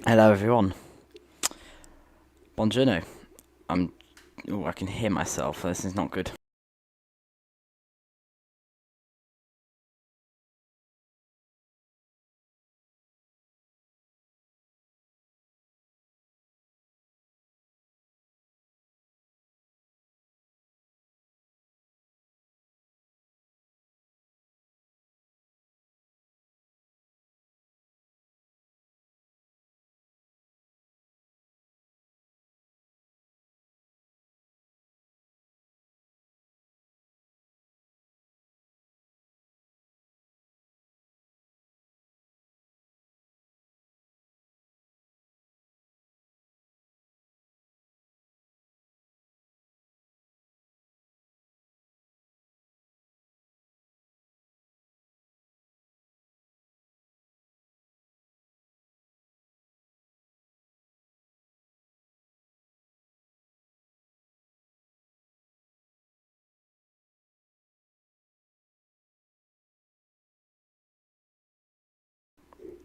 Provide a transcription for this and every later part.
Hello everyone. Buongiorno. I can hear myself. This is not good.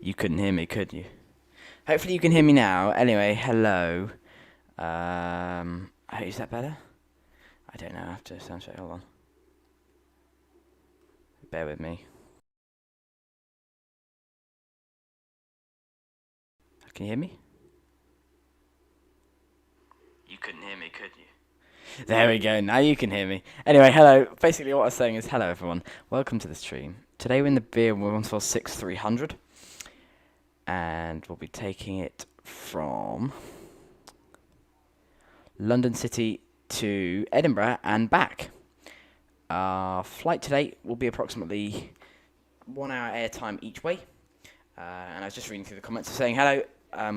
You couldn't hear me, could you? Hopefully you can hear me now. Anyway, hello. Is that better? I don't know. I have to sound check. Hold on. Bear with me. Can you hear me? You couldn't hear me, could you? There we go. Now you can hear me. Anyway, hello. Basically, what I was saying is hello, everyone. Welcome to the stream. Today we're in the BAE146 300, and we'll be taking it from London City to Edinburgh and back. Our flight today will be approximately 1 hour airtime each way. And I was just reading through the comments saying, hello,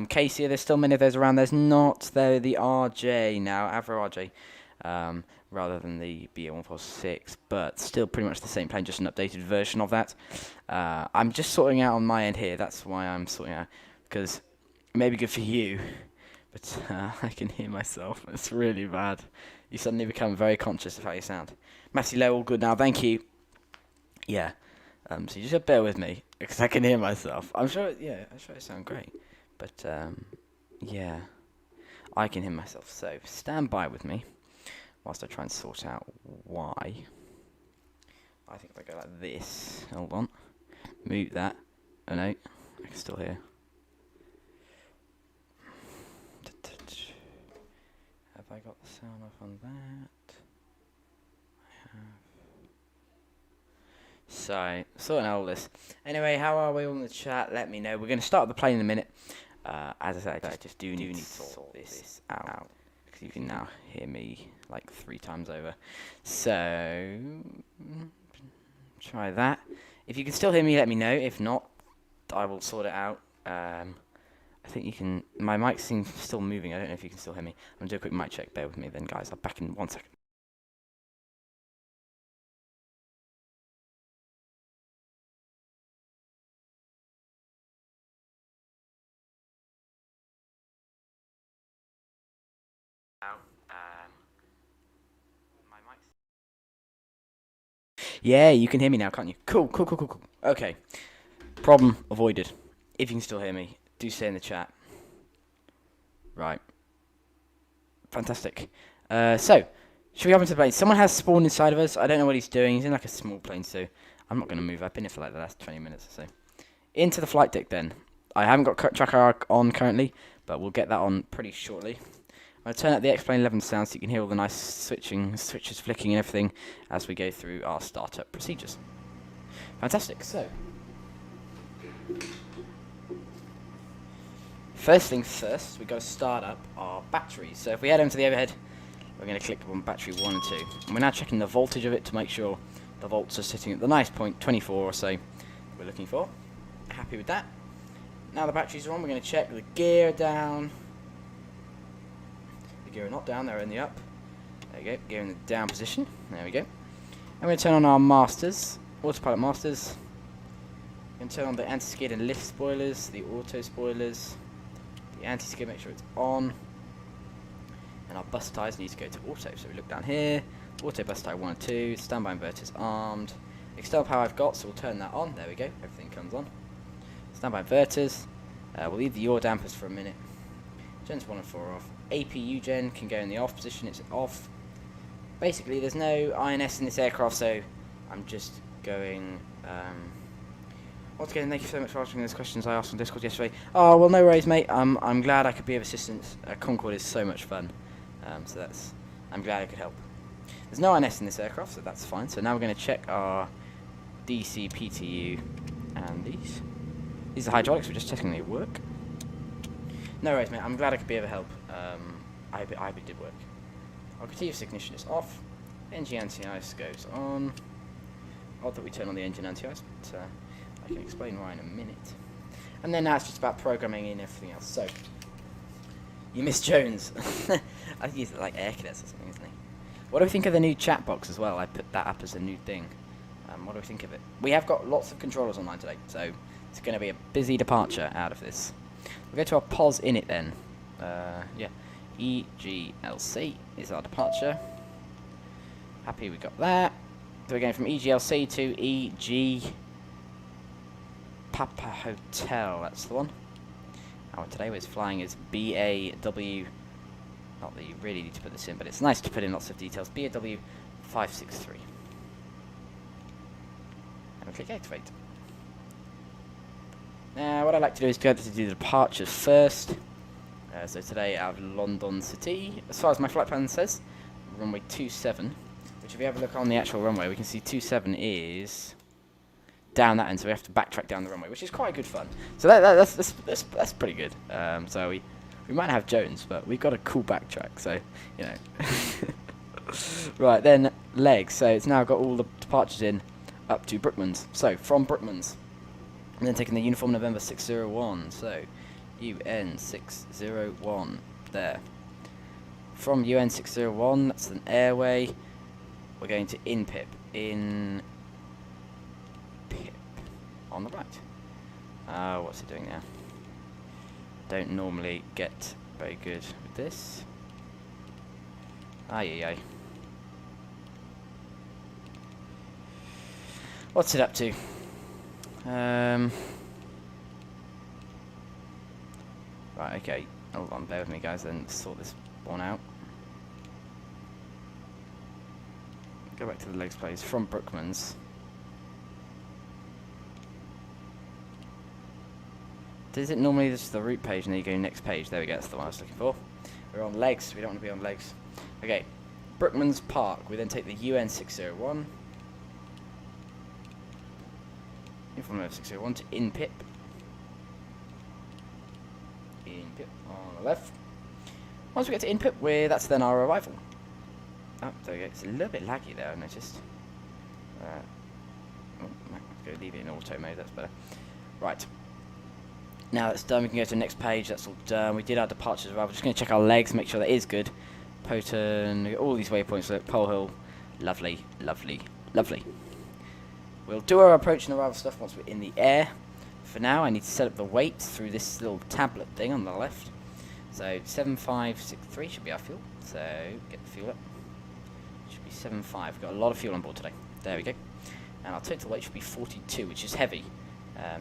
Casey, there's still many of those around. There's not. They're the RJ now, Avro RJ, rather than the BA146, but still pretty much the same plane, just an updated version of that. I'm just sorting out on my end here. That's why I'm sorting out, because it may be good for you, but I can hear myself. It's really bad. You suddenly become very conscious of how you sound. Matthew Lowe, all good now. Thank you. Yeah. So you just gotta bear with me, because I can hear myself. I'm sure I sound great. But, yeah. I can hear myself, so stand by with me whilst I try and sort out why. I think if I go like this, hold on, mute that. Oh no, I can still hear. Have I got the sound off on that? I have. So, sorting out all this. Anyway, how are we all in the chat? Let me know. We're going to start the plane in a minute. As I said, I just do need to sort this out, because you can now hear me like 3 times over. So, try that. If you can still hear me, let me know. If not, I will sort it out. I think you can. My mic seems still moving. I don't know if you can still hear me. I'm going to do a quick mic check. Bear with me then, guys. I'll be back in 1 second. Yeah, you can hear me now, can't you? Cool. Okay. Problem avoided. If you can still hear me, do say in the chat. Right. Fantastic. So, should we hop into the plane? Someone has spawned inside of us. I don't know what he's doing. He's in like a small plane, so I'm not going to move. I've been here for like the last 20 minutes or so. Into the flight deck then. I haven't got tracker on currently, but we'll get that on pretty shortly. I'm going to turn up the Xplane 11 sound so you can hear all the nice switches flicking and everything as we go through our startup procedures. Fantastic. So, first things first, we've got to start up our batteries. So if we head over to the overhead, we're going to click on battery 1 and 2. And we're now checking the voltage of it to make sure the volts are sitting at the nice point, 24 or so we're looking for. Happy with that. Now the batteries are on, we're going to check the gear down. The gear are not down, they're in the up. There we go, gear in the down position. There we go. And we're going to turn on our masters, autopilot masters. We're going to turn on the anti-skid and lift spoilers, the auto spoilers, the anti-skid, make sure it's on. And our bus ties need to go to auto. So we look down here, auto bus tie 1 and 2, standby inverters armed. External power I've got, so we'll turn that on. There we go, everything comes on. Standby inverters. We'll leave the yaw dampers for a minute. Gens 1 and 4 off. APU gen can go in the off position, it's off. Basically, there's no INS in this aircraft, so I'm just going. Once again, thank you so much for answering those questions I asked on Discord yesterday. Oh, well, no worries, mate. I'm glad I could be of assistance. Concorde is so much fun. So I'm glad I could help. There's no INS in this aircraft, so that's fine. So now we're going to check our DC, PTU, and these. These are hydraulics, we're just checking they work. No worries, mate. I'm glad I could be of help. I hope it did work. Our continuous ignition is off. Engine anti-ice goes on. Odd that we turn on the engine anti-ice, but I can explain why in a minute. And then now it's just about programming in everything else. So, you miss Jones. I think he's like Air Cadets or something, isn't he? What do we think of the new chat box as well? I put that up as a new thing. What do we think of it? We have got lots of controllers online today, so it's going to be a busy departure out of this. We'll go to our POS init then. Yeah, EGLC is our departure. Happy we got that. So we're going from EGLC to EG Papa Hotel, that's the one. And today we're flying as BAW, not that you really need to put this in, but it's nice to put in lots of details, BAW146. And we click activate. Now what I like to do is go to do the departures first. So today out of London City, as far as my flight plan says, runway 27, which if you have a look on the actual runway, we can see 27 is down that end, so we have to backtrack down the runway, which is quite good fun. So that's pretty good. So we might have Jones, but we've got a cool backtrack, so you know. Right then, legs. So it's now got all the departures in up to Brookmans. So from Brookmans, and then taking the uniform November 601. So UN 601 there. From UN 601, that's an airway. We're going to InPip. In Pip on the right. What's it doing now? Don't normally get very good with this. Aye. What's it up to? Right, okay. Hold on, bear with me guys, then sort this one out. Go back to the legs place from Brookmans. Is it normally just the route page and then you go next page? There we go, that's the one I was looking for. We're on legs, we don't want to be on legs. Okay, Brookmans Park. We then take the UN 601. From 601 to InPip. InPip on the left. Once we get to InPip, that's then our arrival. Oh, there we go. It's a little bit laggy there, I noticed. Go leave it in auto mode, that's better. Right. Now that's done, we can go to the next page. That's all done. We did our departures as well. We're just going to check our legs, make sure that is good. Poton, all these waypoints. Look, Pole Hill. Lovely. We'll do our approach and arrival stuff once we're in the air. For now, I need to set up the weight through this little tablet thing on the left. So 7563 should be our fuel. So get the fuel up. Should be 75. We've got a lot of fuel on board today. There we go. And our total weight should be 42, which is heavy.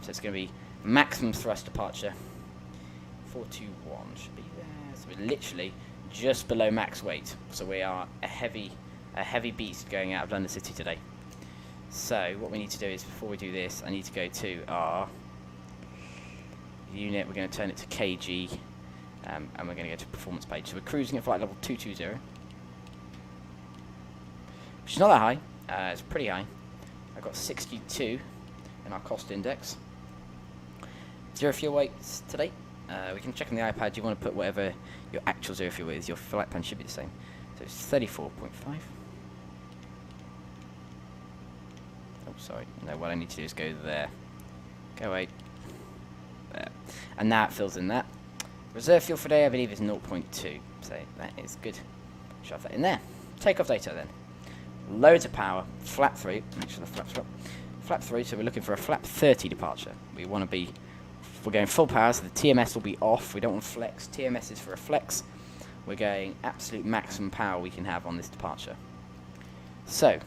So it's going to be maximum thrust departure. 421 should be there. So we're literally just below max weight. So we are a heavy beast going out of London City today. So what we need to do is, before we do this, I need to go to our unit. We're going to turn it to kg, and we're going to go to performance page. So we're cruising at flight level 220, which is not that high. It's pretty high. I've got 62 in our cost index. 0 fuel weights today. We can check on the iPad. You want to put whatever your actual 0 fuel is. Your flight plan should be the same. So it's 34.5. Sorry, no, what I need to do is go there. Go away. There. And now it fills in that. Reserve fuel for today, I believe, is 0.2. So that is good. Shove that in there. Takeoff data then. Loads of power. Flap through. Make sure the flaps are up. Flap through, so we're looking for a flap 30 departure. We want to be, we're going full power, so the TMS will be off. We don't want flex. TMS is for a flex. We're going absolute maximum power we can have on this departure. So,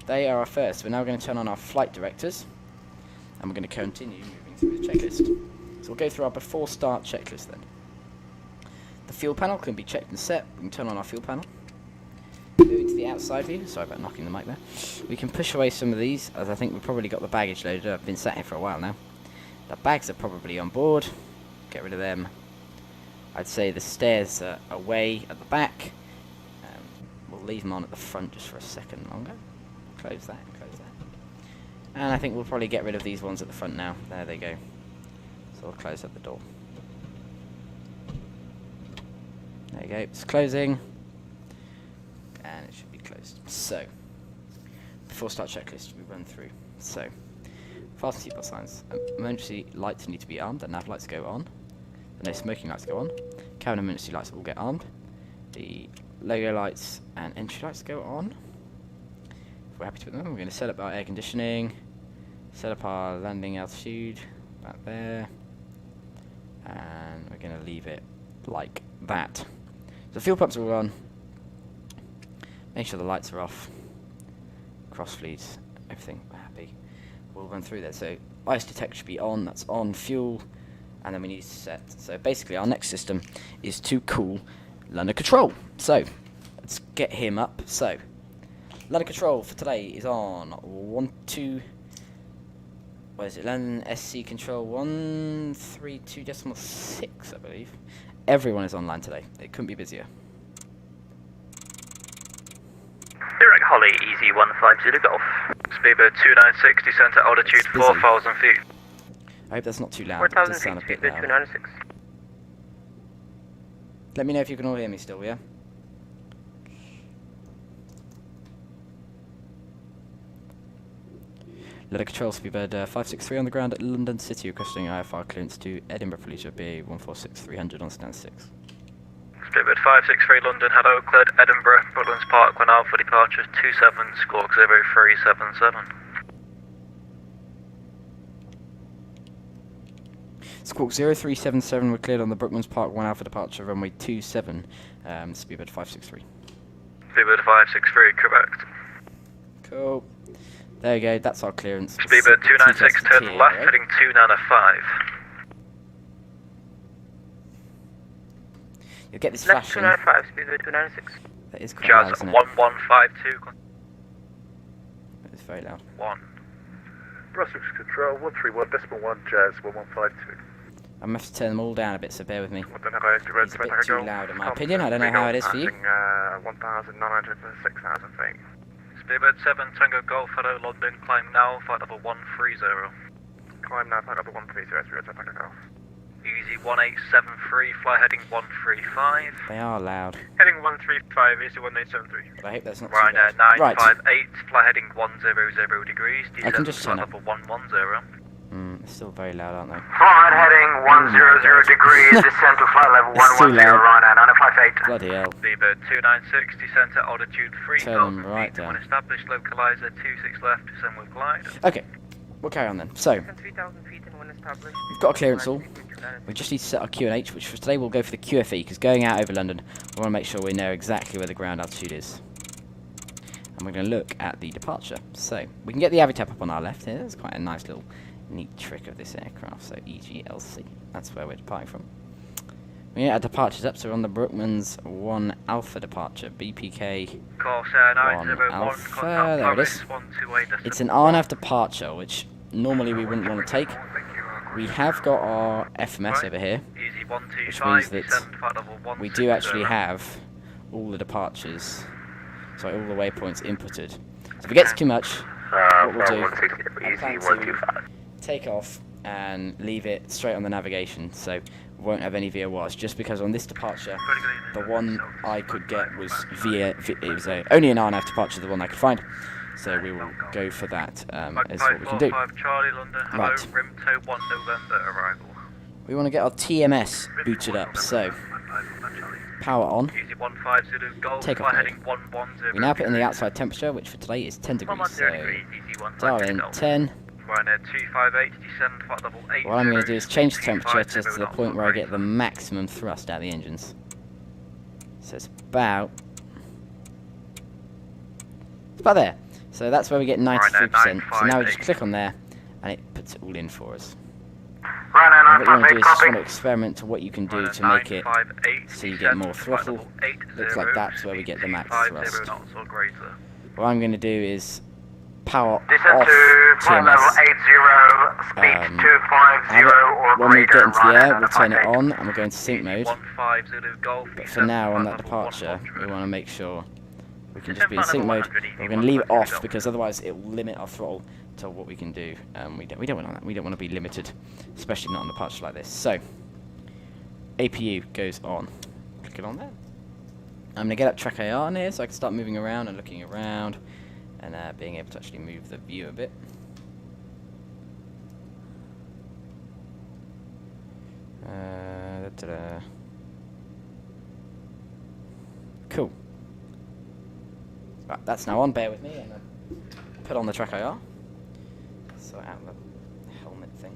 they are our first. We're now going to turn on our flight directors, and we're going to continue moving through the checklist. So we'll go through our before start checklist then. The fuel panel can be checked and set. We can turn on our fuel panel. Moving to the outside view. Sorry about knocking the mic there. We can push away some of these, as I think we've probably got the baggage loaded. I've been sat here for a while now. The bags are probably on board. Get rid of them. I'd say the stairs are away at the back. We'll leave them on at the front just for a second longer. Close that, close that. And I think we'll probably get rid of these ones at the front now. There they go. So we'll close up the door. There you go, it's closing. And it should be closed. So, before start checklist, we run through. So, fasten seatbelt signs. Emergency lights need to be armed. The nav lights go on. The no smoking lights go on. Cabin emergency lights will get armed. The logo lights and entry lights go on. If we're happy to put them on, we're going to set up our air conditioning, set up our landing altitude, about there, and we're going to leave it like that. So the fuel pumps are all on. Make sure the lights are off. Cross fleet, everything, we're happy. we'll run through that. So ice detect should be on, that's on, fuel, and then we need to set. So basically our next system is to call London Control. So let's get him up. So London Control for today is on 12. What is it? London SC Control 132.6, I believe. Everyone is online today. It couldn't be busier. Direct Holly, easy 150 Golf. Speedbird 2960, descent at altitude 4,000 feet. I hope that's not too loud. It does sound a bit loud. 296. Let me know if you can all hear me still, yeah? London Control, Speedbird 563 on the ground at London City, requesting IFR clearance to Edinburgh for leisure, BAE146 300 on stand 6. Speedbird 563 London, hello, cleared Edinburgh, Woodlands Park, 1 Alpha, departure 27, squawk 0377. Squawk 0377, we're cleared on the Brooklands Park 1 Alpha departure, runway 27, Speedbird 563. Speedbird 563, correct. Cool. There you go, that's our clearance. Speedbird 296, turn left, right? heading 295. You'll get this Left flashing. 295, Speedbird 296. That is quite loud, Jazz isn't it? 1152. It's very loud. 1. Brussels Control 131.1 Jazz 1152. I'm going to have to turn them all down a bit, so bear with me. What the hell is the red It's a bit too loud in my opinion. I don't know how it is for you. 1,900 to 6,000 feet. Speedbird 7, Tango Golf, hello, London, climb now, flight level 130. Climb now, flight level 130, Tango Golf. Easy 1873, fly heading 135. They are loud. Heading 135, easy 1873. But I hope that's not too Ryanair loud. Right. 958, fly heading 100 degrees, I can descend just flight turn up. level 110. They're still very loud, aren't they? Flight heading 100 degrees, descent to flight level It's too 110, loud. Ryanair 958. Bloody hell. Speedbird 296, descent at altitude 3,000 Turn them right feet. down. Established localizer 26 left, descend with glide. Okay, we'll carry on then. So, 3,000 feet and when established. we've got a clearance all. We just need to set our QNH, which for today we'll go for the QFE, because going out over London, we want to make sure we know exactly where the ground altitude is. And we're going to look at the departure. So, we can get the Avitap up on our left here. That's quite a nice little neat trick of this aircraft. So, EGLC. That's where we're departing from. We get our departures up, so we're on the Brookmans 1 Alpha departure. BPK Corsair 1 901, Alpha. contact There it Paris is. 128. It's an RNAV departure, which normally we wouldn't want to take. We have got our FMS over here, Easy which 125, means that descend flight level 160. we do actually have all the departures, sorry, all the waypoints inputted. So if it gets too much, what we'll do, I plan to take off and leave it straight on the navigation, so we won't have any VORs, just because on this departure, the one I could get was it was only an RNAV departure, the one I could find. So we will go for that as what we can do. Charlie, London, hello, Right. Rimto 1 November arrival. We want to get our TMS booted up, so power on. Easy 15 Zulu Golf, Take fly off mode. heading 110. We now put in the outside temperature, which for today is 10 degrees, so easy 15 dial in Golf. 10. Ryanair 258, descend flight level 80. What I'm going to do is change the temperature just to the point where I get the maximum thrust out of the engines. So it's about there. So that's where we get 93%. So now we just click on there, and it puts it all in for us. And what you want to do is just want to experiment to what you can do to make it so you get more throttle. Looks like that's where we get the max thrust. What I'm going to do is power off TMS. When we get into the air, we'll turn it on, and we'll go into sync mode. But for now, on that departure, we want to make sure we can just be in sync mode. We're going to leave it off because otherwise it will limit our throttle to what we can do. We don't want that. We don't want to be limited, especially not on a departure like this. So APU goes on. Click it on there. I'm going to get up track AR on here so I can start moving around and looking around and being able to actually move the view a bit. Cool. Right, that's now on. Bear with me. And put on the track IR. Sort out the helmet thing.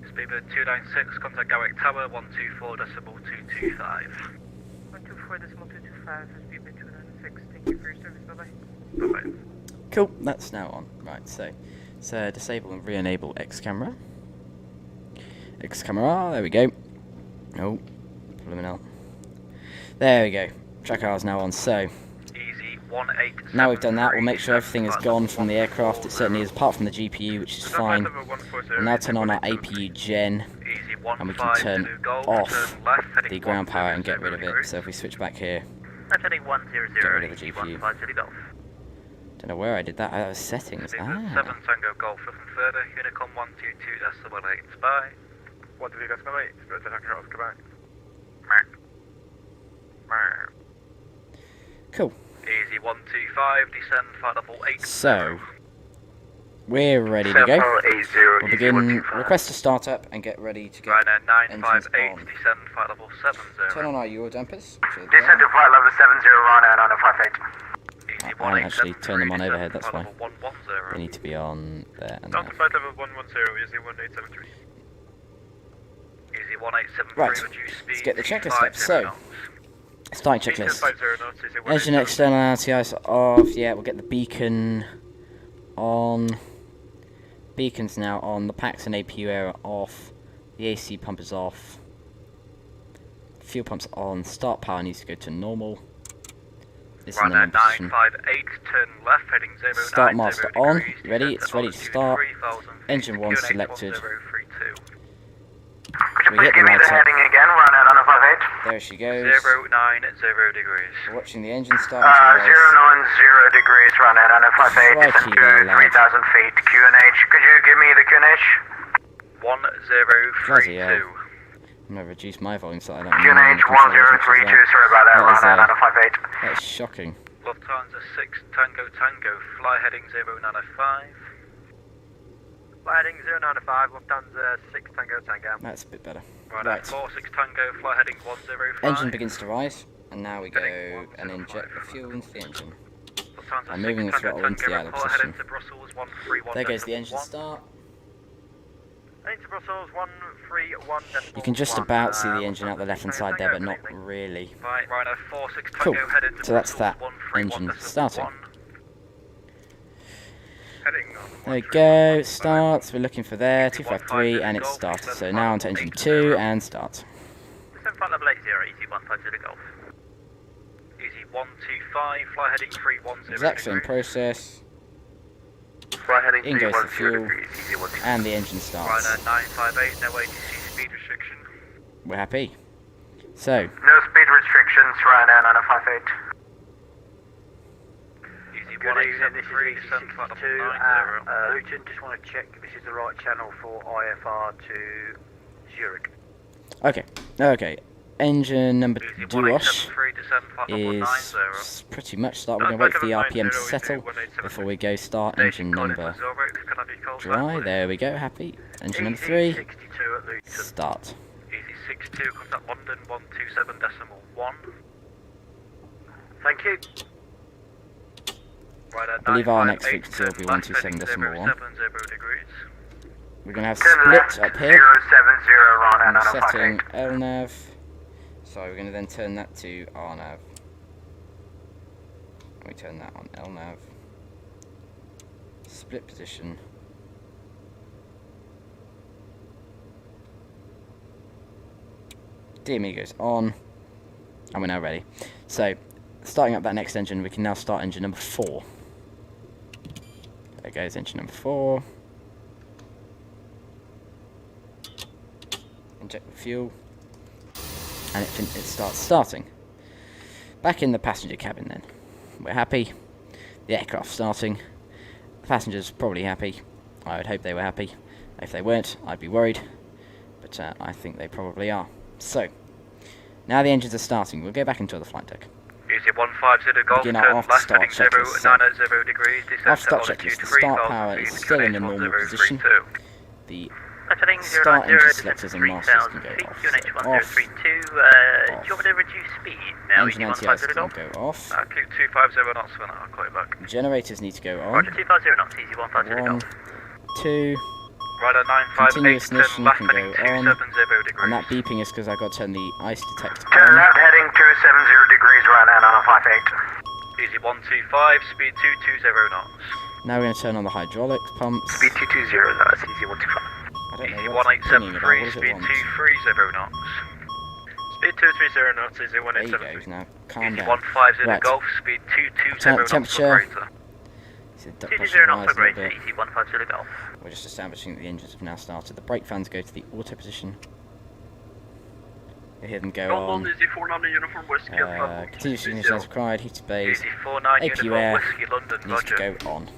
Speedbird 296, contact Garrick Tower 124.225. 124.225, Speedbird 296. Thank you for your service. Bye bye. Bye-bye. Cool, that's now on. Right, so disable and re-enable X camera. X camera, there we go. Oh, blumenau. There we go. Track hour is now on. So Easy 187. now we've done that, we'll make sure everything is gone from the aircraft. It certainly is, apart from the GPU, which is fine. We'll now turn on our APU gen, Easy and we can turn 152 Golf, off turn left, heading the ground power and get 100 rid of it. degrees. So if we switch back here, Left heading 100, get rid of the easy GPU. 150 Golf. Don't know where I did that. That was settings. 7 Ah. Tango Golf, looking further, Unicom 122.8, bye. 122.8, Spirit attack controls, come back. Cool. Easy 125, descend, flight level 8. So we're ready to go. We'll begin request to start up and get ready to get Ryanair engines 958, on. descend, flight level 70. Turn on our Euro dampers. Descend to flight level 70, Ryanair 9058. Easy I haven't actually turned them on 187, overhead, that's flight why. level 110. They need to be on there and Down there. to flight level 110, easy 1873. Easy 1873, Right, reduce speed. let's get the checklist 50 up. So, knots. starting checklist. 50 knots, easy Engine 187. externality eyes off. Yeah, we'll get the beacon on. Beacon's now on. The packs and APU air are off. The AC pump is off. Fuel pump's on. Start power needs to go to normal. This is in the Ryanair normal position. 958, turn left, heading 090 Start master on. degrees, Ready? descend It's ready to altitude start. 3000 feet, Engine 1 QNH selected. 1032. Could We you hit please the give me lights the up. heading again, Ryanair 9058? There she goes. 090 degrees. We're watching the engine start. to rise. 090 degrees, Ryanair 9058, descend Crikey, to very loud. 3000 feet, QNH. Could you give me the QNH? 1032. Bloody hell. I'm going to reduce my volume so I don't QNH 1032, sorry about that, That is, Ryanair 9058. That is shocking. Lufthansa 6 Tango Tango, fly heading 095. Fly heading 095, Lufthansa 6 Tango Tango. That's a bit better. Ryanair Right. 46 Tango, fly heading 105. Engine begins to rise, and now we go Heading and 105. inject the fuel into the engine. Lufthansa I'm moving the 6 throttle Tango into the Tango, idle report position. heading to Brussels 131. There goes the engine start. Heading to Brussels 131. You can just about see the engine out the left hand side there, but not really. Right, Ryanair 46 Cool. Tango heading to So that's Brussels that 131. engine starting. Heading There we go, starts, we're looking for there, 253, and it started. So now onto engine 2, and start. Descend flight level 80, easy 150 Golf. Easy 125, fly heading 310 Exact same degrees. process, Fly heading in goes the 310 fuel, degrees, easy 120. and the engine starts. Ryanair 958, no ATC speed restriction. We're happy. So, No speed restrictions, Ryanair 9058. Easy Good evening, this 183, is descend flight level 2 90. Luton, just want to check this is the right channel for IFR to Zurich. okay, engine number Easy 2-osh 1873, descend flight level 90. is pretty much start. We're going to wait for the RPM to settle before we go start engine number dry. There we go, happy. Engine number 3, 62 at Luton. start. Easy 62, contact London 127.1. Thank you. Ryanair Believe our next 958, frequency will be turn left, heading 127.1. 070 degrees. We're going to have Turn left, split up here. 070, Ryanair And we're setting 9058. LNAV. So we're going to then turn that to RNAV. And we turn that on LNAV. Split position. DME goes on. And we're now ready. So, starting up that next engine, we can now start engine number 4. There goes engine number 4. Inject the fuel. And it starts starting. Back in the passenger cabin then. We're happy. The aircraft's starting. The passengers probably happy. I would hope they were happy. If they weren't, I'd be worried. But I think they probably are. So, now the engines are starting. We'll go back into the flight deck. Easy 150 Golf, Begin turn our after left, start heading checklist. So, 090 degrees, descend after to start altitude checklist, the start 3000 power feet, is still in the QNH normal position. 1032. The Left heading start 090, engine descend selectors to and masters can 3000 go feet, off. QNH So off. 1032. Do you want me to reduce speed now? Engine Easy anti-ice 150 can Golf. go off. Keep 250 knots for now, I'll call you back. Generators need to go on. Roger, 250 knots, easy 150 1, Golf. 2, Ryanair 958, Continuous turn ignition left, can heading go on. 270 degrees. and that beeping is because I got to turn the ice detector Turn on. left, heading 270 degrees, Ryanair 9058. Easy 125, speed 220 knots. Now we're going to turn on the hydraulic pumps. Speed 220 knots, easy 125. I don't Easy know what it's pinging about. What 1873, does it speed want? 230 knots. Speed 230 knots, easy There you 1873. goes. Now calm Easy down. 150 Right. Golf, speed 220 knots for Temperature. greater. See the duct 220 pressure knots rise for a little greater, bit. easy 150 Golf. We're just establishing that the engines have now started. The brake fans go to the auto position. We hear them go on. Easy 49 uniform whiskey. Continuous ignition as required. Heated bays. Easy 49 APU uniform air whiskey, London, needs to roger. go on.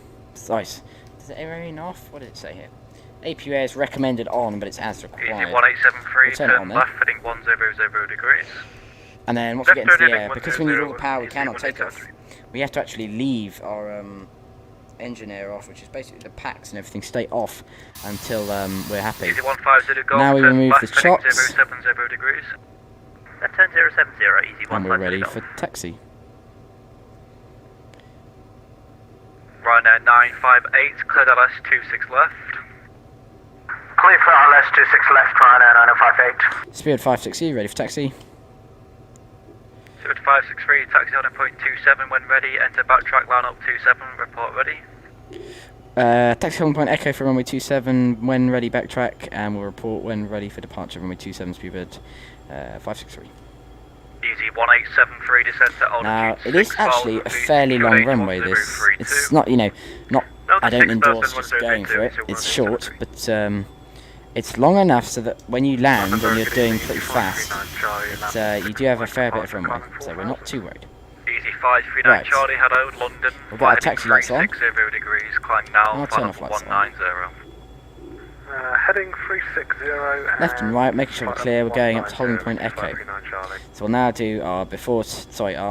Nice. Does it remain off? What did it say here? APU air is recommended on, but it's as Easy required. 1873, We'll turn it on turn then. left, heading 100 degrees. And then once we get into the Left air, turn because we need all the power we easy cannot take off, 1873. we have to actually leave our engine air off, which is basically the packs and everything stay off until we're happy. Easy 150 Golf, Now we turn remove left, the heading chocks. 070 degrees. Left turn 070, easy 150 And we're ready Golf. for taxi. Ryanair 958, cleared LS 26 left. Clear for LS 26 left, Ryanair 9058. Spirit 560, ready for taxi. Spirit 563, taxi on point 27 when ready, enter backtrack line up 27, report ready. Taxi holding point Echo for runway 27, when ready backtrack, and we'll report when ready for departure runway 27, Spirit 563. Easy 1873, descent to altitude. Now, it is 6 actually a altitude, fairly long 28 runway, this. 1032. It's not, you know, not, No, I the don't 6,000 endorse just going for it. 1032, It's short, but it's long enough so that when you land and you're doing pretty fast, you do have a fair bit of runway, so we're not too worried. Easy 539 Right. Charlie, hello, London. We've got our Flight taxi lights on. 360 degrees, climb now, I'll turn final off lights on. 190. Heading 360. Left and right, making sure we're clear, we're going up to holding point Echo. So we'll now do our our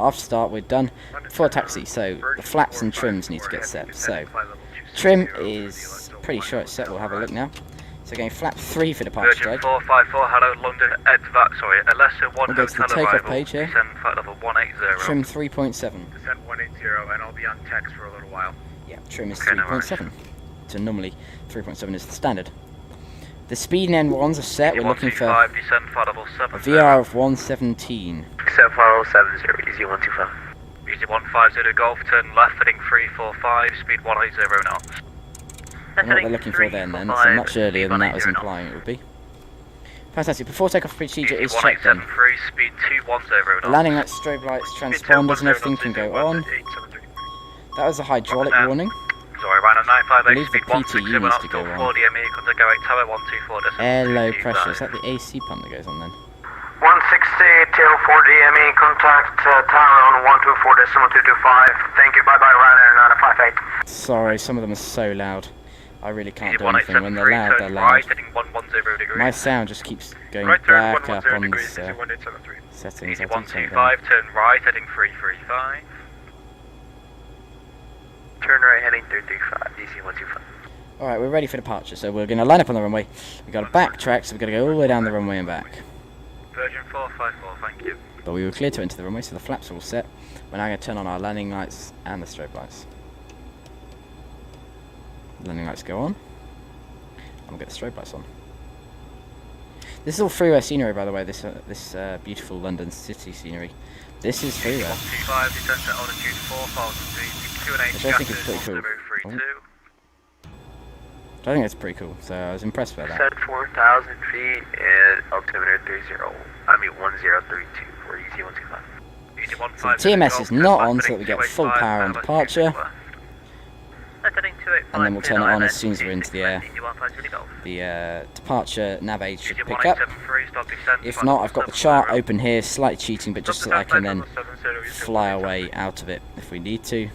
after start, we're done, before taxi, so the flaps and trims need to get set. So, trim is pretty sure it's set, we'll have a look now. So going flap 3 for departure Virgin stage. 454, hello, London, LS 1 We'll go to the hotel takeoff arrival, page here. descend flight level 180. Trim 3.7. Descent 180, and I'll be on text for a little while. Yeah, trim is Okay, no worries. 3.7. So normally 3.7 is the standard. The speed and N1s are set, we're looking for 125, descend flight level 70. a VR of 117. Descent 5070, easy 125. Easy 150 Golf, turn left, heading 345, speed 180 knots. And what they're looking for then, so much earlier than that was implying it would be. Fantastic, before takeoff procedure is checked then. 1873, speed 210 knots. The landing lights, strobe lights, transponders and everything can go on. That was a hydraulic warning. Sorry, Ryanair 958, believe the speed 160 PTU needs knots, to go till on. 4 DME, contact Go 8 Tower 124. Air low pressure, is that the AC pump that goes on then? 160 till 4 DME, contact tower on 124.225. Thank you, bye bye, Ryanair 958. Sorry, some of them are so loud. I really can't Easy do anything. When they're 1873, loud, they're turn loud. right, heading 110 degrees. My sound just keeps going Right turn back up 110 on degrees, this easy 1873. settings. Easy I do turn it down. 125, turn right, heading 335. Turn right, heading 335, easy 125. Alright, we're ready for departure, so we're going to line up on the runway. We've got to backtrack, so we've got to go all the way down the runway and back. Virgin 454, thank you. But we were clear to enter the runway, so the flaps are all set. We're now going to turn on our landing lights and the strobe lights. Landing lights go on. And we'll get the strobe lights on. This is all freeway scenery, by the way, this beautiful London city scenery. This is freeway. 125, descent to altitude 4,000 feet, 2 and 8 Which I think is gases, pretty cool. 1032. I think that's pretty cool, so I was impressed by that. Descent 4,000 feet and altimeter 1032 for easy 125. Easy So the TMS is not on so that we get full power on departure. And then we'll turn it on as soon as we're into the air. The departure nav aid should pick up. If not, I've got the chart open here, slightly cheating, but just so that I can then fly away out of it if we need to.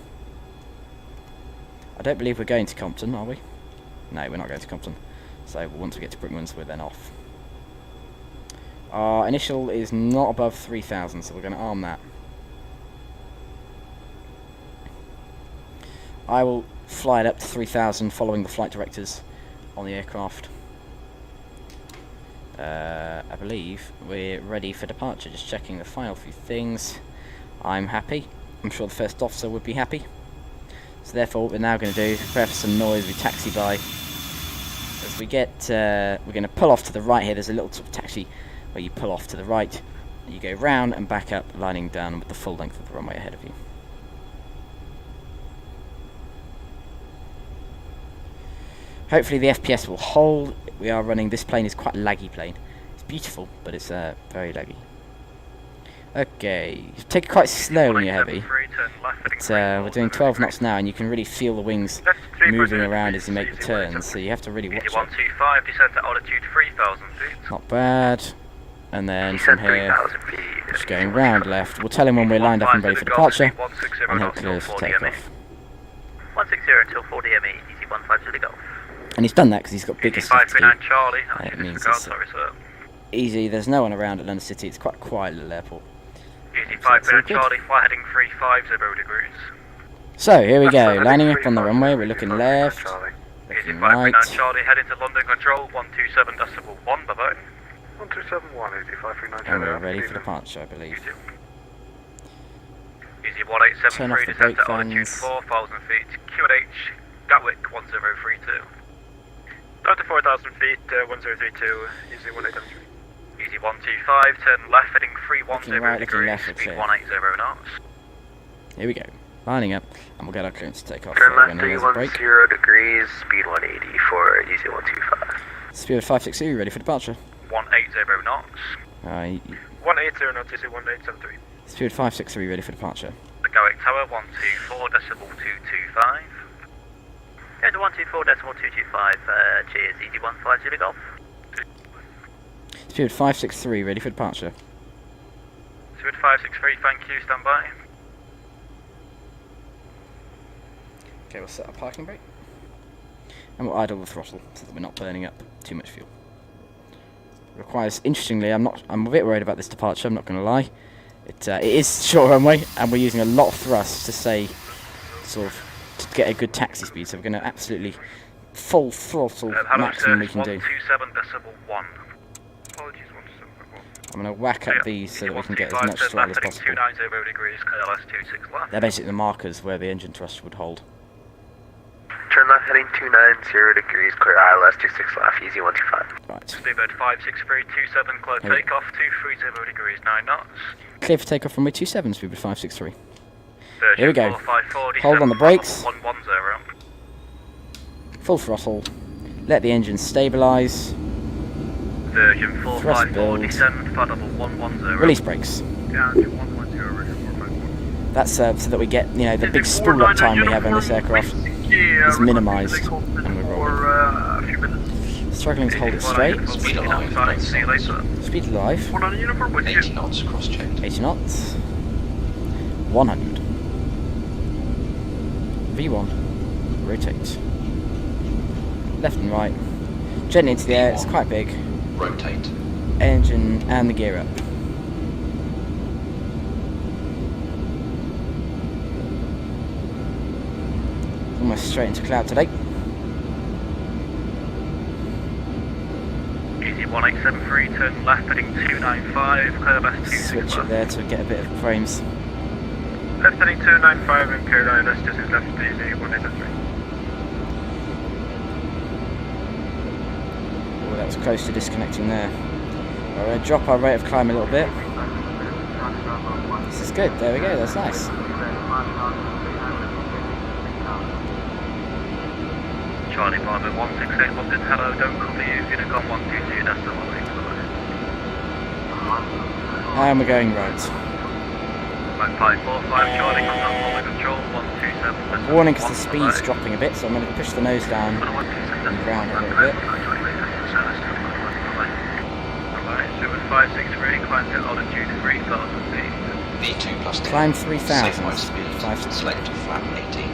I don't believe we're going to Compton, are we? No, we're not going to Compton. So once we get to Brickmans, we're then off. Our initial is not above 3,000, so we're going to arm that. I will fly it up to 3,000 following the flight directives on the aircraft. I believe we're ready for departure, just checking the final few things. I'm happy. I'm sure the first officer would be happy. So therefore what we're now going to do, prepare for some noise, we taxi by. As we get, we're going to pull off to the right here, there's a little sort of taxi where you pull off to the right, you go round and back up, lining down with the full length of the runway ahead of you. Hopefully the FPS will hold. We are running, this plane is quite a laggy plane. It's beautiful, but it's very laggy. Okay, take it quite slow when you're heavy. But, we're doing 12 knots now, and you can really feel the wings moving around as you make the turns, so you have to really watch it. 125, descend at altitude 3,000 feet. Not bad. And then from here, just going round left. We'll tell him when we're lined up and ready for departure, and he'll clear us for takeoff. 160 until 40 ME, easy 150 golf. And he's done that because he's got bigger stuff to do. 539 Charlie, It means it's easy. There's no one around at London City. It's quite a quiet little airport. Easy 539 Charlie, fly heading 350 degrees. So here we go, lining up on the runway. We're looking left, Easy looking 539 right. Charlie, heading to London Control, 127.1, bye-bye. 1271, easy 539 And we're ready for departure, I believe. Easy Turn off 1873, the descend brake at altitude fans. 4,000 feet, Q&H, Gatwick 1032. Down to 4,000 feet, 1032, easy 1873. Easy 125, turn left, heading 310 Looking right, looking degrees, left, speed okay. 180 knots. Here we go, lining up, and we'll get our clearance to take off. Turn So we're left gonna use a brake. 310 degrees, speed 180 for easy 125. Speed 560, ready for departure. 180 knots. 180 knots, easy 1873. Speed 563, ready for departure. The Gatwick Tower, 124.225. Go to 124.225, cheers, easy 150 golf. Speed 563, ready for departure. Speed 563, thank you, stand by. Okay, we'll set our parking brake. And we'll idle the throttle so that we're not burning up too much fuel. Requires, interestingly, I'm a bit worried about this departure, I'm not going to lie. It is short runway, and we're using a lot of thrust to to get a good taxi speed, so we're going to absolutely full throttle maximum we can do. 127.1. Apologies, 127.1. I'm going to whack up these so that we can get as much throttle as possible. 290 degrees, KLS 26 left. They're basically the markers where the engine thrust would hold. Turn left heading 290 degrees, clear ILS 26 left, easy 125. Right. Speedbird 563, 27, clear Here we go. takeoff, 230 degrees, 9 knots. Clear for takeoff runway 27, speed 563. Version Here we go. 454, Hold on the brakes. 110. Full throttle. Let the engine stabilise. Version Thrust 454, build. descend, flight level 110. Release brakes. Down to 110, version 454. That's so that we get, the big spool up time we have on this aircraft is minimised, and we're rolling. Struggling to hold it straight. Speed alive. See you later. Speed alive. 100 uniform with 80 knots, cross-check. 80 knots. 100. V1. Rotate. Left and right. Gently into the air, it's quite big. Rotate. Engine and the gear up. Almost straight into cloud today. Easy 1873, turn left heading 295, clear left 26 Switch it left. there to get a bit of frames. Left heading 295 and clear ILS 26 left, easy 1873. Oh, that was close to disconnecting there. We're going to drop our rate of climb a little bit. This is good, there we go, that's nice. Charlie Bravo 168 London, hello, don't cover you, Unicom 122, that's the one. And we're going right. Mike 545, Charlie, contact London Control 127. Warning because the speed's dropping a bit, so I'm going to push the nose down and ground a little bit. Alright, so with 563, climb to altitude 3,000 feet. V2 plus 10. Climb 3,000. Statewide speed. 563. Select flap 18.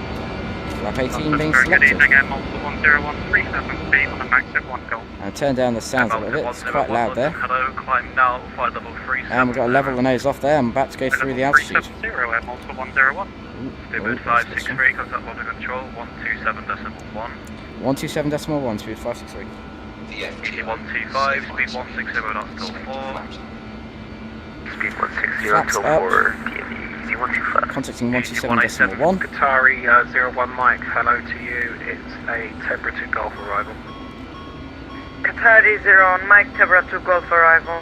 Flap 18 being Good selected. evening, Air Multiple 10137 speed on the max of 1 golf. And turn down the sounds a little bit, it's quite loud there. Hello, climb now, flight level 37. And we've got to level the nose off there, I'm about to go through the altitude. 370, Air Multiple 101. Speedbird 563, contact London Control 127.1. 127.1, speed 563. The Easy 125, speed 160 knots till 4. Speed 160 Flaps until up. 4, PME, easy 125. Contacting 127.1. Qatari 01 Mike, hello to you, it's a temperature Golf arrival. Qatari 01 Mike, Tebra to Golf arrival.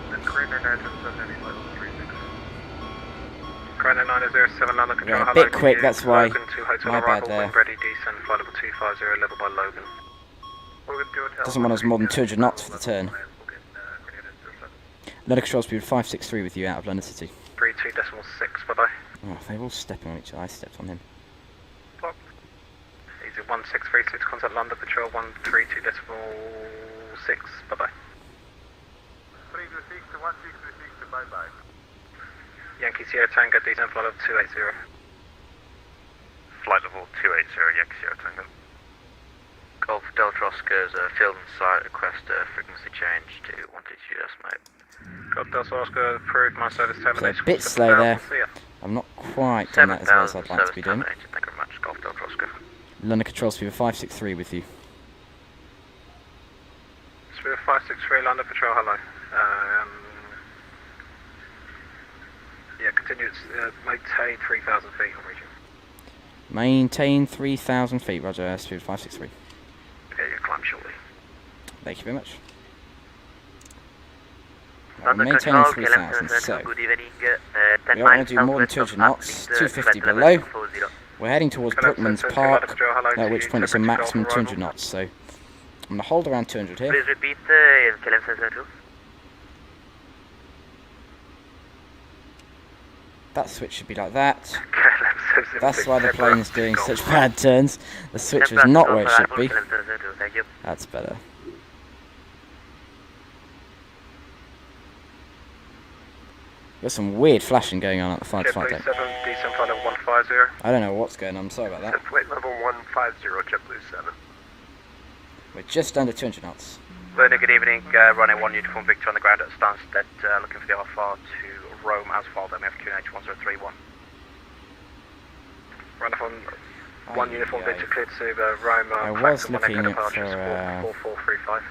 The Carina 977 is level 36. Granite 907 London Control. Yeah, a bit quick, that's why. Logan to hotel My bad arrival, there. wind ready, descend, flight level 250, level by Logan. Doesn't want us more than 200 knots for the turn. London Control speed 563 with you out of London City. 32.6, bye bye. Oh, they're all stepping on each other. I stepped on him. Block. Easy 1636, contact London Patrol 132.6, bye bye. 326 to 1636, bye bye. Yankee Sierra Tango, descend, flight level 280. Flight level 280, Yankee Sierra Tango. Golf Delta Oscar's field and site request frequency change to 122 decimal. Golf Delta Oscar approved, my service So termination. a bit slow there. I'm not quite done that as well as I'd like to be doing. Thank you very much, Golf Delta Oscar. London Control speed 563 with you. Speed 563, London Patrol, hello. Yeah, continue, maintain 3,000 feet on region. Maintain 3,000 feet, roger, speed 563. Okay, you'll climb shortly. Thank you very much. London Maintaining Control, 3,000, so good evening. we don't want to do more than 200 knots, 250 below. We're heading towards Brookman's Park, at which point it's a maximum 200 knots, so I'm going to hold around 200 here. Please repeat, KLM 772. That switch should be like that. That's why the plane is doing such bad turns. The switch was not where it should be. That's better. There's some weird flashing going on at the flight deck. JetBlue 7, descend flight level 150. I don't know what's going on, I'm sorry about that. Flight level 150, JetBlue 7. We're just under 200 knots. Luna, good evening. Running 1 uniform Victor on the ground at Stansted, looking for the Alpha to Rome as filed. We have QNH 1031. Run from 1 uniform Victor cleared to Rome. I was looking for 4435.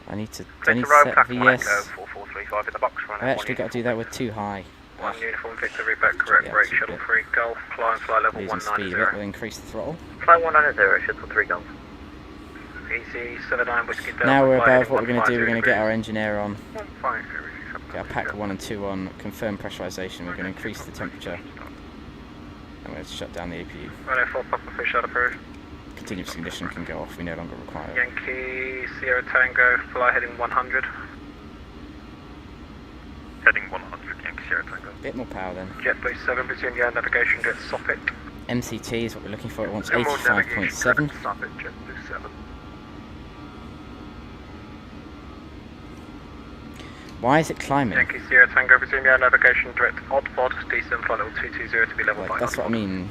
I need to Clear to set Rome, Clacton VS. 4435 in the box. I actually got to do that with too high. 1 uniform Victor, reback, correct Yeah, brake, that's a shuttle bit. 3 Golf, climb flight level Losing speed a bit, 190. we'll increase the throttle. Flight 190, shuttle 3 Golf. Easy 79 Whiskey Delta. Now we're flight above, heading what we're going to do, we're going to get 150 our engineer on. 150. Get our pack 1 and 2 on, confirm pressurization, we're going to increase the temperature. I'm going to shut down the APU. 104 Papa Fish out approved. Continuous ignition can go off, we no longer require it. Yankee Sierra Tango, fly heading 100. Heading 100, Yankee Sierra Tango. Bit more power then. JetBlue 7, resume your navigation, get Soppit. MCT is what we're looking for, it wants More navigation, 85.7. Soppit, JetBlue 7. Why is it climbing? Yankee Sierra Tango, resume your navigation, direct Oddbod, descent flight level 220 to be level Like, by that's what I Oddbod. mean.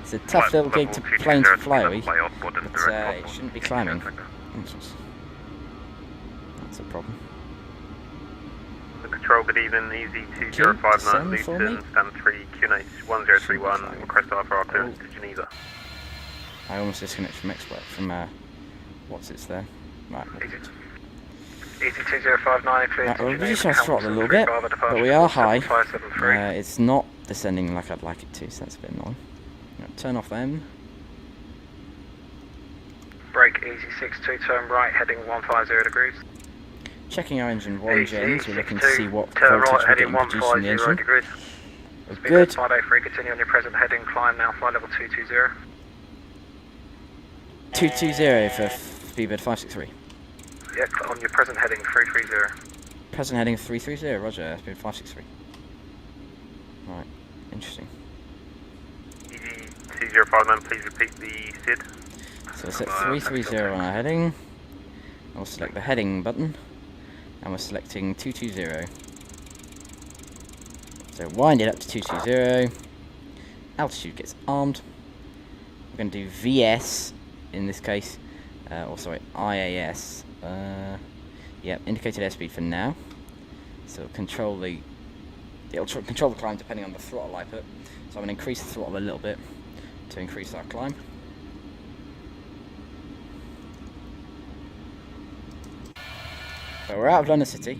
It's a tough little gig to plane to fly, but it shouldn't be climbing. That's a problem. The control, good evening, easy descend 2059 for me? Luton, stand 3, QNH 1031, request for our clearance to Geneva. I almost disconnected from Xplane, from what's it's there. Right. Easy 2059, clear Right, to we'll Geneva, reduce our throttle a little Hamilton, bit, Bravo, but departure we are high. 7573. It's not descending like I'd like it to, so that's a bit annoying. Right, turn off them. Brake easy 62, turn right, heading 150 degrees. Checking our engine 1 Easy gens, we're looking to 62, see what turn voltage right, we're heading getting produced in the 150 engine. degrees. We're Speed good. 583, continue on your present heading, climb now, flight level 220. 220 for speedbird 563. Yeah, on your present heading, 330. Present heading 330, roger, speed 563. Right, interesting. Easy 2059, please repeat the SID. So we'll set 330 on our heading. And we'll select the heading button. And we're selecting 220. So wind it up to 220. Altitude gets armed. We're going to do VS in this case. Or sorry, IAS. Yep, indicated airspeed for now. So it'll control the climb depending on the throttle I put. So I'm going to increase the throttle a little bit to increase our climb. So we're out of London City.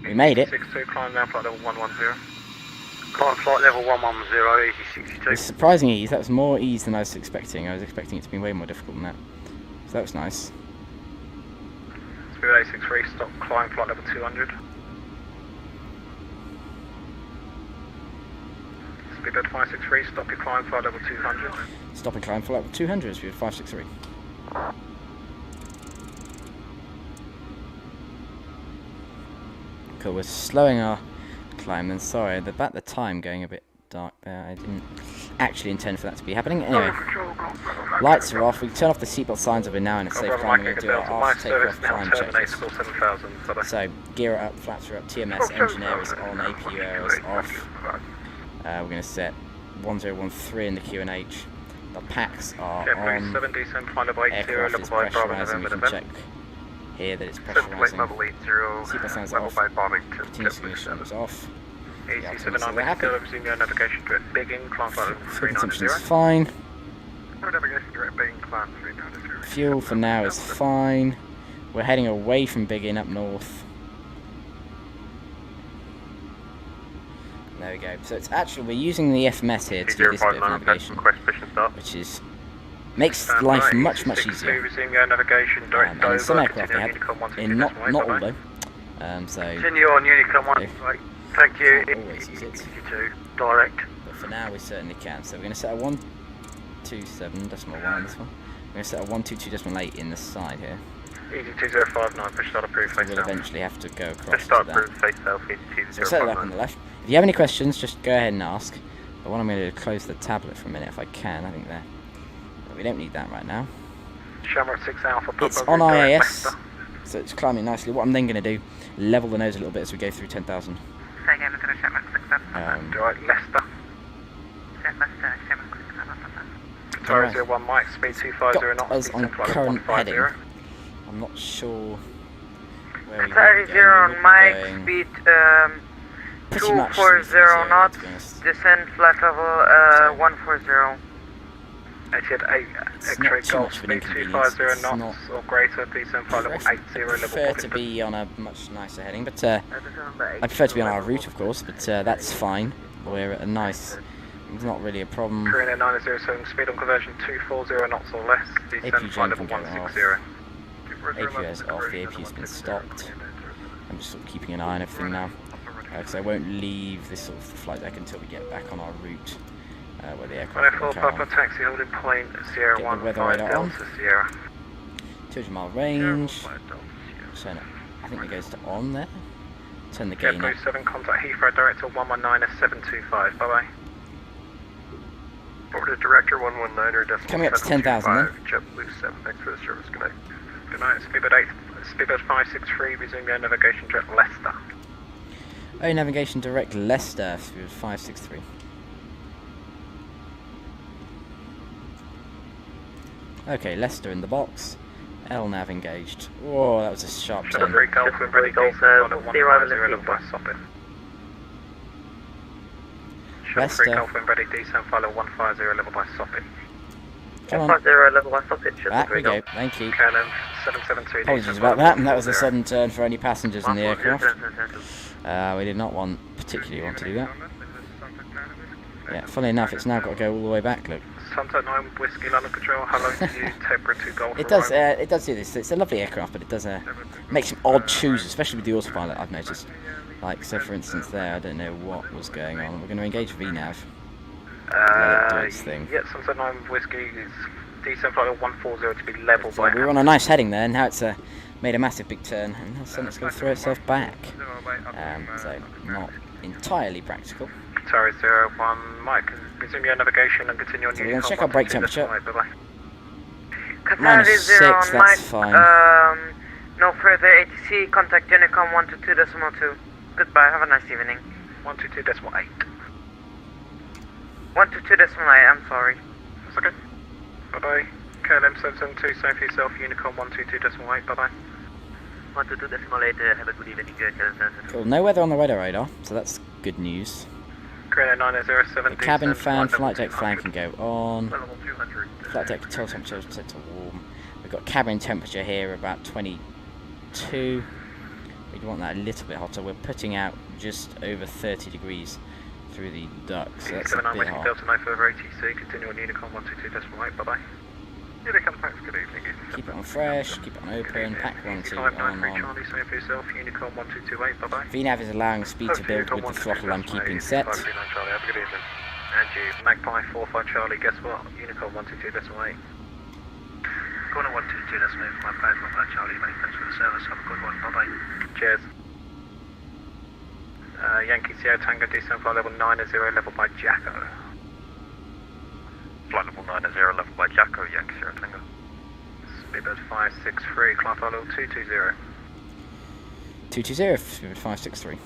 We made it. 62, climb now, flight level 110. Climb flight level 110, easy 62. It's surprising ease. That was more ease than I was expecting. I was expecting it to be way more difficult than that. So that was nice. Speed 863, stop, climb flight level 200. Speedbird 563, stop your climb, flight level 200. Stop and climb, flight level 200, Speedbird 563. Cool, we're slowing our climb, and sorry about the time going a bit dark there. I didn't actually intend for that to be happening. Anyway, lights are off. We turn off the seatbelt signs that we're now in a safe climb. We're going to do our after takeoff climb checklist. So, gear up, flaps are up, TMS, engine air is on, APU air is off. We're going to set 1013 in the QNH. The packs are on. Aircraft is pressurising. We can check here that it's pressurising. Seatbelt signs are off. Continuous ignition is off. Fuel consumption is fine. Fuel for now is fine. We're heading away from Big In up north. There we go. So it's actually, we're using the FMS here to do this bit of navigation, which is makes life much easier. And in some aircraft they have, in not all though. So Continue on Unicom 1. Right. Thank you. Can't always use it. Direct. But for now we certainly can. So we're going to set a 127.1 on this one. We're going to set a 122.8 in the side here. Easy 2059, push start approved, face We'll south. eventually have to go across Push start to that. approved, face south, easy So we'll set it up on the left. If you have any questions, just go ahead and ask. But what I'm going to do is close the tablet for a minute if I can. I think there. But we don't need that right now. Shamrock 6 Alpha. It's on IAS, so it's climbing nicely. What I'm then going to do, level the nose a little bit as we go through 10,000. Right, Leicester. Qatar 01 Mike, speed 250 knots. Us on current heading. I'm not sure where we Qatar would be 0 going. on Mike, speed Pretty much 240 knots, to be honest. descent flight level 140. Etihad 8 It's X-ray not too Golf, much of an speed inconvenience. 250 It's knots not or greater, descent flight level 80 level prefer to 40. be on a much nicer heading, but I prefer to be on our route, of course, but that's fine. We're at a nice, it's not really a problem. Korean 907, speed on conversion 240 knots or less, descent APU flight can level go 160. APU is off, the APU's been stopped. I'm just sort of keeping an eye on everything now, because I won't leave this sort of flight deck until we get back on our route, where the aircraft will 104 come Papa taxi holding plane Get the 015 weather radar on. Delta Sierra. 200-mile range. Turn it. I think it goes to on there. Turn the gain up. JetBlue 7, contact Heathrow Director 119S725, bye bye. Forward to Director 119er, decimal Coming up to 10,000 then. JetBlue 7, thanks for the service, good night. Good night, Speedbird 563, resume your navigation direct Leicester. Oh, navigation direct Leicester, 563. Okay, Leicester in the box. L nav engaged. Whoa, that was a sharp turn. 3 Golf, we're ready, Golf, Golf, 150 level by stopping. Leicester. 3 Golf, we're ready, descent file 150 level by stopping. Come on, 150 level 1 stop it. back we go, thank you. KLM 772. Apologies about that, and that was a sudden turn for any passengers in the aircraft. We did not particularly want to do that. Yeah, funnily enough, it's now got to go all the way back, look. Sunset 9 Whiskey London Control, hello to you, Tebra 2 Golf. It does do this. It's a lovely aircraft, but it does make some odd chooses, especially with the autopilot, I've noticed. Like, so for instance there, I don't know what was going on. We're going to engage VNav. Let it do its thing. Yeah, Sunset 9 Whiskey is descent flight 140 to be level So by we were on a nice heading there, and now it's made a massive big turn, and now suddenly it's going to throw itself back. So not entirely practical. Sorry, 01 Mike, resume your navigation and continue on So we're going to check our brake temperature. Bye-bye. Qatar is 0 -6, on that's Mike, fine. no further ATC, contact Unicom 122.2. Goodbye, have a nice evening. 122.8. 122.8, I'm sorry. That's okay. Bye-bye. KLM 772, same for yourself, Unicom 122.8, bye-bye. 122.8, have a good evening, Cool, no weather on the weather radar, so that's good news. Korean 907. The cabin fan, flight deck 200. fan can go on. Level 200. Flight deck control temperature is set to warm. We've got cabin temperature here about 22. We'd want that a little bit hotter. We're putting out just over 30 degrees through the ducts, so that's a 79 bit Whiskey hot. Delta, no further ATC, continue on Unicom 122.8, bye-bye. Unicom, thanks, good evening. Keep it on fresh, keep it on open, pack 1, 2 on, 593 on. Charlie, same for yourself, Unicom 122.8, bye-bye. VNav is allowing speed to build with the throttle I'm keeping set. 539 Charlie, have a good evening. And you, Magpie 45 Charlie, guess what? Unicorn 122.8. Corner 122.8, my play's not bad, Charlie, mate. Thanks for the service. Have a good one. Bye bye. Cheers. Yankee Sierra Tango, descent flight level 90, level by Jacko. Flight level 90, level by Jacko, Yankee Sierra Tango. Speedbird 563, climb flight level 220. 220, speedbird 563.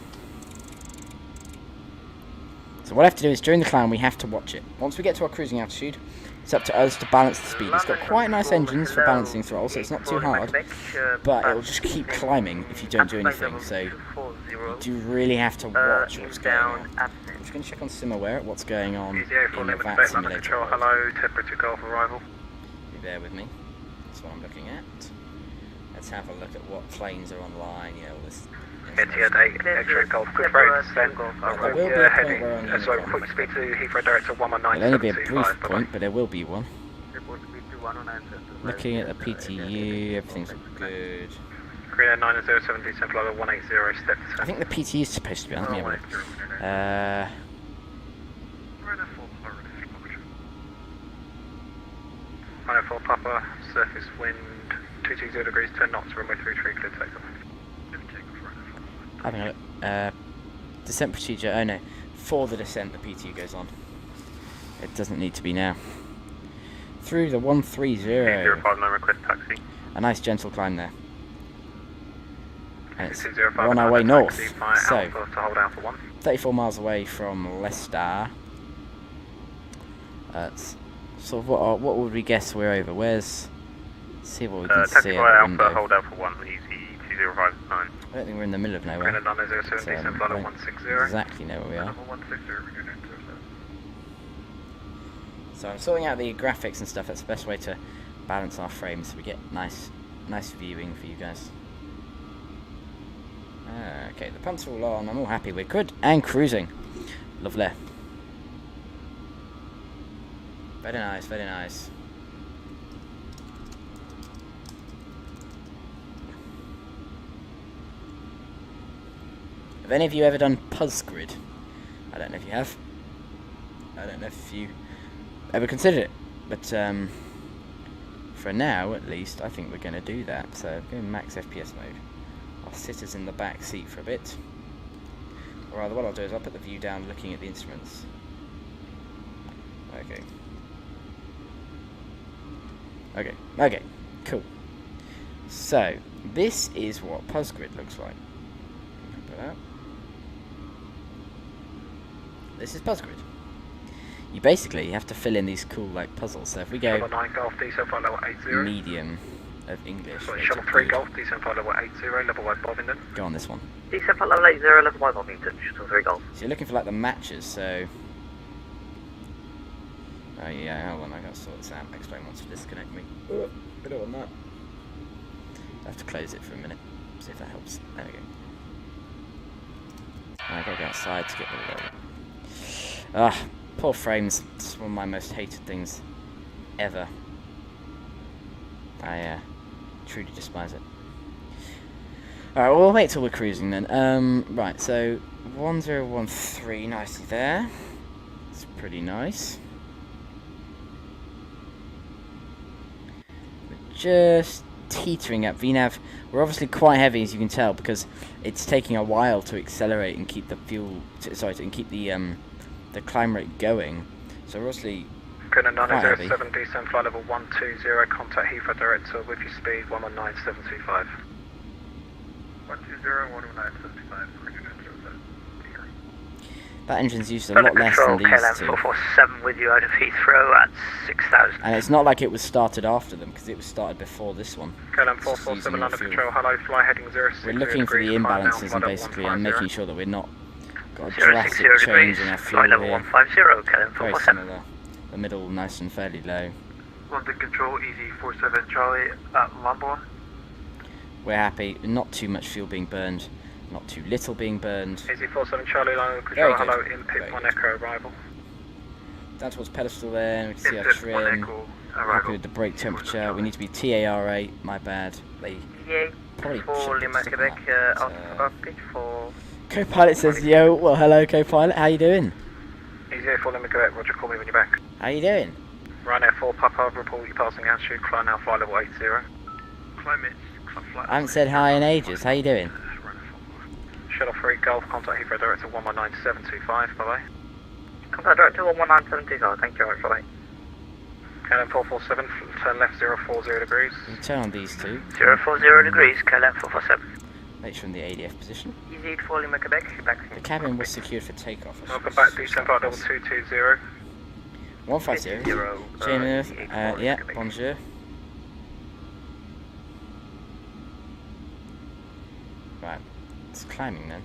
So what I have to do is, during the climb, we have to watch it. Once we get to our cruising altitude, it's up to us to balance the speed. It's got quite nice engines for balancing throttle, so it's not too hard, but it will just keep climbing if you don't do anything, so you do really have to watch what's going on. I'm just going to check on SimAware what's going on in the VAT simulator. Control, hello, temperature Golf arrival. Be there with me. That's what I'm looking at. Let's have a look at what planes are online, all this. Etihad 8, X-ray Golf, good roads, then. There will be a point where I'm Sorry, quick speed to Heathrow Director 119. It'll only be a brief point, but there will be one. Looking at the PTU, everything's good. Korea 907, descent flight level 180, step to I think the PTU is supposed to be on. Let me have a look. 104 Papa, surface wind 220 degrees, 10 knots, runway 33, clear takeoff. Having a look. Descent procedure. Oh no. For the descent, the PTU goes on. It doesn't need to be now. Through the 130. 059, request taxi. A nice gentle climb there. And it's 205, we're on our way north. So, Alpha to hold Alpha 1. 34 miles away from Leicester. That's sort of what would we guess we're over? Let's see what we can Taxi see by out the Alpha, window. hold Alpha 1, easy 2059. I don't think we're in the middle of nowhere. Korea 907, So, descent flight I level don't 160. exactly know where we are. Level 160, we're going to So I'm sorting out the graphics and stuff. That's the best way to balance our frames so we get nice viewing for you guys. Okay, the pumps are all on. I'm all happy. We're good and cruising. Lovely. Very nice, very nice. Have any of you ever done Puzzgrid? I don't know if you have. I don't know if you ever considered it, but for now at least I think we're going to do that. So go in max FPS mode. I'll sit us in the back seat for a bit, or rather what I'll do is I'll put the view down looking at the instruments. Okay, cool. So this is what Puzzgrid looks like. Put that. This is Puzzgrid. You basically have to fill in these cool like puzzles. So if we go 9 Golf, descent flight level 80. medium of English, Sorry, which Shuttle is 3 good. Golf, descent flight level 80, level by Bovingdon. Go on this one. Descent flight level 80, level 1 Bovingdon, Shuttle 3 Golf. So you're looking for like the matches. So oh yeah, hold on, I gotta sort this out. Xplane wants to disconnect me. I don't want that. I have to close it for a minute. See if that helps. There we go. I gotta go outside to get rid of it. Poor frames. It's one of my most hated things ever. I truly despise it. Alright, well, we'll wait till we're cruising then. Right, so 1013, nicely there. It's pretty nice. We're just teetering up. VNAV, we're obviously quite heavy, as you can tell, because it's taking a while to accelerate and keep the and keep the climb rate going. So we're obviously Korea quite heavy. 907, descent flight level 120, contact Heathrow Director with your speed 119725. 120, 119725, That engine's used a lot less than these two. 447 with you out of Heathrow at 6,000. And it's not like it was started after them, because it was started before this one. KLM It's just 447 using under fuel. control, hello, fly heading 06. We're looking for the degrees, climb down, imbalances flight and level basically I'm 150. making sure that we're not got a 060 drastic degrees, change in our fuel flight level here. 150, KLM Very 447. similar. The middle nice and fairly low. London Control, Easy 47 Charlie at Lambourne. We're happy. Not too much fuel being burned. Not too little being burned. Easy 47 Charlie, line Very control, good. hello, in pit Very 1 good. Echo arrival. Down towards pedestal there. And we can see our Input 1 trim. Echo, Happy arrival. with the brake temperature. We need to be TAR8. My bad. They probably for should Lima be Quebec, that, Alpha Cockpit for... Co-pilot says, yo, well hello Co-pilot, how you doing? Easy 4 Lima Quebec, Roger, call me when you're back. How you doing? Ryanair 4 Papa, report you passing altitude, climb now, fly level 80. Climate, flight. I haven't said hi in ages. How you doing? Shuttle 3 Golf, contact Heathrow Director 119725, bye-bye. Contact Director 11975, thank you very much, bye. KLM 447, turn left 040 degrees. You turn on these two. 040 degrees, KLM 447. Make sure in the ADF position. Easy 4 Lima Quebec, back. The cabin was secured for takeoff. Welcome back, descent flight level 220. 150. James, yeah, bonjour. Right, it's climbing then.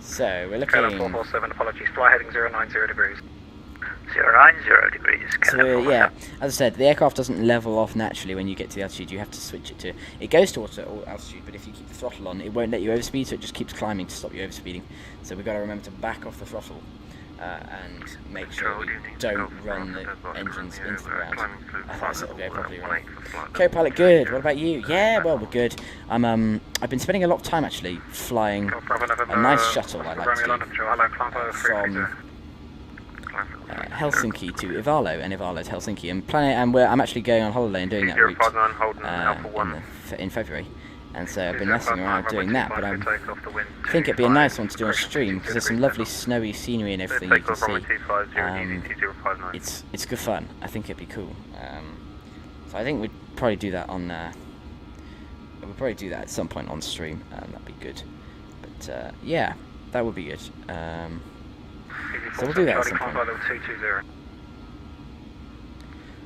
So, we're looking... KLM 447, apologies, fly heading 090 degrees. 090 degrees, So, yeah, as I said, the aircraft doesn't level off naturally when you get to the altitude. You have to switch it to... It goes to auto altitude, but if you keep the throttle on, it won't let you overspeed, so it just keeps climbing to stop you overspeeding. So we've got to remember to back off the throttle and make sure we don't run the engines into the ground. I thought I said go properly right. Co-pilot, good. What about you? Yeah, well, we're good. I've been spending a lot of time actually flying a nice shuttle I like to do from Helsinki to Ivalo, and Ivalo to Helsinki. I'm actually going on holiday and doing that route in February. And so I've been messing around doing that, but I think it'd be a nice one to do on stream because there's some lovely snowy scenery and everything you can see. It's good fun. I think it'd be cool. So I think we'd probably do that on. We'll probably do that at some point on stream. That'd be good. But yeah, that would be good. So we'll do that at some point.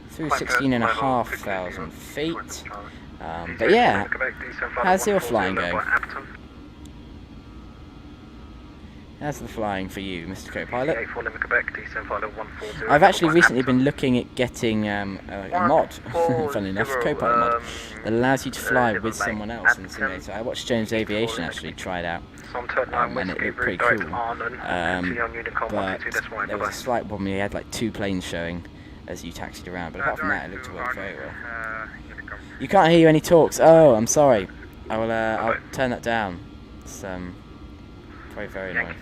Through 16,500 feet. But yeah, how's your flying going? How's the flying for you, Mr. Co-Pilot? I've actually recently been looking at getting a mod, funnily enough, a Co-Pilot mod, that allows you to fly with someone else in the simulator. I watched Jones Aviation actually try it out, and it looked pretty cool. But there was a slight problem, he had like 2 planes showing as you taxied around, but apart from that it looked to work very well. You can't hear any talks. Oh, I'm sorry. I'll turn that down. It's very, very annoying.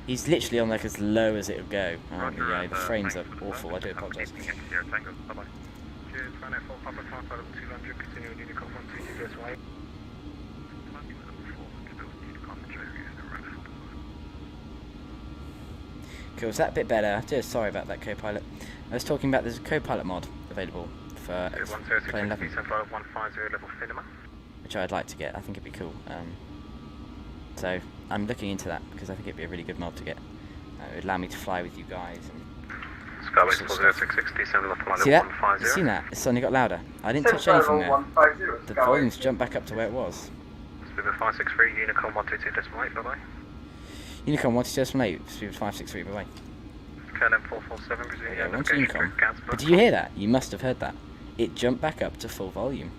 He's literally on like as low as it'll go. Yeah, the frames are awful. I do apologise. Cool, is that a bit better? Just sorry about that, Co-Pilot. I was talking about there's a Co-Pilot mod available for Xplane 11, which I'd like to get. I think it'd be cool. So I'm looking into that because I think it'd be a really good mod to get. It would allow me to fly with you guys. See that? You seen that? It suddenly got louder. I didn't touch anything there. The volumes jumped back up to where it was. Unicorn 122.8, bye-bye. Unicorn 122.8, speed 563, bye-bye. KLM 447, presumably. Yeah, once Unicorn. But did you hear that? You must have heard that. It jumped back up to full volume.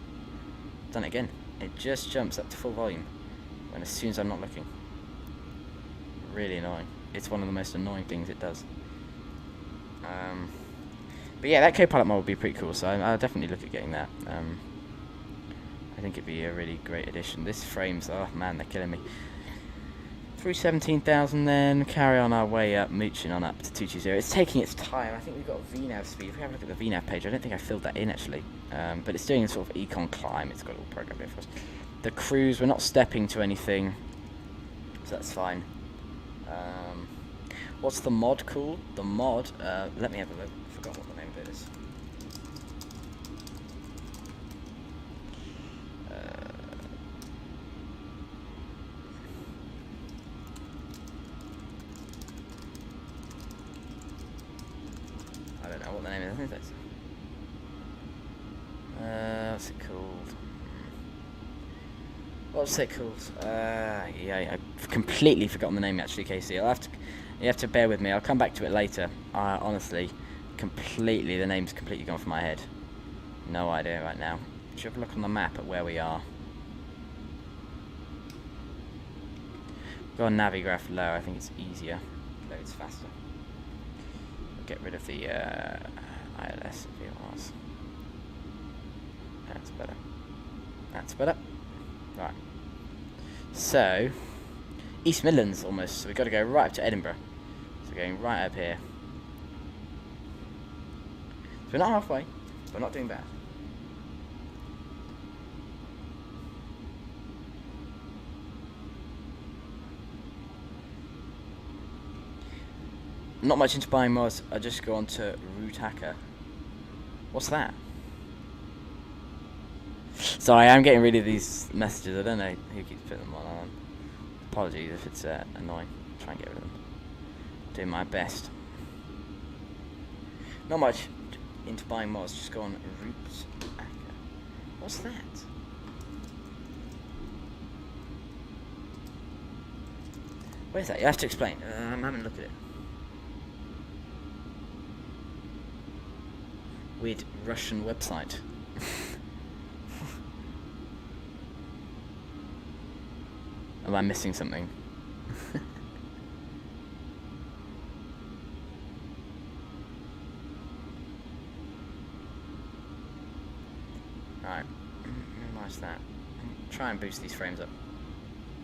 Done it again. It just jumps up to full volume when as soon as I'm not looking. Really annoying. It's one of the most annoying things it does. But yeah, that Co-Pilot mod would be pretty cool, so I'll definitely look at getting that. I think it'd be a really great addition. This frames, oh man, they're killing me. Through 17,000 then, carry on our way up, mooching on up to 220. It's taking its time. I think we've got VNAV speed. If we have a look at the VNAV page, I don't think I filled that in actually. But it's doing a sort of econ climb. It's got it all programmed in for us. The cruise, we're not stepping to anything, so that's fine. What's the mod called? The mod, let me have a look. I forgot what the name of it is. I don't know what the name is. I think that's. What's it called? What's it called? Yeah, I've completely forgotten the name actually, Casey. You have to bear with me. I'll come back to it later. Honestly, the name's completely gone from my head. No idea right now. Should have a look on the map at where we are. Go on Navigraph low. I think it's easier. Loads faster. Get rid of the ILS VLRs. That's better. That's better. Right. So, East Midlands almost, so we've got to go right up to Edinburgh. So we're going right up here. So we're not halfway, but we're not doing bad. Not much into buying mods, I just go on to Root Hacker. What's that? Sorry, I'm getting rid of these messages. I don't know who keeps putting them on. Apologies if it's annoying. Try and get rid of them. Doing my best. Not much into buying mods. Just go on Root Hacker. What's that? Where's that? You have to explain. I'm having a look at it. Weird Russian website. Am I missing something? Alright, minimize that. Try and boost these frames up.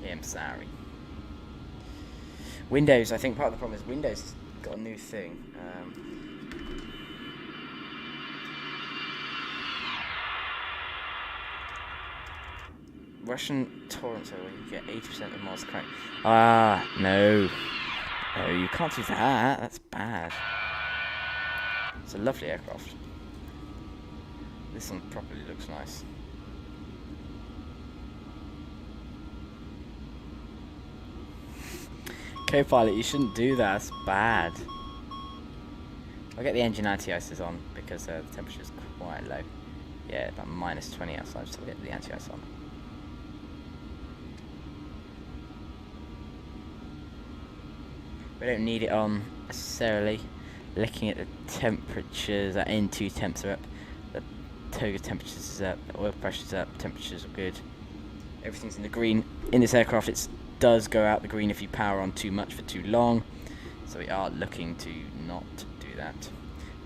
Yeah, I'm sorry. Windows, I think part of the problem is Windows has got a new thing. Russian torrent server, you get 80% of mods cracked. Ah, no. No, you can't do that. That's bad. It's a lovely aircraft. This one properly looks nice. Co-pilot, you shouldn't do that. That's bad. I'll get the engine anti-ices on because the temperature's quite low. Yeah, about -20 outside, so I'll get the anti-ice on. We don't need it on necessarily. Looking at the temperatures, that N2 temps are up, the toga temperatures is up, the oil pressure's up, temperatures are good. Everything's in the green. In this aircraft it does go out the green if you power on too much for too long. So we are looking to not do that.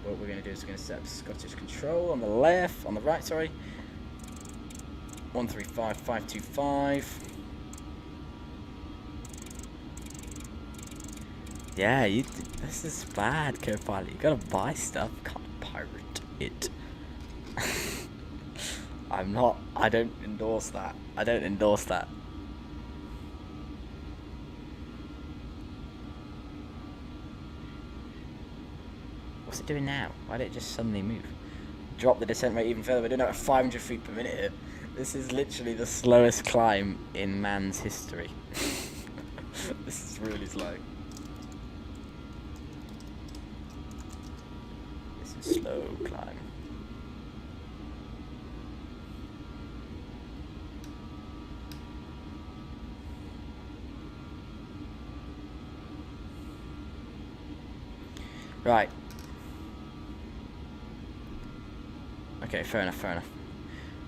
What we're going to do is we're going to set up Scottish control on the left, on the right, sorry. 135525. Yeah, this is bad, co-pilot. You gotta buy stuff, can't pirate it. I don't endorse that. I don't endorse that. What's it doing now? Why did it just suddenly move? Drop the descent rate even further. We're doing it at 500 feet per minute here. This is literally the slowest climb in man's history. This is really slow. Slow climb. Right. Okay, fair enough, fair enough.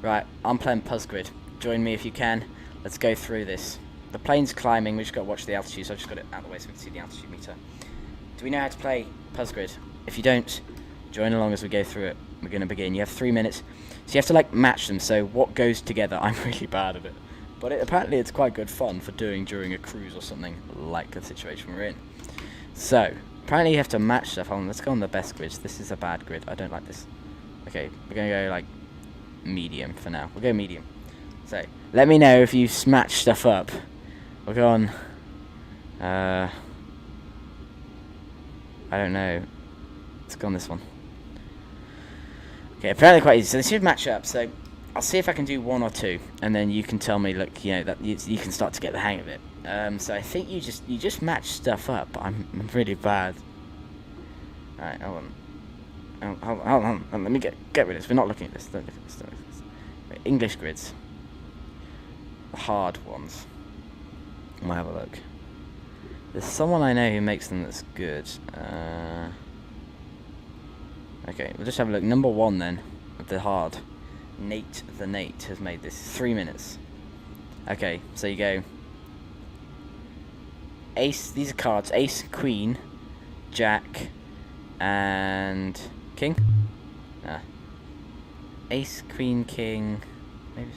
Right, I'm playing Puzzgrid. Join me if you can. Let's go through this. The plane's climbing, we just got to watch the altitude, so I just got it out of the way so we can see the altitude meter. Do we know how to play Puzzgrid? If you don't, join along as we go through it. We're going to begin. You have 3 minutes. So you have to like match them. So what goes together? I'm really bad at it. But apparently it's quite good fun for doing during a cruise or something like the situation we're in. So apparently you have to match stuff. Hold on, let's go on the best grids. This is a bad grid. I don't like this. Okay, we're going to go like medium for now. We'll go medium. So let me know if you match stuff up. We'll go on. I don't know. Let's go on this one. Okay, apparently quite easy. So this should match up. So I'll see if I can do 1 or 2, and then you can tell me, look, you know, that you can start to get the hang of it. So I think you just match stuff up. I'm really bad. All right, hold on. Let me get rid of this. We're not looking at this. Don't look at this. Don't look at this. Wait, English grids. The hard ones. We'll have a look. There's someone I know who makes them that's good. Okay, we'll just have a look. Number 1 then, of the hard. Nate the Nate has made this. 3 minutes. Okay, so you go. Ace, these are cards. Ace, Queen, Jack, and King? Ace, Queen, King. Maybe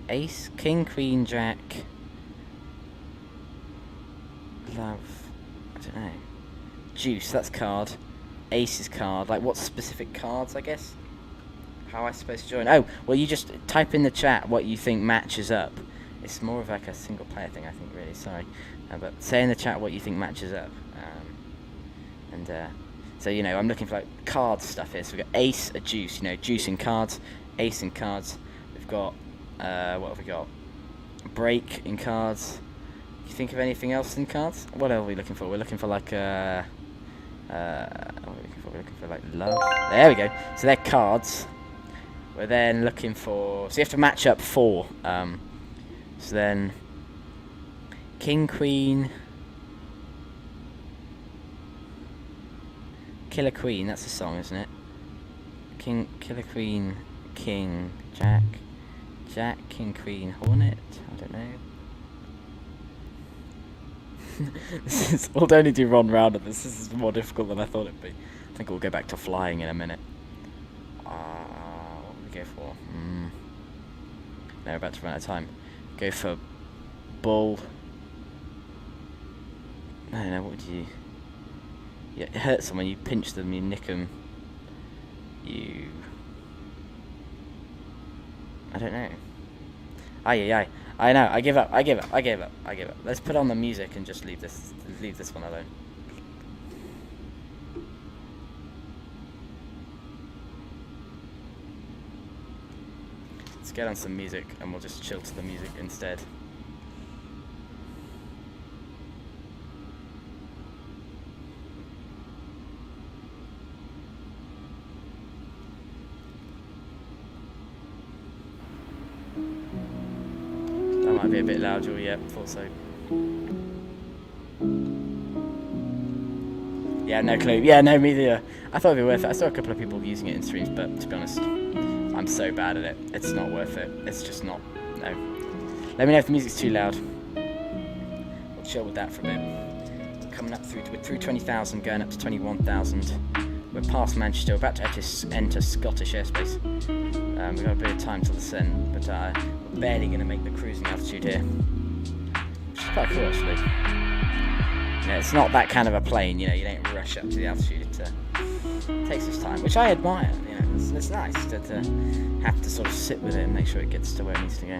Ace, King, Queen, Jack. Love. I don't know. Juice, that's card. Ace is card. Like, what specific cards, I guess? How am I supposed to join? Oh, well, you just type in the chat what you think matches up. It's more of like a single player thing, I think, really. Sorry. But say in the chat what you think matches up. So, you know, I'm looking for, like, card stuff here. So we've got ace, a juice. You know, juice in cards, ace in cards. We've got, what have we got? Break in cards. You think of anything else in cards? What are we looking for? We're looking for, like, what are we looking for? We're looking for, like, love. There we go. So they're cards. We're then looking for... So you have to match up 4. So then... King, Queen... Killer Queen, that's a song, isn't it? Killer Queen, King, Jack... Jack, King, Queen, Hornet? I don't know. This is... We'll only do one round of this. This is more difficult than I thought it'd be. I think we'll go back to flying in a minute. What do we go for? No, we're about to run out of time. Go for bull. I don't know, what would you... Yeah, it hurts someone, you pinch them, you nick them. You... I don't know. Aye. I know, I give up. Let's put on the music and just leave this one alone. Let's get on some music and we'll just chill to the music instead. That might be a bit loud, yeah, thought so. Yeah, no clue. Yeah, no, me neither. I thought it'd be worth it. I saw a couple of people using it in streams, but to be honest, I'm so bad at it. It's not worth it. It's just not. No. Let me know if the music's too loud. We'll chill with that for a bit. We're coming up through 20,000, going up to 21,000. We're past Manchester. We're about to enter Scottish airspace. We've got a bit of time till descent, but we're barely going to make the cruising altitude here. Which is quite cool, actually. You know, it's not that kind of a plane, you know, you don't rush up to the altitude. It takes its time, which I admire. You know, it's nice to have to sort of sit with it and make sure it gets to where it needs to go.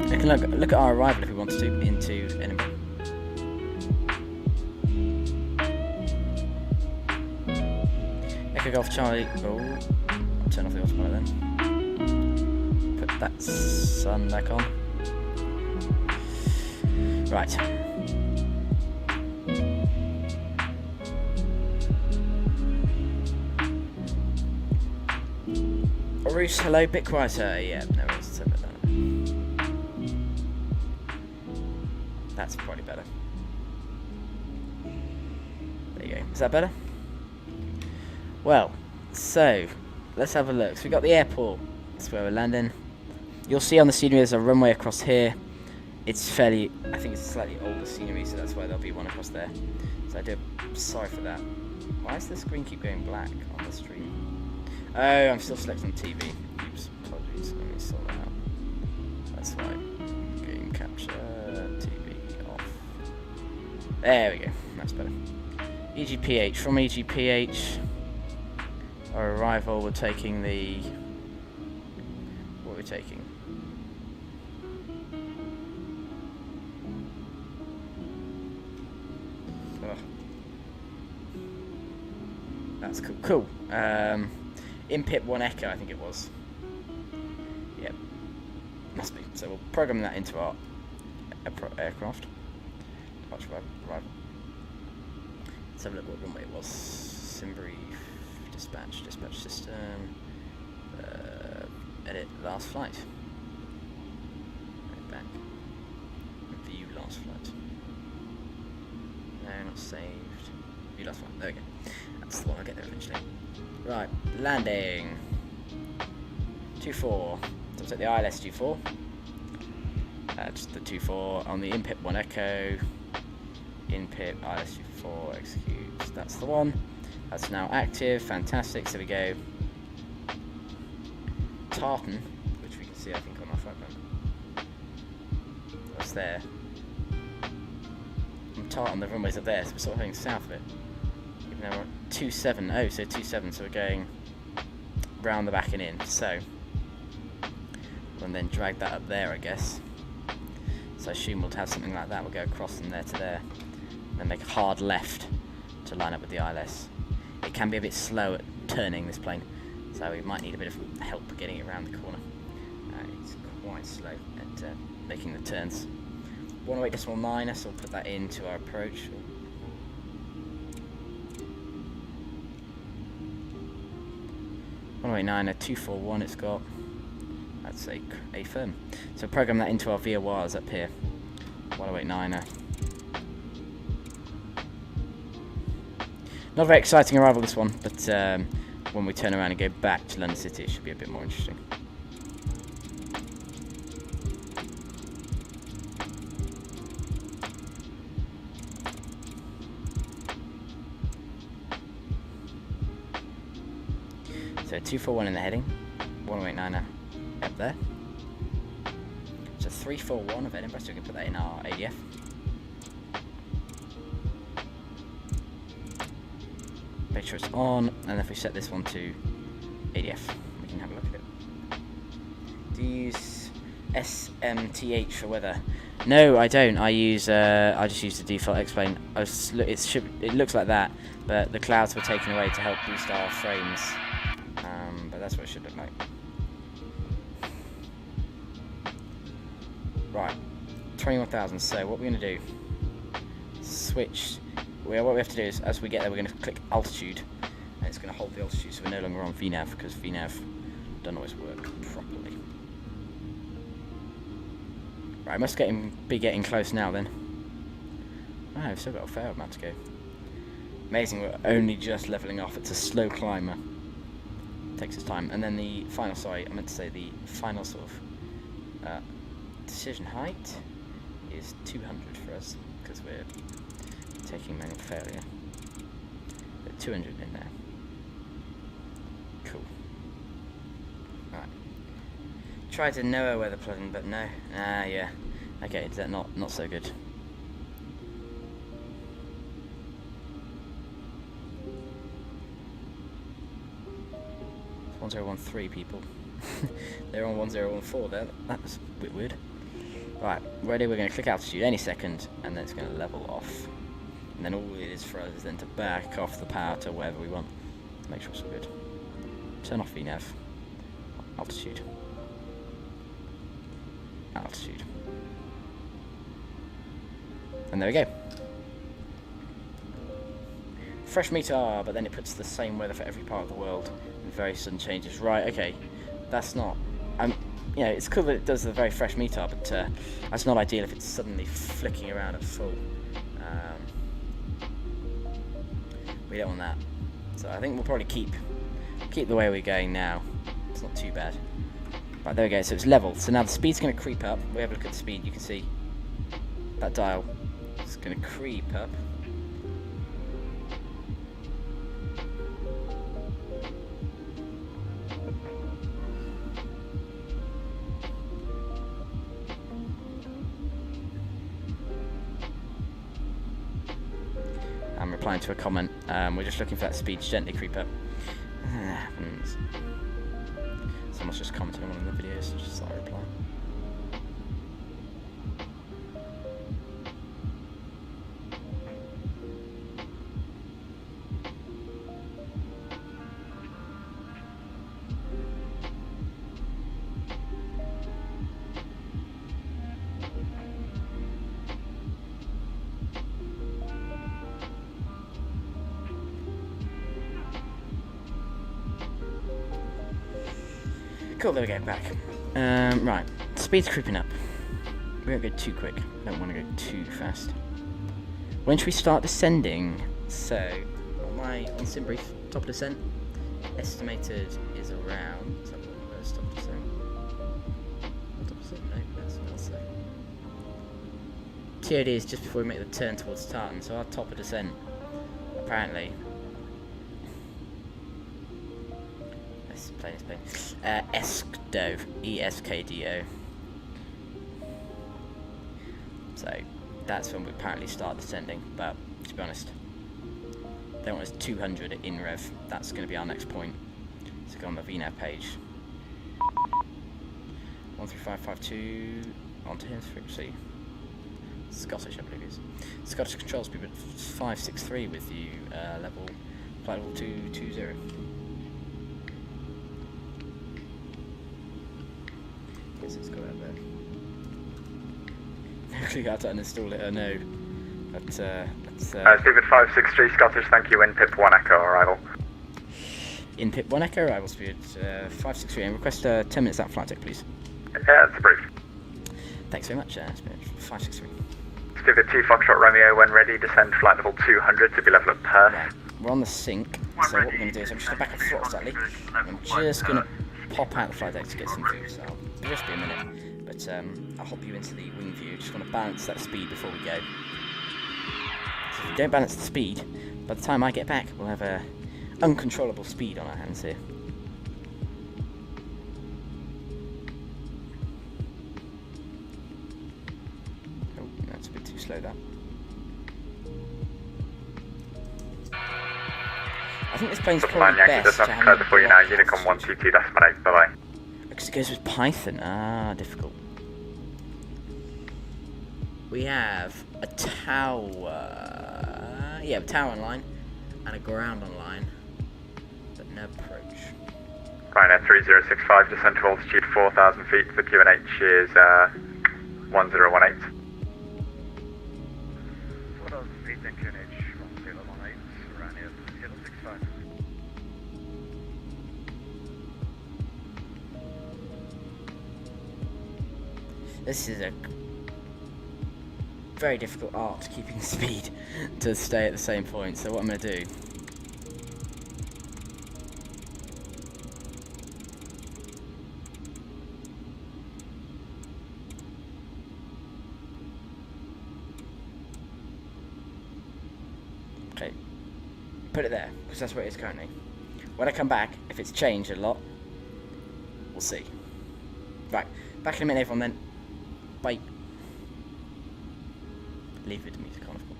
We can look at our arrival if we want to into Edinburgh. Echo Golf Charlie. Oh, I'll turn off the autopilot then. Put that sun back on. Right. Roos, hello, bit quieter. Yeah, no, it's a bit better. That's probably better. There you go. Is that better? Well, so let's have a look. So we've got the airport. That's where we're landing. You'll see on the scenery there's a runway across here. It's fairly, I think it's slightly older scenery, so that's why there'll be one across there. So sorry for that. Why does the screen keep going black on the stream? Oh, I'm still selecting TV. Oops, apologies. Let me sort that out. That's why. Game capture, TV off. There we go. That's better. EGPH. From EGPH, our arrival, we're taking the... What are we taking? That's cool. Cool. Inpip 1 Echo, I think it was. Yep. Must be. So we'll program that into our aircraft. Departure arrival. Let's have a look what runway it was. Simbury dispatch system. Edit last flight. Right back. View last flight. No, not saved. View last flight. There we go. That's the one, I'll get there eventually. Right, landing. 24. So we'll take the ILS 24. Just the 24 on the Inpip 1 Echo. Inpip ILS 24 executes. That's the one. That's now active. Fantastic. So we go Tartan, which we can see I think on our flight plan. That's there. Tartan, the runway's up there, so we're sort of heading south of it. Even though we're at 27, oh, so 27, so we're going round the back and in, so we'll then drag that up there, I guess. So I assume we'll have something like that, we'll go across from there to there, and then make a hard left to line up with the ILS. It can be a bit slow at turning, this plane, so we might need a bit of help getting it around the corner. It's quite slow at making the turns. 108.9, so we'll put that into our approach. 108.9, 241 it's got. That's a firm. So program that into our VORs up here. 108.9. Not a very exciting arrival, this one, but when we turn around and go back to London City, it should be a bit more interesting. So 241 in the heading, 108.9 up there. So 341 of Edinburgh, so we can put that in our ADF. Make sure it's on, and if we set this one to ADF, we can have a look at it. Do you use SMTH for weather? No, I don't. I just use the default Xplane. It looks like that, but the clouds were taken away to help boost our frames. But that's what it should look like. Right, 21,000. So what we're going to do? Switch. What we have to do is, as we get there, we're going to click altitude, and it's going to hold the altitude, so we're no longer on VNAV, because VNAV doesn't always work properly. Right, must be getting close now then. Oh, we've still got a fair amount to go. Amazing, we're only just levelling off. It's a slow climber. Takes its time. And then the final, sorry, I meant to say the final sort of decision height is 200 for us, because we're taking manual failure. But 200 in there. Cool. Right. Try to know our weather plugin, but no. Ah, yeah. Okay, is that not so good? It's 1013 people. They're on 1014 there. That was a bit weird. Right, ready? We're going to click altitude any second, and then it's going to level off. And then all it is for us is then to back off the power to wherever we want. Make sure it's all good. Turn off VNAV. Altitude. Altitude. And there we go. Fresh meter, but then it puts the same weather for every part of the world. And very sudden changes. Right, okay. That's not... you know, it's cool that it does the very fresh meter, but that's not ideal if it's suddenly flicking around at full. We don't want that. So I think we'll probably keep the way we're going now. It's not too bad. Right, there we go. So it's level. So now the speed's going to creep up. We have a look at the speed. You can see that dial. It's going to creep up. I'm replying to a comment. We're just looking for that speed to gently creep up. That happens. Someone's just commented on one of the videos, so just thought I'd reply. Cool, there we go, back. Right, speed's creeping up. We won't go too quick, don't want to go too fast. When should we start descending? So, on sim brief, top of descent, estimated is around, let's have a look, where's top of descent? Top of descent? No, that's not so. TOD is just before we make the turn towards Tartan, so our top of descent, apparently, Eskdo, ESKDO. So that's when we apparently start descending. But to be honest, they want us 200 in rev. That's going to be our next point. So go on the VNAV page. 13552 onto him frequency. Scottish, I believe it is. Scottish control speed 563 with you, flight level 220. Guess it's got out there. No clue how to uninstall it, no. But, Stupid 563 Scottish, thank you, in pip 1 Echo arrival. In pip 1 Echo, arrival speed 563, and request 10 minutes out flight deck, please. Yeah, that's approved. Thanks very much, Spirit 563. Stupid 2 Foxtrot Romeo, when ready, descend flight level 200 to be level at Perth. Right, we're on the sync, so what we're going to do is I'm just going to back up the throttle slightly, and I'm just going to pop out the flight deck to get some view, so it'll just be a minute, but I'll hop you into the wing view. Just want to balance that speed before we go. So if we don't balance the speed, by the time I get back, we'll have a uncontrollable speed on our hands here. Oh, that's a bit too slow, that. I think this plane's probably best to have further for you now, Unicom 122, that's my name, bye-bye. Because it goes with Python. Ah, difficult. We have a tower. Yeah, a tower online and a ground online, but no approach. Ryanair 3065, descent to altitude 4,000 feet. The QNH is 1018. 4,000 feet and QNH 1018, Ryanair 3065. This is a very difficult art, keeping speed to stay at the same point. So what I'm going to do, okay, put it there because that's where it is currently. When I come back, if it's changed a lot, we'll see. Right, back in a minute, everyone. Then, bye. Leave it to music on, of course.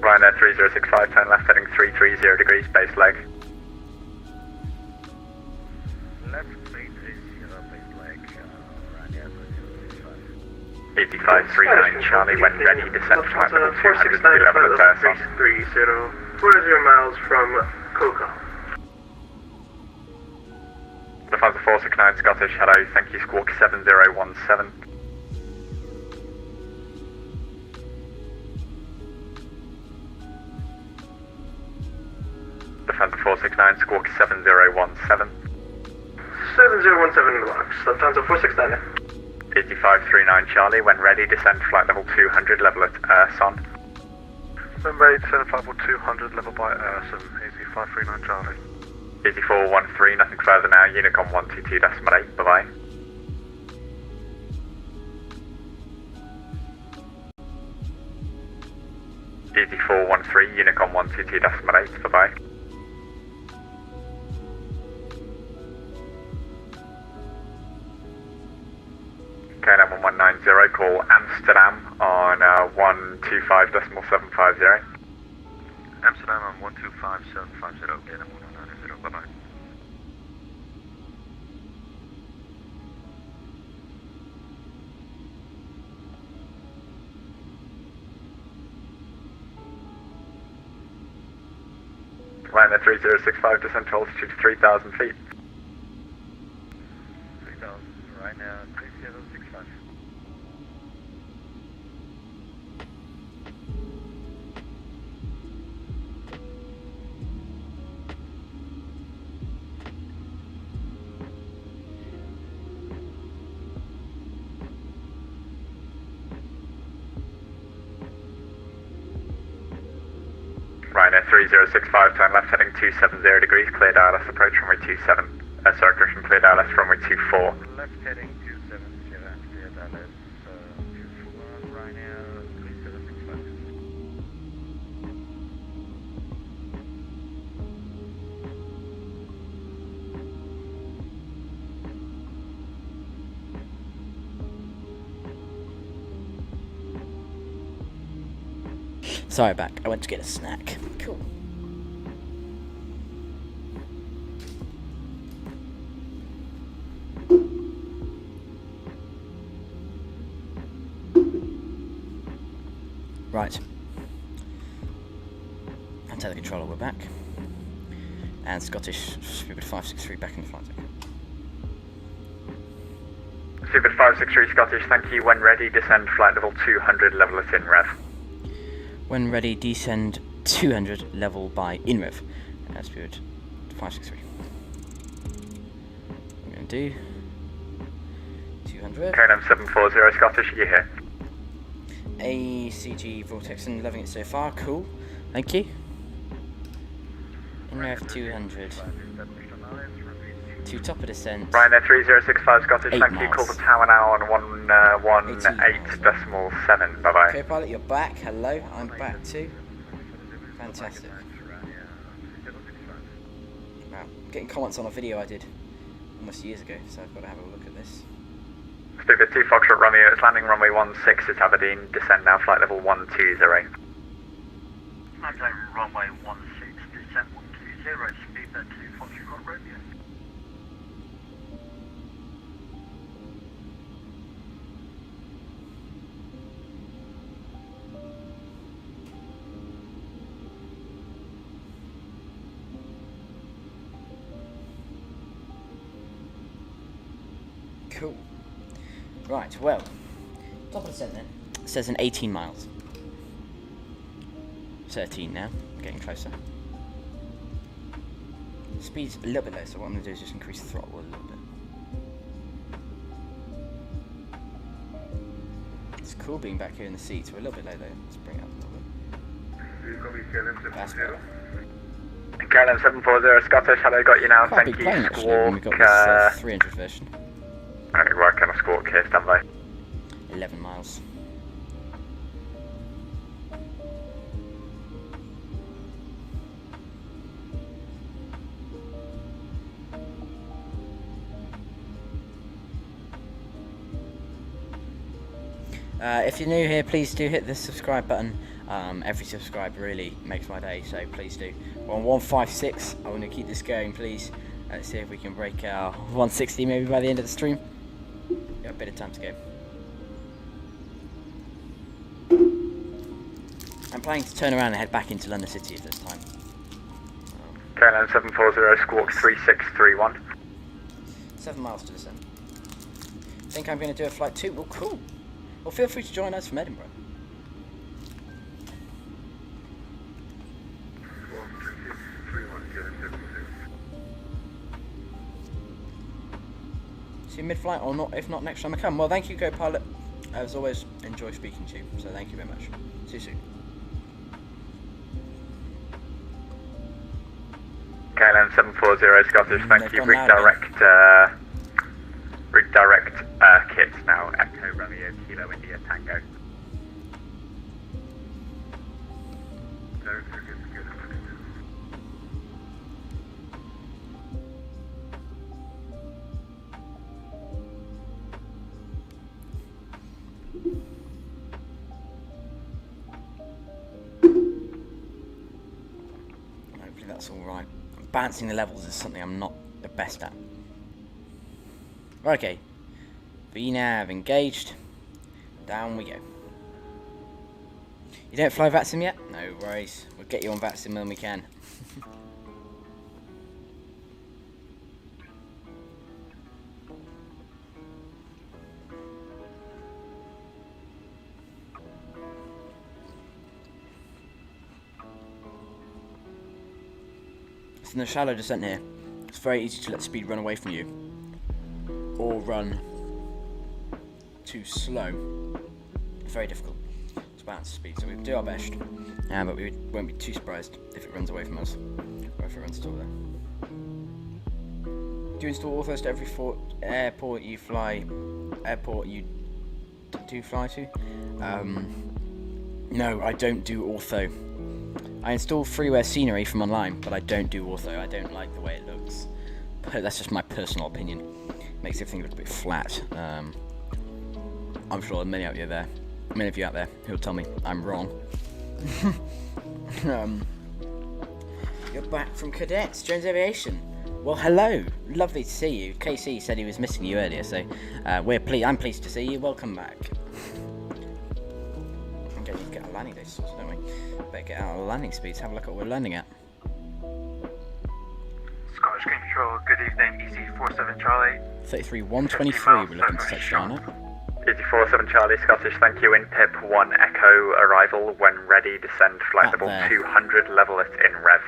Ryanair 3065, turn left heading 330 degrees, base leg. Left 330, base leg, Ryanair 3065. 8539 Charlie, when ready, descend flight level 200 to be level at Perth. 330, 40 miles from Coco. Lufthansa 469 Scottish, hello, thank you, squawk 7017. Lufthansa 469, squawk 7017. 7017 in the box, Lufthansa 469. 8539 Charlie, when ready, descend flight level 200, level at Erson. When ready, descend flight level 200, level by Erson, 8539 Charlie. 8413, nothing further now, Unicom 122.8, bye-bye. EZ413, Unicom 122.8, bye-bye. KLM 1190, call Amsterdam on 125.750. Amsterdam on 125.750, KLM 1190, bye-bye. Ryanair 3065, descent to altitude 3,000 feet. 3,000, Ryanair 3065. 3065, turn left heading 270 degrees, cleared ILS, approach runway 27. Sorry, correction, cleared ILS, runway 24. Left heading 270, cleared ILS, 24, Ryanair 3765. Sorry, back. I went to get a snack. Cool. Right. I'll tell the controller we're back. And Scottish Stupid 563 back in the flight deck. Stupid 563 Scottish, thank you. When ready, descend flight level 200, level at in rev. When ready, descend 200 level by INREV. Spirit 563. I'm going to do 200. KLM 740 Scottish, you here? ACG Vortex and loving it so far. Cool. Thank you. INREV 200. To top of descent. Ryanair 3065 Scottish, 8 thank you. miles. Call the tower now on 118.7. Bye bye. Co-pilot, you're back. Hello, I'm back too. Fantastic. Wow, getting comments on a video I did almost years ago, so I've got to have a look at this. Stupid 2 Foxtrot Romeo, it's landing runway 16 at Aberdeen, descend now flight level 120. Landing runway 16, descent 120, speedbird 2 Foxtrot Romeo. Cool. Right, well, top of descent then. It says in 18 miles. 13 now, getting closer. Speed's a little bit low, so what I'm going to do is just increase the throttle a little bit. It's cool being back here in the seats. We're a little bit low though. Let's bring it up a little bit. That's better. KLM 740 Scottish, hello, got you now, Quite a thank big you. plane actually Squawk, when we've got this 300 version. Alright, work on a squawk here, stand by. 11 miles. If you're new here, please do hit the subscribe button. Every subscribe really makes my day, so please do. We're on 156. I want to keep this going, please. Let's see if we can break our 160 maybe by the end of the stream. Got a bit of time to go. I'm planning to turn around and head back into London City if there's time. KLM 740 Squawk 3631. 7 miles to descend. Think I'm going to do a flight 2? Well, cool. Well, feel free to join us from Edinburgh. See you mid-flight or not, if not next time I come. Well, thank you, co-pilot. As always, enjoy speaking to you, so thank you very much. See you soon. KLM 740 Scottish, thank you. Redirect kit now, Echo Romeo Kilo India Tango. Hopefully that's alright. Balancing the levels is something I'm not the best at. Okay. VNav engaged. Down we go. You don't fly vatsim yet? No worries. We'll get you on vatsim when we can. In the shallow descent here, it's very easy to let speed run away from you or run too slow. It's very difficult. to balance speed, so we'll do our best. But we won't be too surprised if it runs away from us, or if it runs still there. Do you install authos to every airport you do fly to? No, I don't do ortho. I install freeware scenery from online, but I don't do ortho. I don't like the way it looks. But that's just my personal opinion. Makes everything look a bit flat. I'm sure there are many of you out there who'll tell me I'm wrong. You're back from cadets, Jones Aviation. Well, hello. Lovely to see you. KC said he was missing you earlier, so I'm pleased to see you. Welcome back. Okay, need to get our landing days sorted, don't we? Better get out our landing speeds. Have a look at what we're landing at. Scottish Control, good evening, EC47 Charlie. 33123, we're looking to touch down at. EC47 Charlie, Scottish, thank you. In PIP 1 Echo, arrival. When ready, descend flight level 200, level it in rev.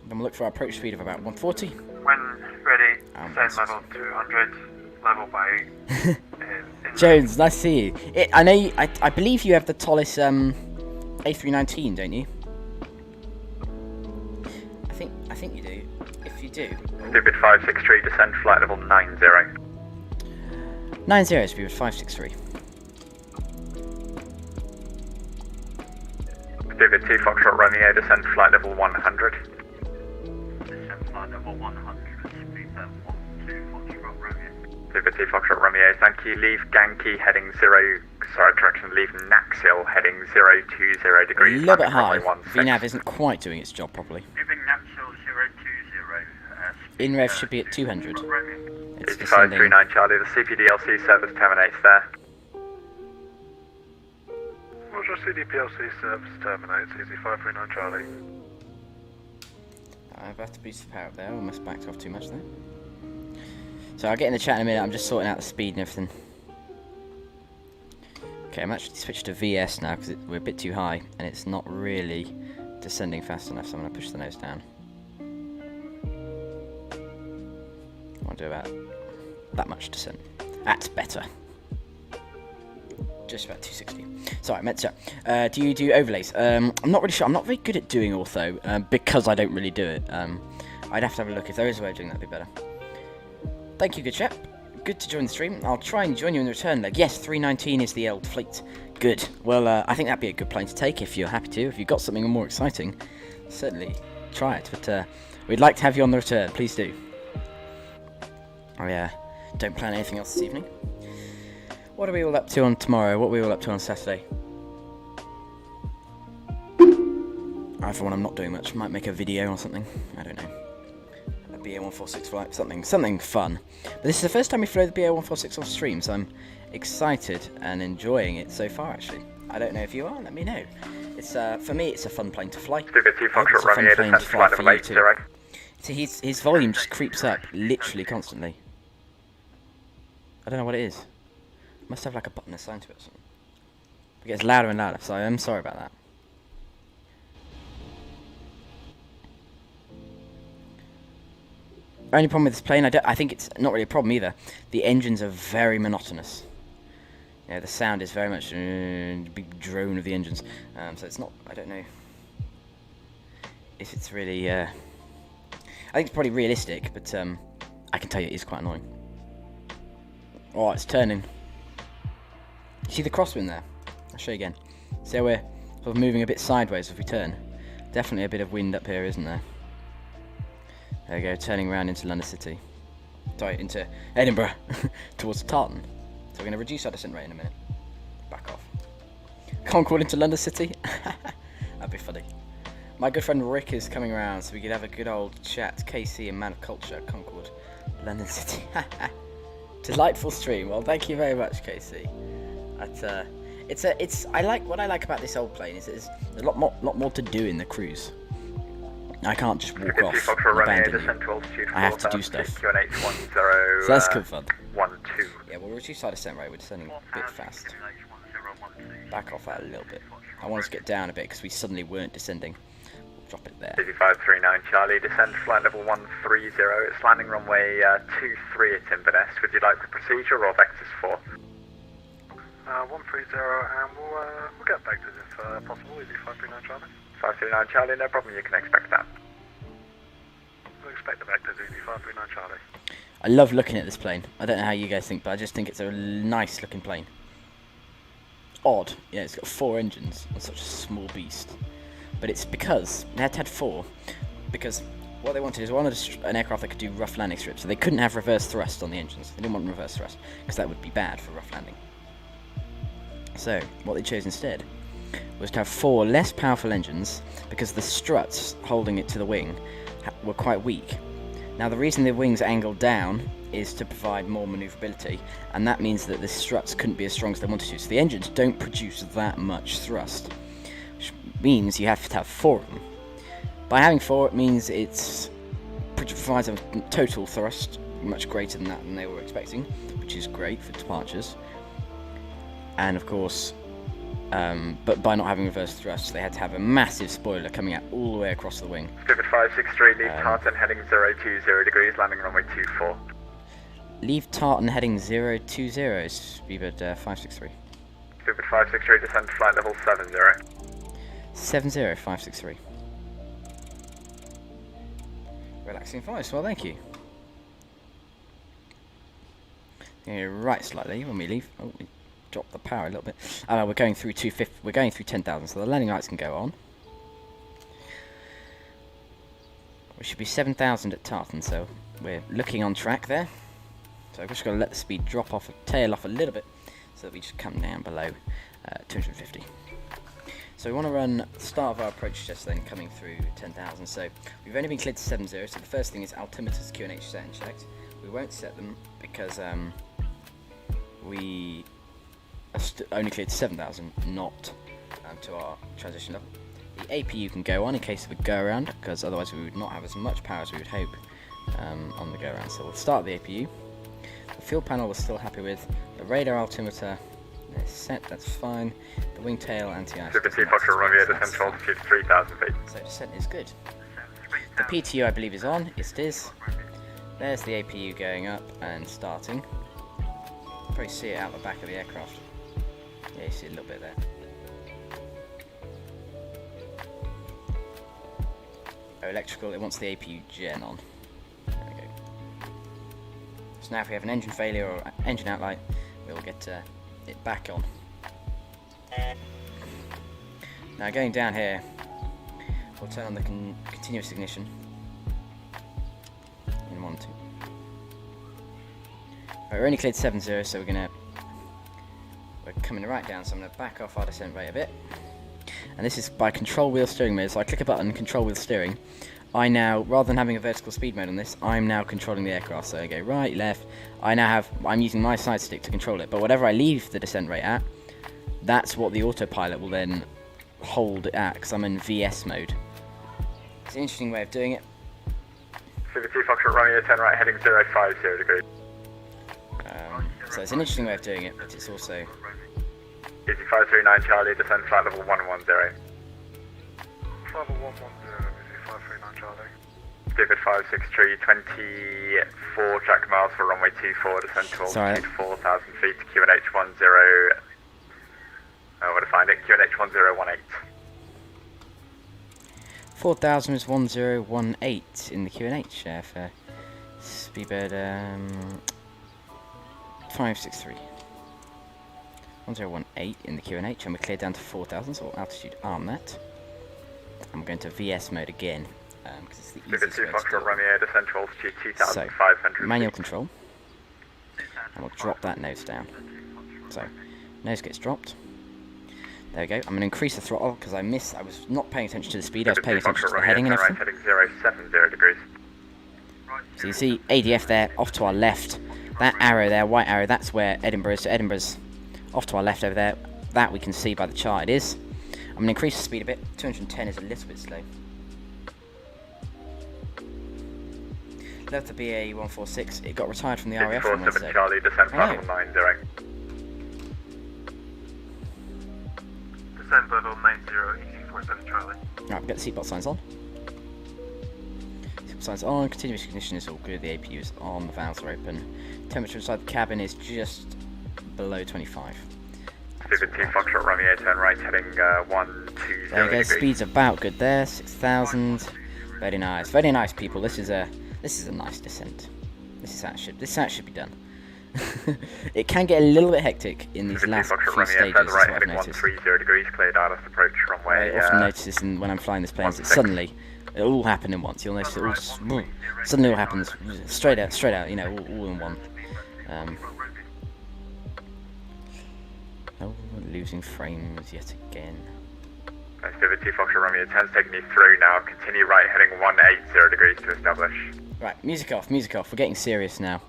Then we'll look for our approach speed of about 140. When ready, descend level 200, level by... Jones, nice to see you. I believe you have the tallest A319, don't you? I think you do. If you do... Stupid 563, descend flight level 90. 90, speed 563. Stupid 2 Foxtrot Romeo, descend flight level 100. Descend flight level 100, speed 12 Foxtrot Romeo. Stupid 2 Foxtrot Romeo, thank you. Leave Ganki heading leave Naxil heading 020 degrees. A little bit high. VNAV isn't quite doing its job properly. Leaving Naxil 020. In rev should be at 200. It's 8539 Charlie, the CPDLC service terminates there. Roger, CDPLC service terminates, EC539 Charlie. I've had to boost the power up there, almost backed off too much there. So I'll get in the chat in a minute, I'm just sorting out the speed and everything. Okay, I'm actually switched to VS now because we're a bit too high and it's not really descending fast enough, so I'm going to push the nose down. I'll do about that much descent. That's better. Just about 260. Sorry, I meant to. Do you do overlays? I'm not really sure. I'm not very good at doing ortho because I don't really do it. I'd have to have a look. If there is a way of doing that, would be better. Thank you, good chap. Good to join the stream. I'll try and join you in the return leg. Yes, 319 is the old fleet. Good. Well, I think that'd be a good plane to take if you're happy to. If you've got something more exciting, certainly try it. But we'd like to have you on the return. Please do. Oh yeah. Don't plan anything else this evening. What are we all up to on tomorrow? What are we all up to on Saturday? For one, I'm not doing much. Might make a video or something. I don't know. A BA146 flight. Something fun. But this is the first time we flew the BA146 off stream, so I'm excited and enjoying it so far, actually. I don't know if you are. Let me know. It's for me, it's a fun plane to fly. I hope it's a fun plane to fly for you too. So his volume just creeps up literally constantly. I don't know what it is. Must have like a button assigned to it or something. It gets louder and louder, so I'm sorry about that. Only problem with this plane, I think it's not really a problem either. The engines are very monotonous. Yeah, the sound is very much the big drone of the engines. So it's not, I don't know if it's really, I think it's probably realistic, but I can tell you it is quite annoying. Oh, it's turning. See the crosswind there? I'll show you again. See how we're sort of moving a bit sideways if we turn? Definitely a bit of wind up here, isn't there? There we go, turning around into London City. Sorry, into Edinburgh, towards Tartan. So we're going to reduce our descent rate in a minute. Back off. Concord into London City? That'd be funny. My good friend Rick is coming around, so we could have a good old chat. KC and Man of Culture, Concord, London City. Delightful stream. Well, thank you very much, KC. What I like about this old plane is there's a lot more to do in the cruise. I can't just walk off and abandon you. I have to do stuff. So that's good fun. Yeah, we'll reduce our descent rate. We're descending a bit fast. Back off that a little bit. I want us to get down a bit because we suddenly weren't descending. We'll drop it there. 5539 Charlie, descend flight level 130. It's landing runway 23 at Inverness. Would you like the procedure or Vectors 4? 130, and we'll get vectors if possible. Easy 539 Charlie. 539 Charlie, no problem, you can expect that. We'll expect the vectors, easy 539 Charlie. I love looking at this plane. I don't know how you guys think, but I just think it's a nice looking plane. Odd, yeah, it's got 4 engines on such a small beast. But it's because they had to have 4, because what they wanted is an aircraft that could do rough landing strips, so they couldn't have reverse thrust on the engines. They didn't want reverse thrust, because that would be bad for rough landing. So, what they chose instead was to have 4 less powerful engines, because the struts holding it to the wing were quite weak. Now the reason the wings are angled down is to provide more manoeuvrability, and that means that the struts couldn't be as strong as they wanted to, so the engines don't produce that much thrust, which means you have to have 4 of them. By having 4, it means it provides a total thrust much greater than that than they were expecting, which is great for departures. And of course, but by not having reverse thrust, they had to have a massive spoiler coming out all the way across the wing. Stupid 563, leave Tartan heading 020 degrees, landing runway 24. Leave Tartan heading 020, speedbird 563. Stupid 563, descend to flight level 70. 70563. Relaxing voice, well thank you. Right slightly when we leave. Oh, we dropped the power a little bit. We're going through 250. We're going through 10,000, so the landing lights can go on. We should be 7,000 at Tartan, so we're looking on track there. So I've just got to let the speed drop off, tail off a little bit, so that we just come down below 250. So we want to run the start of our approach test then coming through 10,000. So we've only been cleared to 70, so the first thing is altimeters, QNH set and checked. We won't set them because we are only cleared to 7,000, not to our transition level. The APU can go on in case of a go around, because otherwise we would not have as much power as we would hope on the go around. So we'll start the APU. The fuel panel we're still happy with. The radar altimeter is set, that's fine. The wing tail anti-ice. Super 2 Foxtrot Romeo, descent to altitude 3,000 feet. So descent is good. The PTU I believe is on, yes it is. There's the APU going up and starting. Probably see it out the back of the aircraft. Yeah, you see a little bit there. Oh, electrical, it wants the APU gen on. There we go. So now if we have an engine failure or engine outlight, we'll get it back on. Now going down here, we'll turn on the continuous ignition. In 1, 2. Right, we're only cleared 70, so we're coming right down, so I'm going to back off our descent rate a bit. And this is by control wheel steering mode, so I click a button, control wheel steering. I now, rather than having a vertical speed mode on this, I'm now controlling the aircraft. So I go right, left, I'm using my side stick to control it, but whatever I leave the descent rate at, that's what the autopilot will then hold it at, because I'm in VS mode. It's an interesting way of doing it. Super 2 Foxtrot Romeo, turn right heading 050 degrees. So it's an interesting way of doing it, but it's also... Easy 539 Charlie, descend flight level 110. Level 110, easy 539 Charlie. Stupid 563, 24 track miles for runway 24, descend to altitude 4,000 feet, QNH 10... where to find it, QNH 1018. 4,000 is 1018 in the QNH for Speedbird 563. 1018 in the QNH, and we're cleared down to 4,000, so we'll altitude arm that. I'm going to VS mode again, because it's the easiest way to do it. Romeo, descend to altitude 2,500 so, manual control, and we'll drop that nose down. So, nose gets dropped. There we go. I'm going to increase the throttle, because I was not paying attention to the speed, I was paying attention to the heading and everything. Heading 070 degrees. So you see ADF there, off to our left. That arrow there, white arrow, that's where Edinburgh is. So Edinburgh's off to our left over there. That we can see by the chart it is. I'm going to increase the speed a bit. 210 is a little bit slow. Left the BAE146. It got retired from the RAF on Wednesday. Charlie, descend flight level 90. Descend level 90, easy 47 Charlie. Right, we've got the seatbelt signs on. Seatbelt signs on, continuous ignition is all good, the APU is on, the valves are open. Temperature inside the cabin is just below 25. Vivid 2 Foxtrot Romeo, turn right, heading 120 There we go, degrees. speed's about good there, 6,000. Very nice people. This is a nice descent. This should be done. It can get a little bit hectic in these last few stages, is what I've noticed. 130 degrees, clear Dallas approach runway. I often notice this when I'm flying this plane, is that suddenly it'll all happen in once. You'll notice it all just suddenly all happens straight out, you know, all in one. Oh, losing frames yet again. Nice, Vivid 2 Foxtrot Romeo, turn's taking you through now. Continue right, heading 180 degrees to establish. Right, music off. We're getting serious now.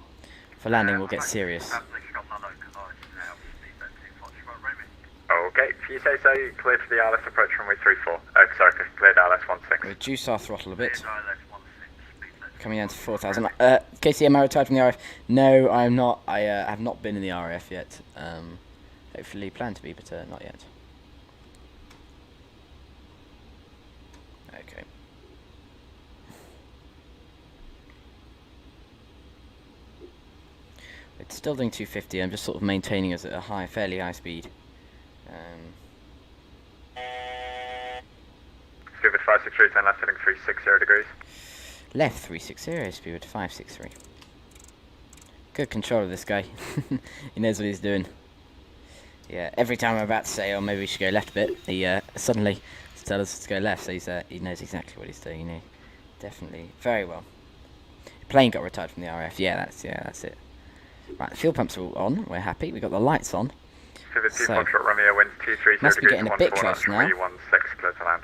For landing, we'll get serious. Okay, if you say so, cleared for the Dallas approach runway 34. Cleared Dallas 16. Reduce our throttle a bit. Coming down to 4,000. KC, am I retired from the RAF? No, I'm not. I have not been in the RAF yet. Hopefully plan to be, but not yet. Okay. It's still doing 250. I'm just sort of maintaining us at a fairly high speed. Vivid 563, turn left, heading 360 degrees. Left 360, speed 563. Good control of this guy. He knows what he's doing. Yeah, every time I'm about to say, oh, maybe we should go left a bit, he suddenly tells us to go left, so he knows exactly what he's doing, you know. Definitely, very well. The plane got retired from the RAF, that's it. Right, the fuel pumps are all on, we're happy, we've got the lights on. So, Romeo, winds 230 must be degrees, getting a bit close now. 316, clear to land.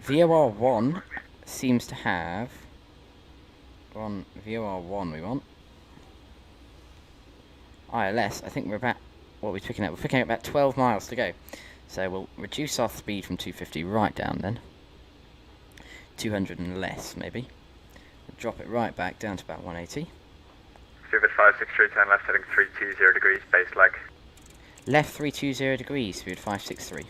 VOR1 seems to have... VOR1 we want. ILS, I think we're about... What are we picking up? We're picking up about 12 miles to go. So we'll reduce our speed from 250 right down then. 200 and less, maybe. We'll drop it right back down to about 180. Vivid 563, turn left, heading 320 degrees, base leg. Left 320 degrees, speed 563.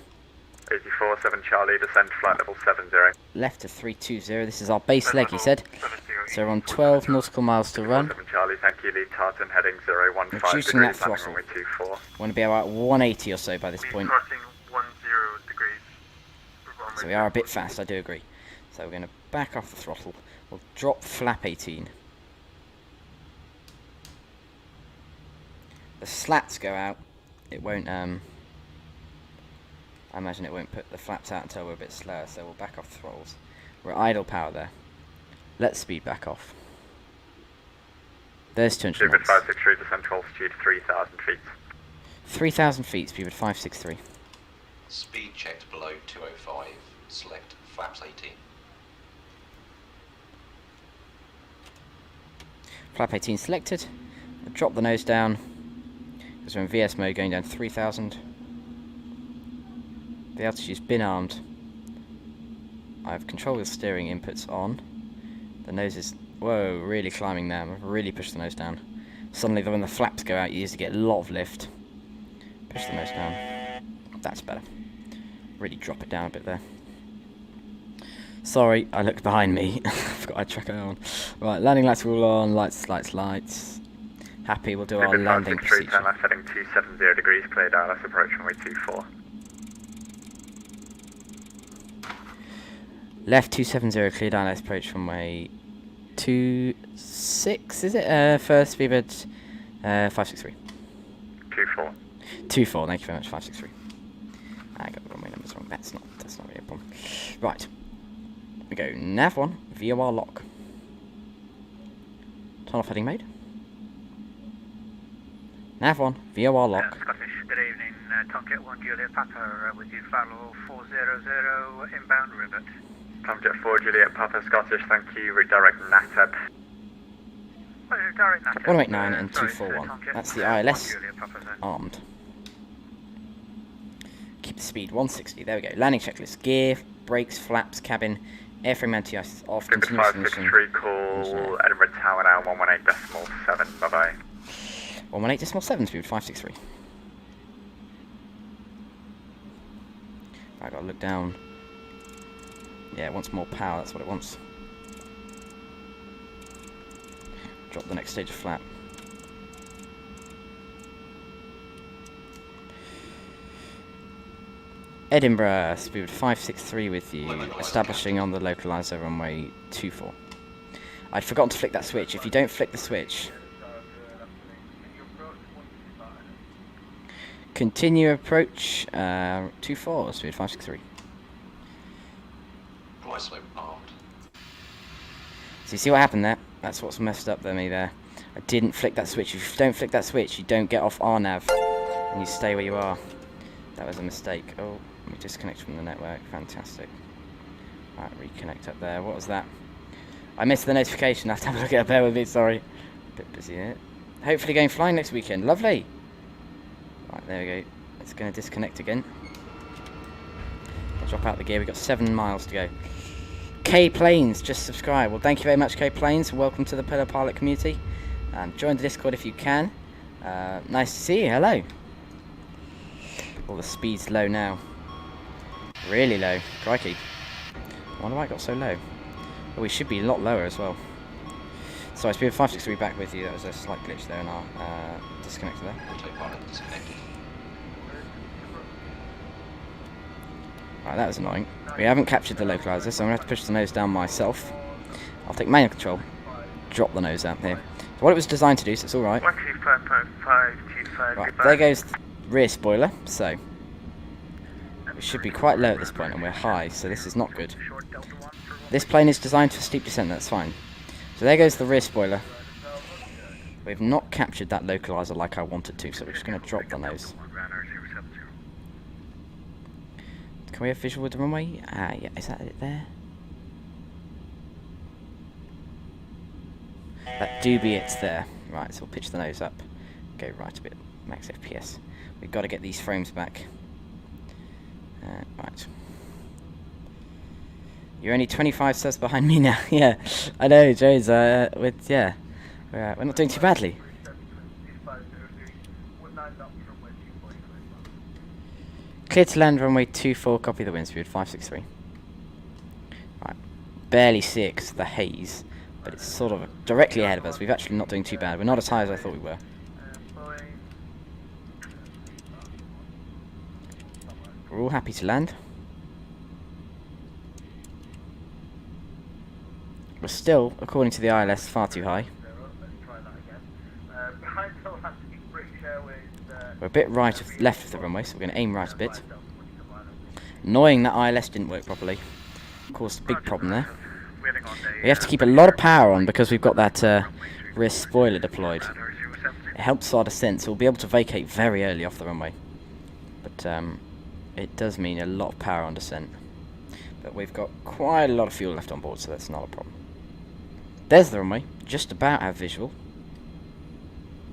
84, 7 Charlie, descend flight level 70. Left to 320, this is our base leg, he said. So we're on 12 nautical miles to run. 7 Charlie, thank you, lead Tartan, heading 015 Reducing degrees, that throttle. runway 24. Want to be about 180 or so by this point. Crossing 10 degrees. So we are a bit fast, I do agree. So we're going to back off the throttle. We'll drop flap 18. The slats go out. It won't, I imagine it won't put the flaps out until we're a bit slower, so we'll back off the throttles. We're at idle power there. Let's speed back off. There's 200 Vivid knots. 563, descend to altitude 3,000 feet. 3,000 feet, speed 563. Speed checked below 205. Select flaps 18. Flap 18 selected. We'll drop the nose down, because we're in VS mode going down 3,000. The altitude's been armed. I have control of the steering inputs on. The nose is, whoa, really climbing now. I've really pushed the nose down. Suddenly when the flaps go out, you usually get a lot of lift. Push the nose down. That's better. Really drop it down a bit there. Sorry, I looked behind me. I forgot I had tracker on. Right, landing lights are all on. Lights. Happy, we'll do our landing procedure. Turn left, heading 270 degrees, clear Dallas approach runway 24. Left 270, clear Dallas approach runway 26, is it? First Vivid 563. 24. 24, thank you very much, 563. I got the runway numbers wrong, that's not really a problem. Right. We go nav 1, VOR lock. Turn off heading mode. Nav 1, VOR lock. Scottish, good evening. Tomcat 1 Juliet Papa with you, flight level 400, inbound rivet. Tomcat 4 Juliet Papa, Scottish, thank you, redirect NATAB. Direct NATAB. 189 and 241. That's the ILS armed. Keep the speed 160. There we go. Landing checklist. Gear, brakes, flaps, cabin, airframe anti-ice off. Continuous ignition. 563, call Edinburgh Tower now, 118.7. Bye bye. 118.7 speed 563. I gotta look down. Yeah, it wants more power, that's what it wants. Drop the next stage of flap. Edinburgh, speed 563 with you, establishing on the localizer runway 24. I'd forgotten to flick that switch. If you don't flick the switch, continue approach 24, speed 563. Right slope armed. So you see what happened there? That's what's messed up me there. I didn't flick that switch. If you don't flick that switch, you don't get off RNAV, and you stay where you are. That was a mistake. Oh, let me disconnect from the network. Fantastic. Right, reconnect up there. What was that? I missed the notification. I have to have a look at it. Bear with me, sorry. Bit busy here. Hopefully going flying next weekend. Lovely. Right, there we go. It's going to disconnect again. I'll drop out the gear. We've got 7 miles to go. K Planes, just subscribe. Well, thank you very much, K Planes. Welcome to the Pillar Pilot community. Join the Discord if you can. Nice to see you. Hello. Well, the speed's low now. Really low. Crikey. Wonder why it got so low. Oh, we should be a lot lower as well. Sorry, speed 563 back with you. That was a slight glitch there in our disconnector there. Autopilot disconnected. Right, that was annoying. We haven't captured the localizer, so I'm going to have to push the nose down myself. I'll take manual control. Drop the nose out here. So what it was designed to do, so it's alright. 125.525. Right, there goes the rear spoiler, so we should be quite low at this point, and we're high, so this is not good. This plane is designed for steep descent, that's fine. So there goes the rear spoiler. We've not captured that localizer like I wanted to, so we're just going to drop the nose. Can we have visual with the runway? Ah, yeah, is that it there? That do be it's there. Right, so we'll pitch the nose up. Go right a bit. Max FPS. We've got to get these frames back. Right. You're only 25 subs behind me now. Yeah, I know, Joe's, we're not doing too badly. Clear to land runway 24, copy the wind speed, 563. Right, barely 6, the haze, but it's sort of directly ahead of us. We're actually not doing too bad. We're not as high as I thought we were. We're all happy to land. We're still, according to the ILS, far too high. We're a bit left of the runway, so we're going to aim right a bit. Annoying that ILS didn't work properly. Caused a big problem there. We have to keep a lot of power on because we've got that rear spoiler deployed. It helps our descent, so we'll be able to vacate very early off the runway. But it does mean a lot of power on descent. But we've got quite a lot of fuel left on board, so that's not a problem. There's the runway, just about have visual.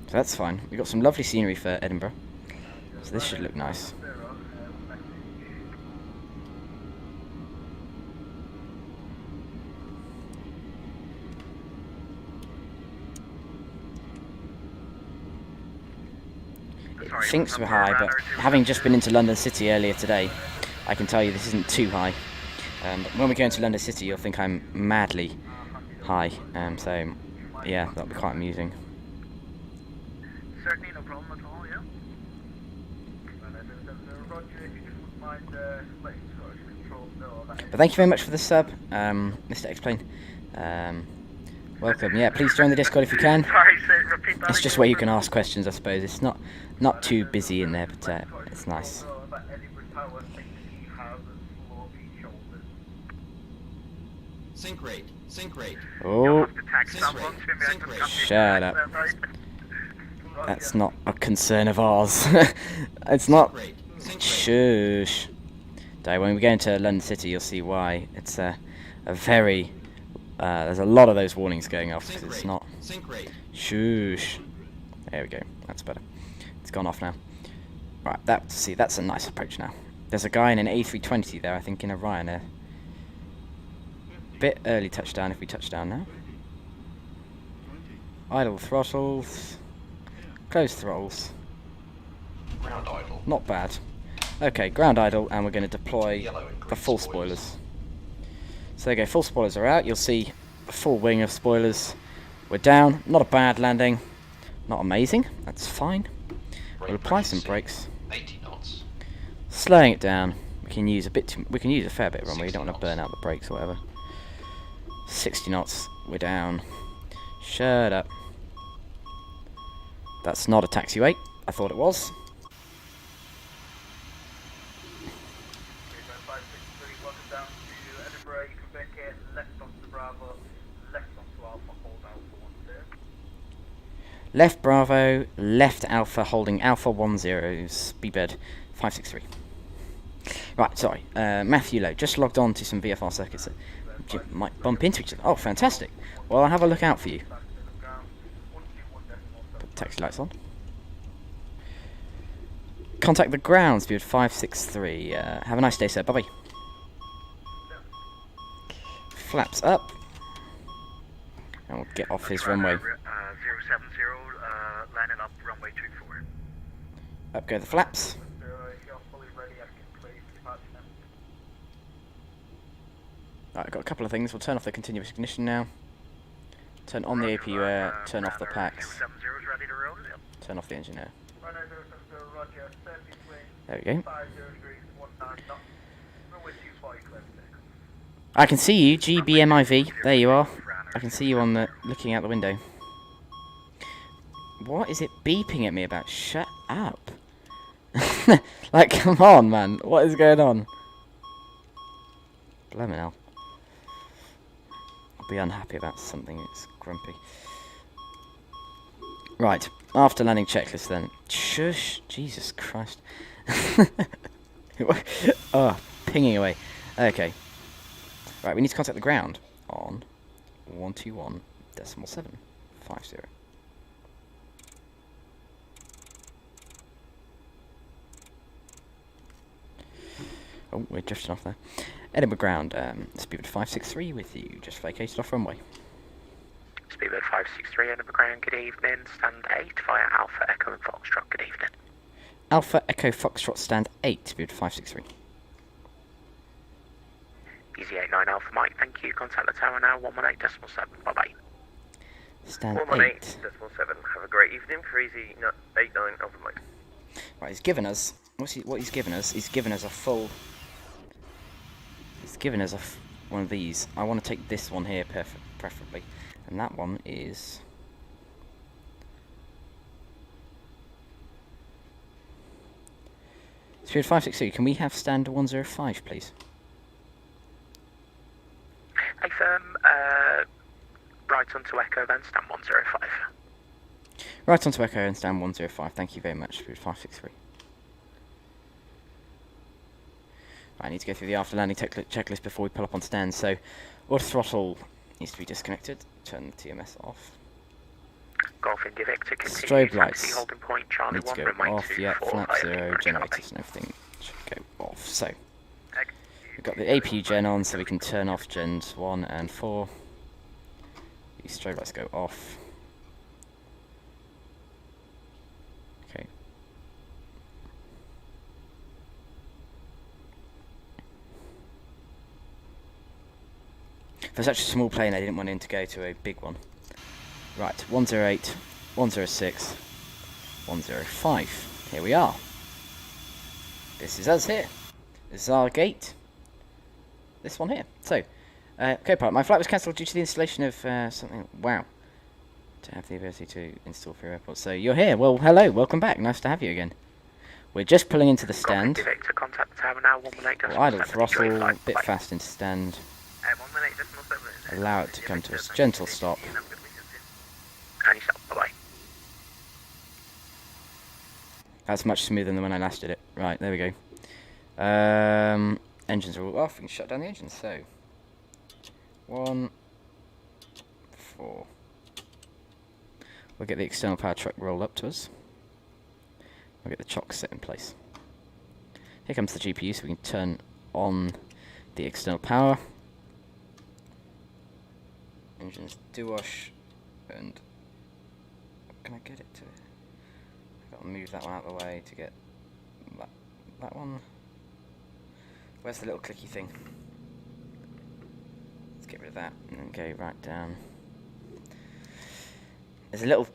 So that's fine. We've got some lovely scenery for Edinburgh. So this should look nice. It thinks we're high, but having just been into London City earlier today, I can tell you this isn't too high. But when we go into London City, you'll think I'm madly high. So, yeah, that'll be quite amusing. Certainly no problem at all, yeah. Roger, if you just wouldn't mind letting Scottish Control know that. But thank you very much for the sub, Mr. Xplane. Welcome. Yeah, please join the Discord if you can. Sorry, repeat that. It's just where you can ask questions, I suppose. It's not too busy in there, but it's nice. Sync rate. Sync rate. Oh, Sync rate. shut up. That's not a concern of ours. It's not. Shush. When we go into London City, you'll see why. It's a very. There's a lot of those warnings going off because it's not. Shush. There we go. That's better. It's gone off now. Right. That's a nice approach now. There's a guy in an A320 there, I think, in a Ryanair. Bit early touchdown if we touch down now. Idle throttles. Close throttles. Ground idle. Not bad. Okay, ground idle, and we're going to deploy the full spoilers. So there you go, full spoilers are out. You'll see a full wing of spoilers. We're down. Not a bad landing. Not amazing. That's fine. We'll apply some brakes. 80 knots. Slowing it down. We can use a bit too, we can use a fair bit of runway. We don't want to burn out the brakes or whatever. 60 knots, we're down. Shut up. That's not a taxiway. I thought it was. Welcome down to Edinburgh. You can vacate left onto Bravo, left onto Alpha, hold Alpha 10. Left Bravo, left Alpha, holding Alpha 10, speedbird 563. Right, sorry. Matthew Lowe, just logged on to some VFR circuits that might bump into each other. Oh, fantastic. Well, I'll have a look out for you. Put the taxi lights on. Contact the ground, speed 563. Have a nice day, sir. Bye-bye. Flaps up. And we'll get off his runway. 070, lining up runway 24. Up go the flaps. Right, I've got a couple of things. We'll turn off the continuous ignition now. Turn on the APU air, turn off the packs. Turn off the engine air. There we go. I can see you, GBMIV. There you are. I can see you on the looking out the window. What is it beeping at me about? Shut up. Like, come on, man. What is going on? Blimey hell. I'll be unhappy about something. It's grumpy. Right. After landing checklist then. Shush. Jesus Christ. Oh, pinging away. Okay. Right, we need to contact the ground on 121.750. Oh, we're drifting off there. Edinburgh ground, speedbird 563 with you, just vacated off runway. Speedbird 563, Edinburgh ground, good evening. Stand 8 via Alpha Echo and Foxtrot, good evening. Alpha Echo Foxtrot, stand 8, speedbird 563. Easy 89 Alpha Mike, thank you. Contact the tower now, 118.7, bye-bye. Stand 8. 118.7, have a great evening for Easy 89 Alpha Mike. Right, he's given us, what he's given us, he's given us a full, he's given us one of these. I want to take this one here preferably, and that one is... Spirit 562, can we have stand 105 please? Hey firm, right onto Echo then, stand 105. Right onto Echo and stand 105, thank you very much, Spirit 563. I need to go through the after landing checklist before we pull up on stand, so auto throttle needs to be disconnected, turn the TMS off. Golf India Victor, continue, strobe lights holding point, Charlie need to 1, go runway off, 2, yeah, 4, flap 0, generators and everything should go off. So, we've got the APU gen on, so we can turn off gens 1 and 4. These strobe lights go off. Okay. For such a small plane, I didn't want him to go to a big one. Right, 108, 106, 105. Here we are. This is us here. This is our gate. This one here. So, co-pilot, my flight was cancelled due to the installation of something. Wow. To have the ability to install for your airport. So you're here. Well, hello. Welcome back. Nice to have you again. We're just pulling into the stand. We'll idle throttle, a bit fast into stand. Allow it to come to a gentle stop. And yourself, bye-bye. That's much smoother than when I last did it. Right, there we go. Engines are all off. We can shut down the engines. So, 1, 4. We'll get the external power truck rolled up to us. We'll get the chocks set in place. Here comes the GPU, so we can turn on the external power. Engines do wash, and can I get it to? I've got to move that one out of the way to get that one. Where's the little clicky thing? Let's get rid of that and then go right down. There's a little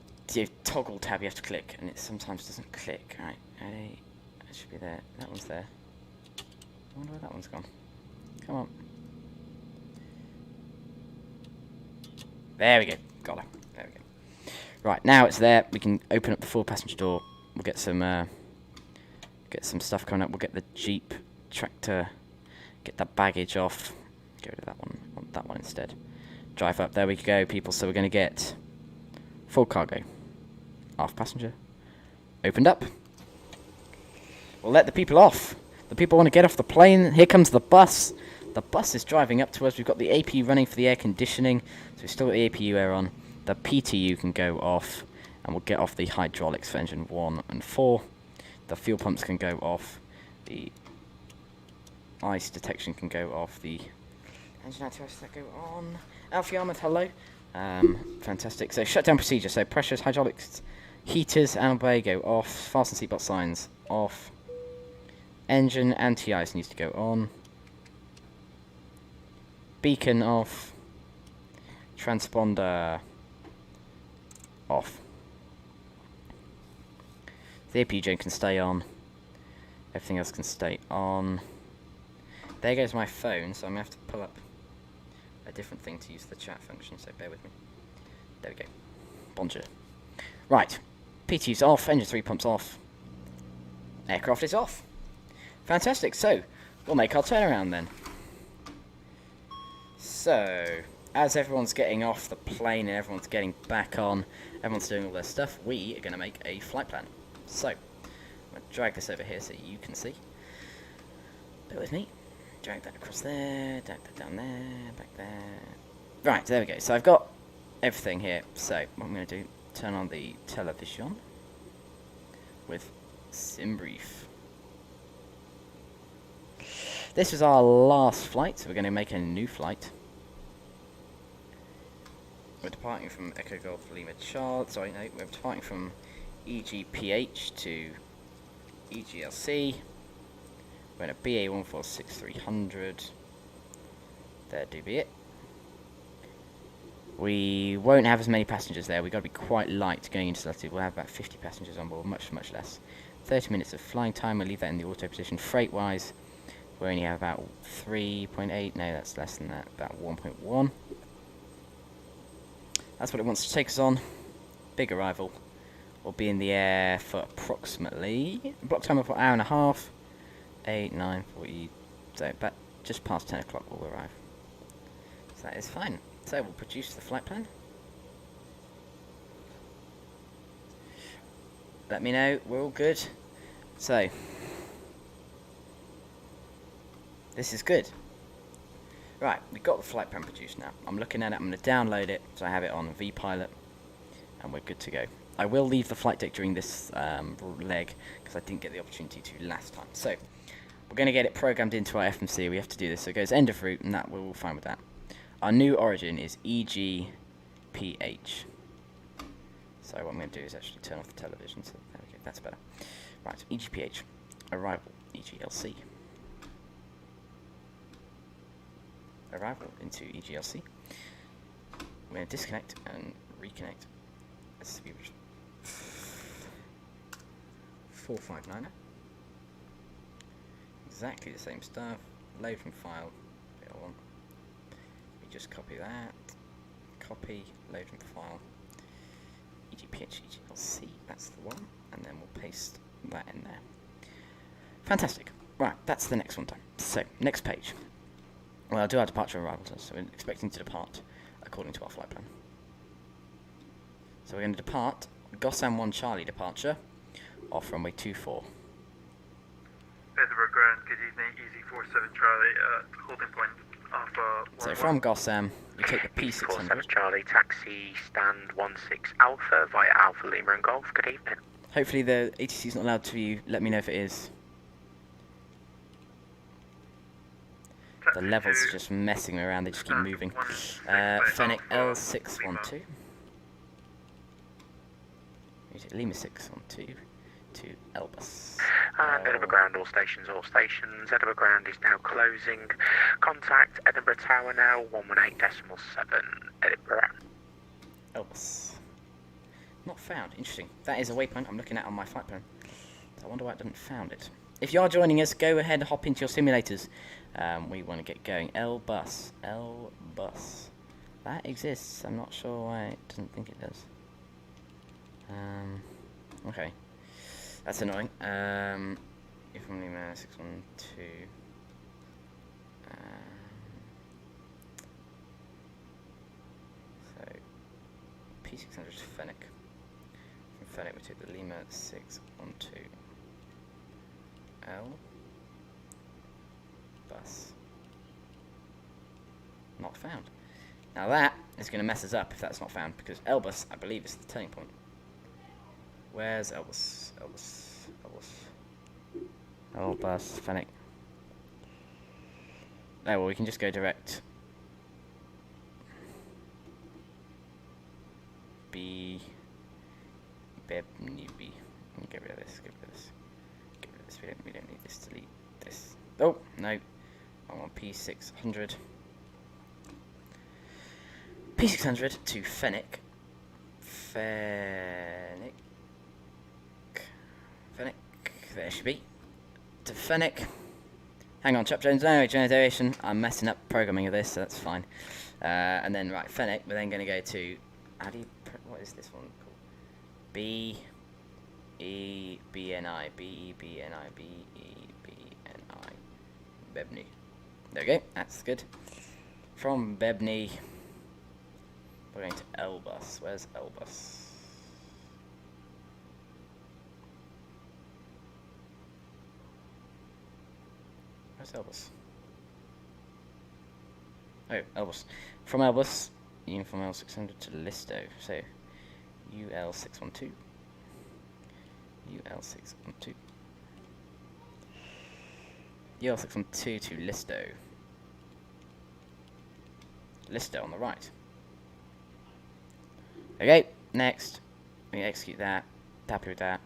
toggle tab you have to click, and it sometimes doesn't click. Right, ready? It should be there. That one's there. wonder where that one's gone. Come on. There we go. Got her. There we go. Right, now it's there. We can open up the forward passenger door. We'll get some stuff coming up. We'll get the Jeep tractor. Get that baggage off. Get rid of that one. I want that one instead. Drive up. There we go, people. So we're going to get full cargo. Aft passenger. Opened up. We'll let the people off. The people want to get off the plane. Here comes the bus. The bus is driving up to us. We've got the APU running for the air conditioning. So we've still got the APU air on. The PTU can go off. And we'll get off the hydraulics for engine 1 and 4. The fuel pumps can go off. The ice detection can go off. The engine anti-ice that go on. Alfie Yarmouth, hello. Fantastic. So shutdown procedure. So pressures, hydraulics, heaters, and bay go off. Fasten seatbelt signs off. Engine anti-ice needs to go on. Beacon off. Transponder off. The APU gen can stay on. Everything else can stay on. There goes my phone, so I'm going to have to pull up a different thing to use the chat function, so bear with me. There we go. Bonjour. Right. PTU's off, engine 3 pumps off. Aircraft is off. Fantastic, so we'll make our turnaround then. So, as everyone's getting off the plane and everyone's getting back on, everyone's doing all their stuff, we are going to make a flight plan. So, I'm going to drag this over here so you can see. Bear with me. Drag that across there, drag that down there, back there. Right, there we go. So I've got everything here. So what I'm going to do, turn on the television with SimBrief. This was our last flight, so we're going to make a new flight. We're departing from Echo Golf Lima Charlie. Sorry, no, we're departing from EGPH to EGLC. We're in a BA146-300. There do be it. We won't have as many passengers there. We've got to be quite light going into latitude. We'll have about 50 passengers on board, much less. 30 minutes of flying time. We'll leave that in the auto position. Freight-wise, we only have about 3.8. No, that's less than that. About 1.1. That's what it wants to take us on. Big arrival. We'll be in the air for approximately block time of an hour and a half. 8, 9, 40. So about just past 10 o'clock we'll arrive. So that is fine. So we'll produce the flight plan. Let me know we're all good. So this is good. Right, we've got the flight plan produced now. I'm looking at it, I'm going to download it, so I have it on vPilot, and we're good to go. I will leave the flight deck during this leg, because I didn't get the opportunity to last time. So, we're going to get it programmed into our FMC, we have to do this. So it goes end of route, and that we're all fine with that. Our new origin is EGPH. So what I'm going to do is actually turn off the television, so there we go, that's better. Right, EGPH, arrival, EGLC. Arrival into EGLC. We're going to disconnect and reconnect. This is 459er. Exactly the same stuff. Load from file. We just copy that. Copy. Load from file. EGPH EGLC. That's the one. And then we'll paste that in there. Fantastic. Right, that's the next one done. So, next page. Well, I'll do our departure arrival test, so we're expecting to depart according to our flight plan. So we're going to depart, Gossam 1 Charlie departure, off runway 24. Edinburgh ground, good evening, Easy 47 Charlie, holding point Alpha 1. So from Gossam, we take the P600. 47 Charlie, taxi stand 16 Alpha via Alpha Lima and Golf, good evening. Hopefully the ATC is not allowed to let me know if it is. The levels are just messing me around, they just keep moving. Fennec L612. Lima 612 to Elbus. And Edinburgh ground, all stations. Edinburgh ground is now closing. Contact Edinburgh Tower now, 118.7 Edinburgh. Elbus. Not found, interesting. That is a waypoint I'm looking at on my flight plan. So I wonder why it didn't found it. if you are joining us, go ahead and hop into your simulators. We want to get going. L-bus. L-bus. That exists. I'm not sure why it doesn't think it does. Okay. That's annoying. If I'm leaving 612. So, P600 to Fennec. From Fennec we took the Lima 612. L. Bus. Not found. Now that is going to mess us up if that's not found, because Elbus, I believe, is the turning point. Where's Elbus? Elbus, Fennec. Oh, well, we can just go direct. B. Beb, B. Get rid of this, get rid of this. Get rid of this, we don't need this, delete this. Oh, no. I want P600. P600 to Fennec. Fennec. There it should be. To Fennec. Hang on, Chop Jones. No, generation. I'm messing up programming of this, so that's fine. And then, right, Fennec. We're then going to go to. How do you. What is this one called? B. E. B. N. I. B. E. B. N. I. B. E. B. N. I. Bebney. There we go. That's good. From Bebney. We're going to Elbus. Where's Elbus? Where's Elbus? Oh, Elbus. From Elbus, uniform L600 to Listo. So, UL612. UL612. UL612 to Listo. Listo on the right. Okay, next. We execute that. Happy with that.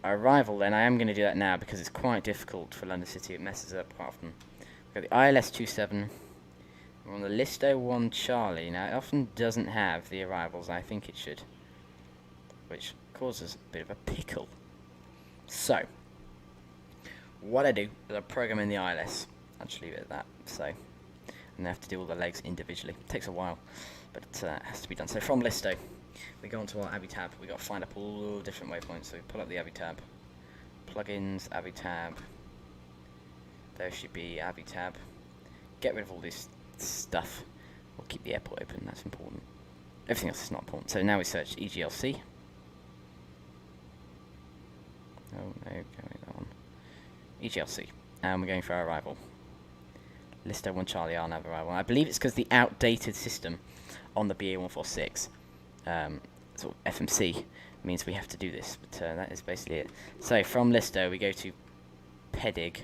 Arrival then, I am going to do that now because it's quite difficult for London City. It messes up quite often. We've got the ILS-27. We're on the Listo 1 Charlie. Now, it often doesn't have the arrivals I think it should, which causes a bit of a pickle. So, what I do is I program in the ILS. I'll just leave it at that. So, and I have to do all the legs individually. It takes a while, but it has to be done. So, from Listo, we go onto our Abby tab. We got to find up all the different waypoints. So we pull up the Abby tab, plugins, Abby tab. There should be Abby tab. Get rid of all this stuff. We'll keep the airport open. That's important. Everything else is not important. So now we search EGLC. Oh no, going on. EGLC, and we're going for our arrival. Listo 1 Charlie R nav arrival. I believe it's because the outdated system on the BA146. Sort of FMC means we have to do this, but that is basically it. So from Listo we go to Pedig.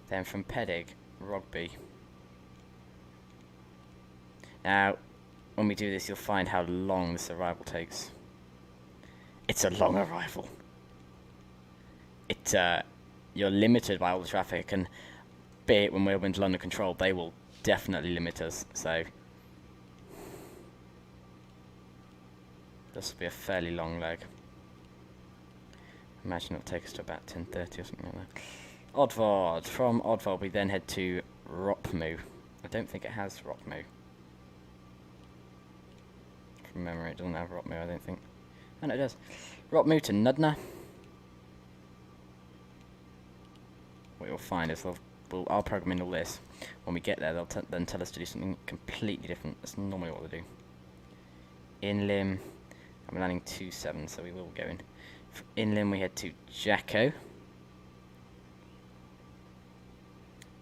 Then from Pedig, Rugby. Now, when we do this, you'll find how long this arrival takes. It's a long arrival. You're limited by all the traffic, and be it when we're into London Control, they will definitely limit us, so this will be a fairly long leg. Imagine it'll take us to about 10:30 or something like that. Oddvard. From Oddvard we then head to Ropmu. I don't think it has Ropmu. From memory it doesn't have Ropmu, I don't think. Oh no, it does. Ropmu to Nudna. What you'll find is I'll program in all this. When we get there, they'll then tell us to do something completely different. That's normally what they do. In Lim, I'm landing 27, so we will go in. In Lim, we head to Jacko.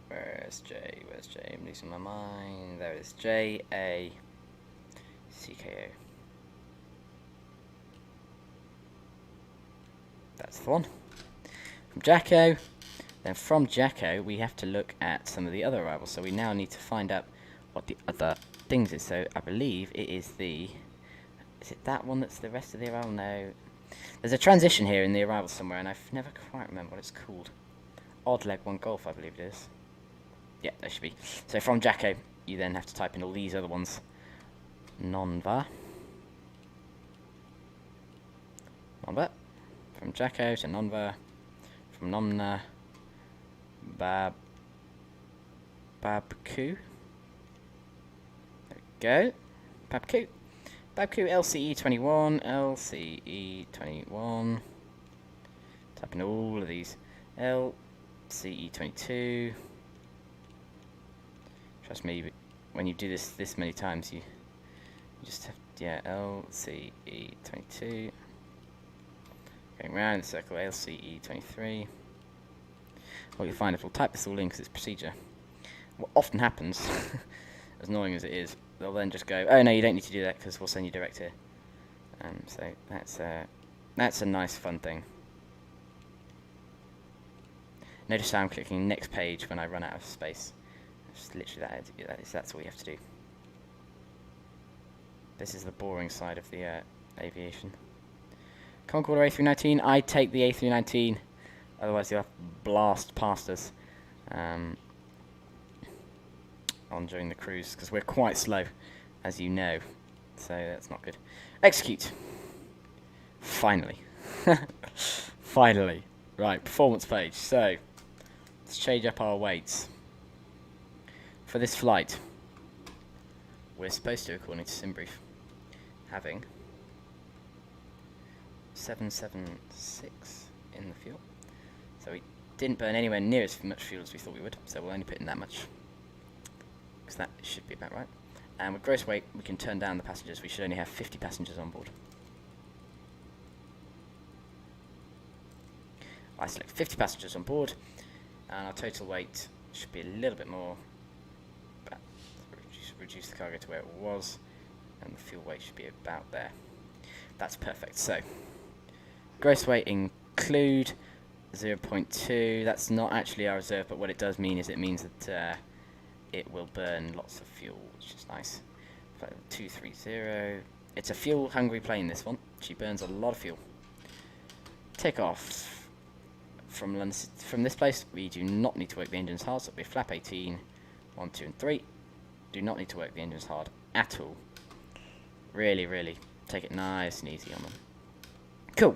Where's J? Where's J? I'm losing my mind. There it is. J-A-C-K-O. That's the one. From Jacko. Then from Jacko, we have to look at some of the other arrivals. So we now need to find out what the other things is. So I believe it is the... Is it that one that's the rest of the arrival? No. There's a transition here in the arrival somewhere, and I've never quite remember what it's called. Odd leg 1 Golf, I believe it is. Yeah, there should be. So from Jacko, you then have to type in all these other ones. Nonva. Nonva. From Jacko to Nonva. From Nomna. Babku. There we go. Babku. Babku LCE 21. LCE 21. Type in all of these. LCE 22. Trust me, when you do this many times, you just have, yeah, LCE 22. Going round in the circle, LCE 23. What you'll find is we'll type this all in because it's procedure. What often happens, as annoying as it is, they'll then just go, oh no, you don't need to do that because we'll send you direct here. So that's a nice fun thing. Notice how I'm clicking next page when I run out of space. Just literally that's all you have to do. This is the boring side of the aviation. Concorder A319, I take the A319, otherwise you'll have to blast past us on during the cruise, because we're quite slow, as you know, so that's not good. Execute! Finally. Finally. Right, performance page, so let's change up our weights. For this flight, we're supposed to, according to SimBrief, having 776 in the fuel. So we didn't burn anywhere near as much fuel as we thought we would, so we'll only put in that much. Because that should be about right. And with gross weight, we can turn down the passengers. We should only have 50 passengers on board. I select 50 passengers on board, and our total weight should be a little bit more. But reduce the cargo to where it was, and the fuel weight should be about there. That's perfect. So, gross weight include 0.2. That's not actually our reserve, but what it does mean is it means that it will burn lots of fuel, which is nice. 230. It's a fuel-hungry plane, this one. She burns a lot of fuel. Take off from London, from this place. We do not need to work the engines hard, so it'll be flap 18, 1, 2, and 3. Do not need to work the engines hard at all. Really, really take it nice and easy on them. Cool.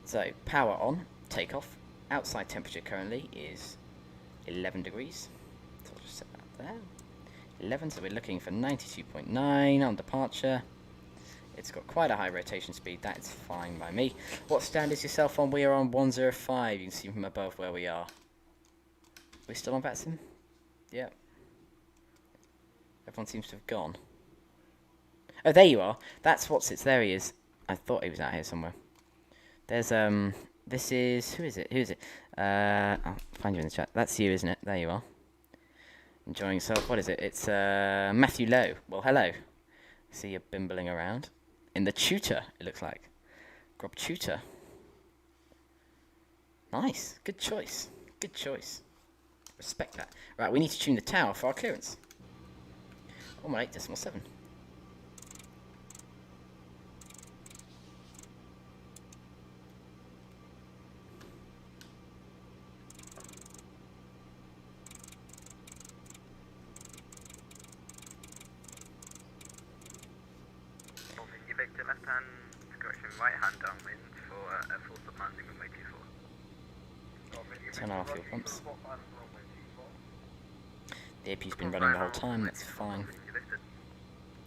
So, power on, take off. Outside temperature currently is 11 degrees. So I'll just set that there. 11, so we're looking for 92.9 on departure. It's got quite a high rotation speed, that is fine by me. What stand is yourself on? We are on 105, you can see from above where we are. We're still on vatsim? Yep. Everyone seems to have gone. Oh, there you are. That's what's it. There he is. I thought he was out here somewhere. There's, this is, who is it? Who is it? I'll find you in the chat. That's you, isn't it? There you are. Enjoying yourself. What is it? It's, Matthew Lowe. Well, hello. See you bimbling around. In the tutor, it looks like. Grob tutor. Nice. Good choice. Good choice. Respect that. Right, we need to tune the tower for our clearance. 118.7. Victor, left hand, correction, right hand downwind for a full stop landing runway 24. Turn our fuel pumps. The AP's been running the whole time, that's fine.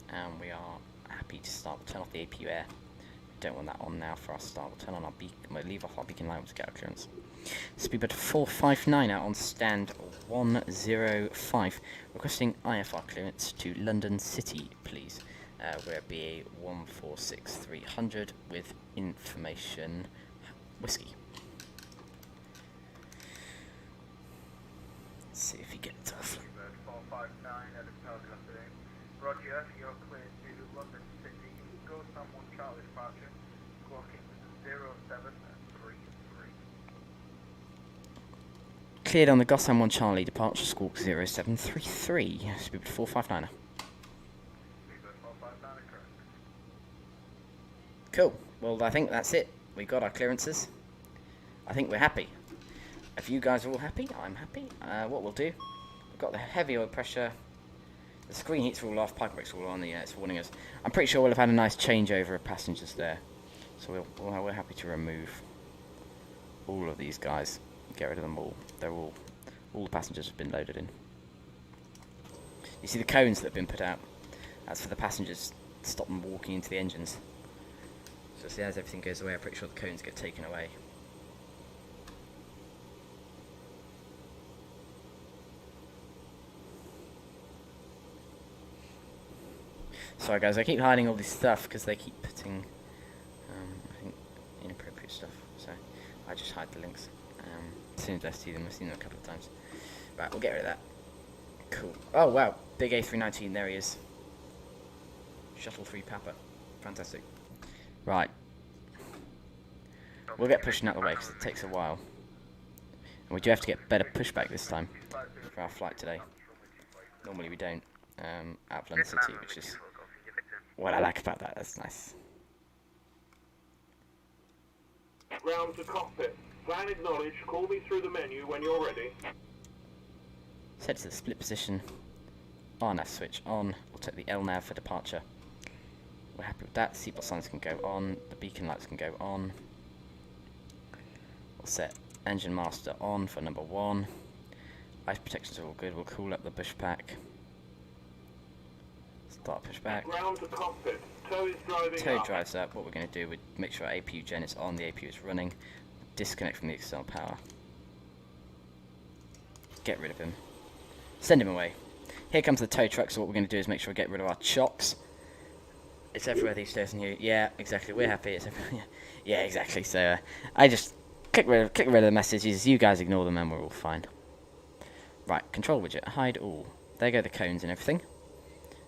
And we are happy to start. We'll turn off the AP air. Don't want that on now for our start. We'll turn on our beacon. We'll leave off our beacon light to get our clearance. Speedbird 459 out on stand 105. Requesting IFR clearance to London City, please. We're at BA146 300 with information whiskey. Let's see if he gets off. 459 at the target afternoon. Roger, you're clear to London City. Go someone Charlie departure. Clocking 0733. Cleared on the Gotham 1 Charlie departure squawk 0733. Speedbird 459. Cool. Well, I think that's it. We got our clearances. I think we're happy. If you guys are all happy, I'm happy. What we'll do, we've got the heavy oil pressure. The screen heats are all off, pipe brakes are all on. It's warning us. I'm pretty sure we'll have had a nice changeover of passengers there. So we're happy to remove all of these guys. Get rid of them all. All the passengers have been loaded in. You see the cones that have been put out? That's for the passengers to stop them walking into the engines. So see, as everything goes away, I'm pretty sure the cones get taken away. Sorry guys, I keep hiding all this stuff because they keep putting, I think, inappropriate stuff. So I just hide the links. As soon as I see them, I've seen them a couple of times. Right, we'll get rid of that. Cool. Oh wow, big A319, there he is. Shuttle 3 Papa. Fantastic. Right. We'll get pushing out the way because it takes a while. And we do have to get better pushback this time for our flight today. Normally we don't. Out of London City, which is what I like about that. That's nice. Ground to cockpit. Plan acknowledged. Call me through the menu when you're ready. Set to the split position. RNAV switch on. We'll take the LNAV for departure. We're happy with that. Seatbelt signs can go on. The beacon lights can go on. We'll set engine master on for number 1. Ice protections are all good. We'll cool up the bush pack. Start pushback. Ground to cockpit. Tow is driving Tow up. drives up. What we're going to do, we make sure our APU gen is on, the APU is running. Disconnect from the external power. Get rid of him. Send him away. Here comes the tow truck, so what we're going to do is make sure we get rid of our chocks. It's everywhere these days in here. Yeah, exactly. We're happy. It's everywhere. Yeah, exactly. So I just click rid of the messages. You guys ignore them, and we're all fine. Right, control widget. Hide all. There go the cones and everything.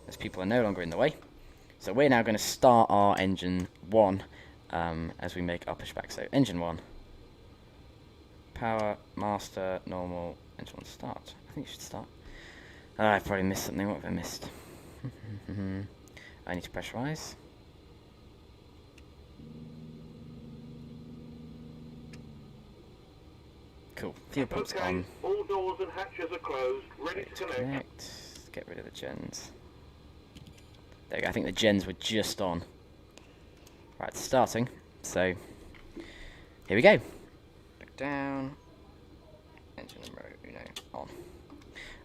As people are no longer in the way. So we're now going to start our engine 1 as we make our pushback. So engine 1. Power, master, normal, engine 1 start. I think you should start. I probably missed something. What have I missed? I need to pressurize. Cool. Fuel pumps on. All doors and hatches are closed. Ready to connect. Get rid of the gens. There we go. I think the gens were just on. Right, it's starting. So here we go. Back down. Engine number on.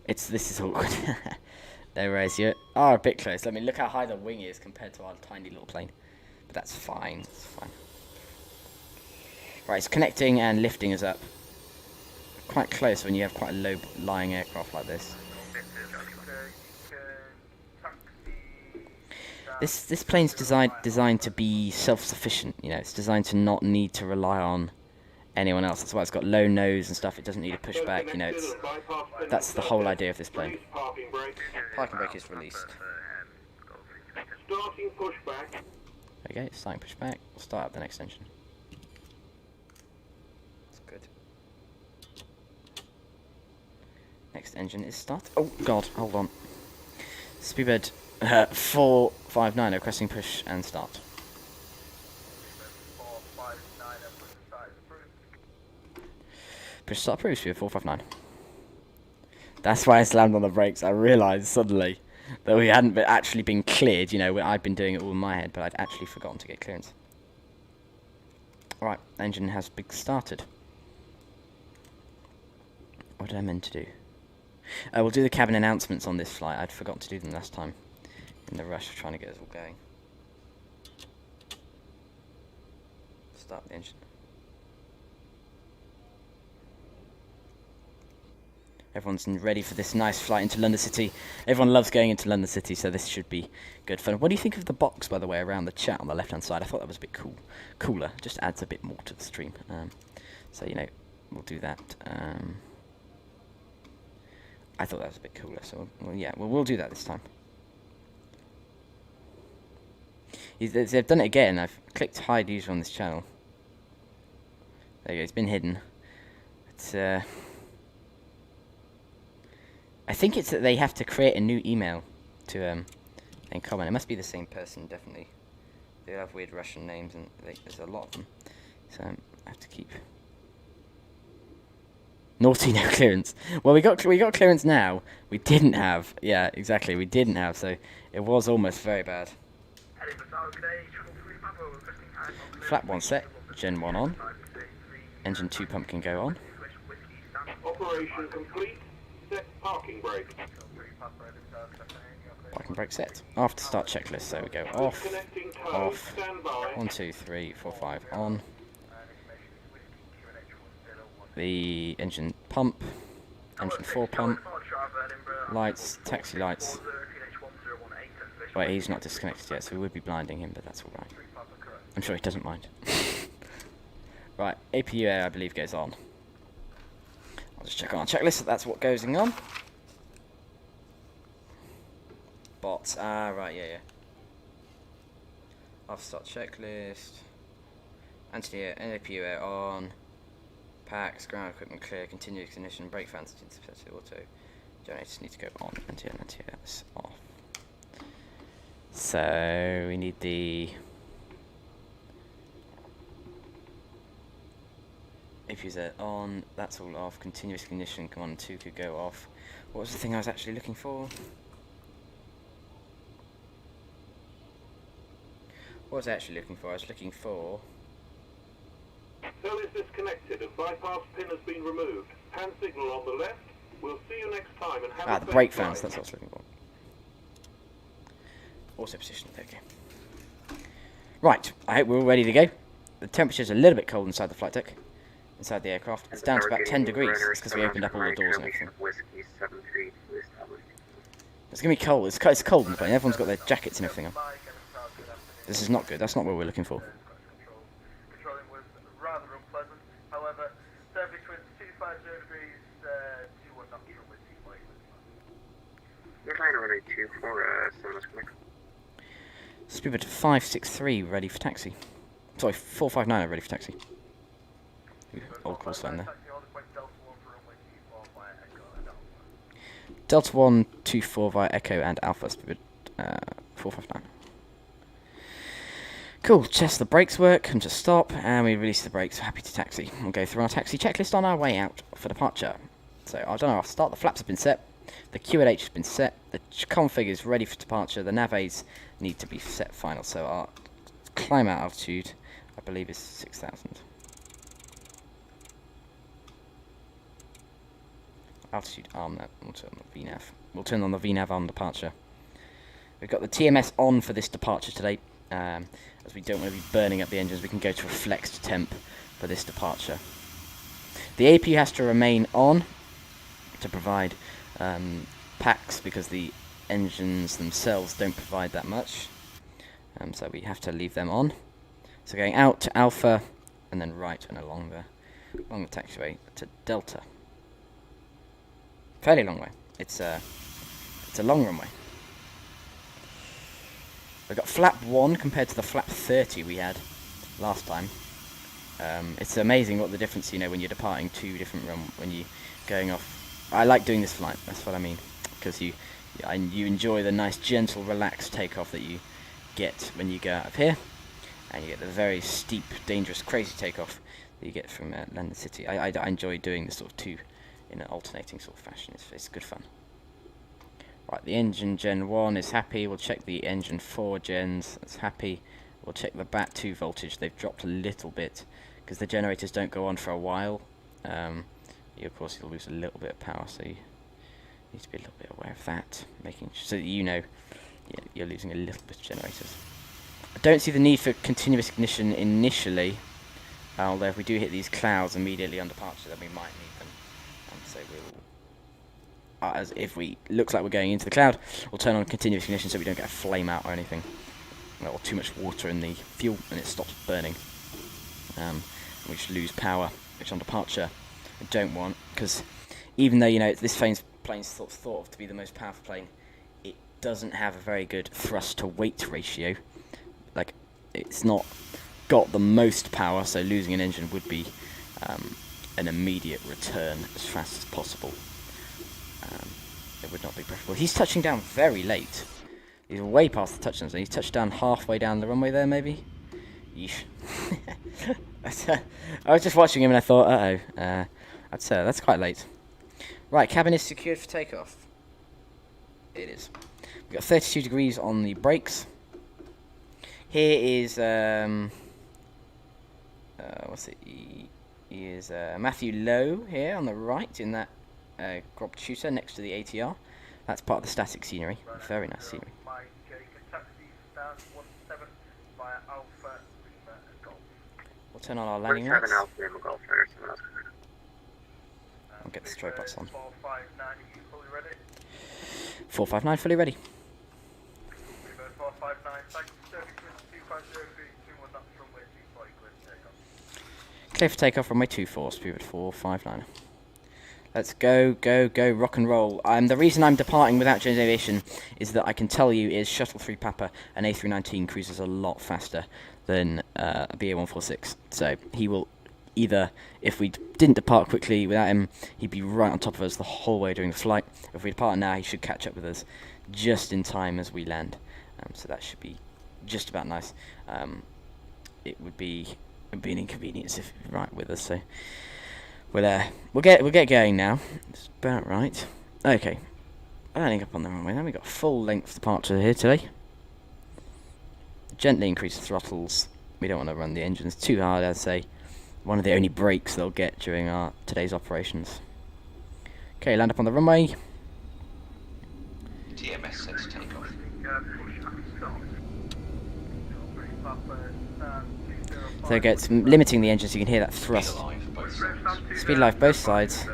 This is awkward. There is you are a bit close. Let me look how high the wing is compared to our tiny little plane. But that's fine. It's fine. Right, it's connecting and lifting us up. Quite close when you have quite a low lying aircraft like this. This plane's designed to be self-sufficient. You know, it's designed to not need to rely on anyone else. That's why it's got low nose and stuff. It doesn't need a pushback. You know, that's the whole idea of this plane. Parking brake is released. Starting pushback. Okay, starting pushback. We'll start up the next engine. That's good. Next engine is start. Oh God, hold on. Speedbird 459, requesting push and start. Push start approved, speed 459. That's why I slammed on the brakes. I realised suddenly that we hadn't actually been cleared. You know, I'd been doing it all in my head, but I'd actually forgotten to get clearance. Alright, engine has been started. What did I meant to do? We'll do the cabin announcements on this flight. I'd forgotten to do them last time in the rush of trying to get us all going. Start the engine. Everyone's ready for this nice flight into London City. Everyone loves going into London City, so this should be good fun. What do you think of the box, by the way, around the chat on the left-hand side? I thought that was a bit cooler. Just adds a bit more to the stream. So, you know, we'll do that. I thought that was a bit cooler, so we'll do that this time. They've done it again. I've clicked hide user on this channel. There you go. It's been hidden. It's I think it's that they have to create a new email to and comment. It must be the same person, definitely. They have weird Russian names, and there's a lot of them. So I have to keep. Naughty, no clearance. Well, we got clearance now. We didn't have. Yeah, exactly. We didn't have. So it was almost very bad. Flap 1 set, Gen 1 on. Engine 2 pump can go on. Operation complete. Set parking brake. Parking brake set. After start checklist, so we go off, Disconnecting tow. off, Stand by. 1, 2, 3, 4, 5 on. The engine pump, engine 4 pump, lights, taxi lights. Wait, he's not disconnected yet, so we would be blinding him, but that's alright. I'm sure he doesn't mind. Right, APU I believe goes on. I'll just check on our checklist that that's what goes on. Bots, right, yeah. After start checklist. Anti-air, APU on. Packs, ground equipment clear, continuous ignition, brake fans, auto. Generators need to go on, anti-air, that's off. So, we need the APUs on, that's all off, continuous ignition, come on, 2 could go off. What was the thing I was actually looking for? What was I actually looking for? I was looking for... Cell is disconnected and bypass pin has been removed. Hand signal on the left. We'll see you next time and have the brake fans, that's what I was looking for. Auto position, okay. Right, I hope we're all ready to go. The temperature's a little bit cold inside the flight deck, inside the aircraft. It's down to about 10 degrees. It's because we opened up all the doors and everything. It's going to be cold. It's cold in the plane. Everyone's got their jackets and everything on. This is not good. That's not what we're looking for. Controlling was rather unpleasant. However, surface winds 250 degrees, 21 knots from with seaplane. Airline runway 24, 7 connect. Speedbird 563 ready for taxi. Sorry, 459 ready for taxi. Ooh, old call sign there. Delta 124 via Echo and Alpha, Speedbird 459. Cool, test the brakes work, come to stop, and we release the brakes, happy to taxi. We'll go through our taxi checklist on our way out for departure. So, I don't know, I'll start, the flaps have been set, the QLH has been set, the config is ready for departure, the nav aids need to be set final, so our climb out altitude, I believe, is 6,000. Altitude arm, we'll turn on the VNAV. We'll turn on the VNAV on departure. We've got the TMS on for this departure today. As we don't want to be burning up the engines, we can go to a flexed temp for this departure. The APU has to remain on to provide packs because the engines themselves don't provide that much. So we have to leave them on. So going out to Alpha and then right and along the taxiway to Delta. Fairly long way. It's a long runway. We've got flap 1 compared to the flap 30 we had last time. It's amazing what the difference, you know, when you're departing two different when you're going off. I like doing this flight, that's what I mean, because you enjoy the nice, gentle, relaxed takeoff that you get when you go out of here, and you get the very steep, dangerous, crazy takeoff that you get from London City. I enjoy doing this sort of two in an alternating sort of fashion. It's good fun. Right, the engine Gen 1 is happy. We'll check the engine 4 gens. That's happy. We'll check the BAT2 voltage. They've dropped a little bit because the generators don't go on for a while. Of course, you'll lose a little bit of power, so you need to be a little bit aware of that, making sure so that you know you're losing a little bit of generators. I don't see the need for continuous ignition initially, although if we do hit these clouds immediately on departure, then we might need them. So we'll, as if we looks like we're going into the cloud, we'll turn on continuous ignition so we don't get a flame out or anything, or too much water in the fuel and it stops burning. We just lose power, which on departure I don't want, because even though this plane's thought of to be the most powerful plane, it doesn't have a very good thrust to weight ratio. Like, it's not got the most power, so losing an engine would be an immediate return as fast as possible. It would not be preferable. He's touching down very late. He's way past the touchdown zone. He's touched down halfway down the runway there, maybe. Yeesh. I was just watching him and I thought, that's quite late. Right, cabin is secured for takeoff. It is. We've got 32 degrees on the brakes. Here is what's it? He is Matthew Lowe here on the right in that crop shooter next to the ATR. That's part of the static scenery. Very nice scenery. Mike, you can taxi stand 17 via Alpha Lima Golf. We'll turn on our landing lights. Alpha Lima Golf. I'll get the strobe lights on. 459, are you fully ready? 459 fully ready. 459, thanks, 250 21 knots runway 24, clear for takeoff. Clear for takeoff, runway 24, speed 459. Let's go, go, go, rock and roll. The reason I'm departing without Jones Aviation is that I can tell you is Shuttle 3 Papa and A319 cruises a lot faster than a BA146. So he will either, if we didn't depart quickly without him, he'd be right on top of us the whole way during the flight. If we depart now, he should catch up with us just in time as we land. So that should be just about nice. It would be an inconvenience if you're right with us. So we're there. We'll get going now. It's about right. Okay. Landing up on the runway. Then we got full length departure here today. Gently increase the throttles. We don't want to run the engines too hard, I'd say. One of the only breaks they'll get during today's operations. Okay, land up on the runway. TMS set to take off. So it gets limiting the engine so you can hear that thrust. Speed alive, both sides. Speed alive both sides.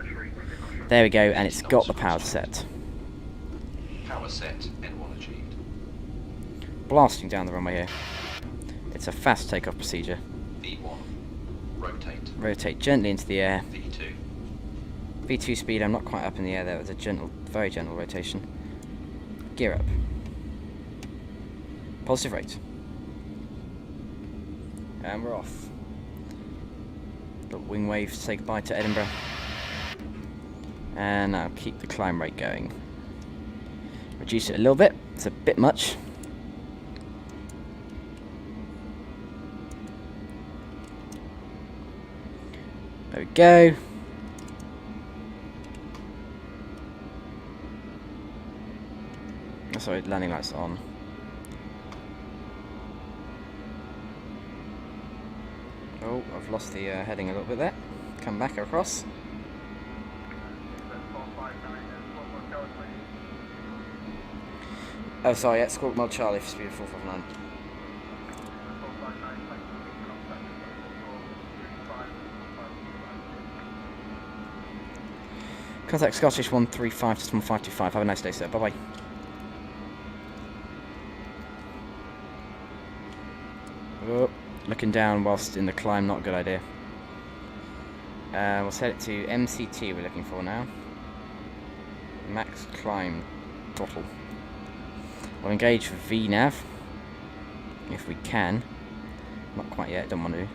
There we go, and it's got the power set. Power set, N1 achieved. Blasting down the runway here. It's a fast takeoff procedure. V1, rotate. Rotate gently into the air. V2, V2 speed, I'm not quite up in the air there. It was a gentle, very gentle rotation. Gear up. Positive rate. And we're off. Little wing wave to say goodbye to Edinburgh. And now keep the climb rate going. Reduce it a little bit. It's a bit much. There we go. Sorry, landing lights on. Oh, I've lost the heading a little bit there. Come back across. Oh, sorry, yeah, Squawk Mode Charlie for speed of 459. Contact Scottish 135 to 1525. Have a nice day, sir. Bye-bye. Oh, looking down whilst in the climb, not a good idea. We'll set it to MCT we're looking for now. Max climb throttle. We'll engage for VNAV if we can. Not quite yet, don't want to.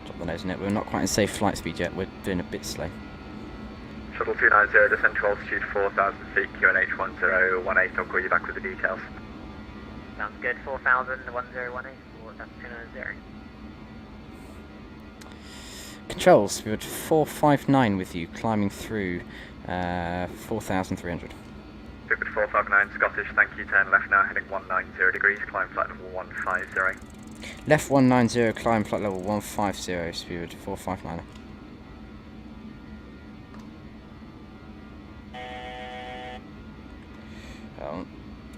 Drop the nose in it. We're not quite in safe flight speed yet, we're doing a bit slow. Shuttle 290, descend to altitude 4,000 feet, QNH 1018, I'll call you back with the details. Sounds good, 4,000, 1018, 290. Controls, we had 459 with you, climbing through 4,300. Stupid 459, Scottish, thank you, turn left now, heading 190 degrees, climb flight level 150. Left 190, climb flight level 150, speed 459.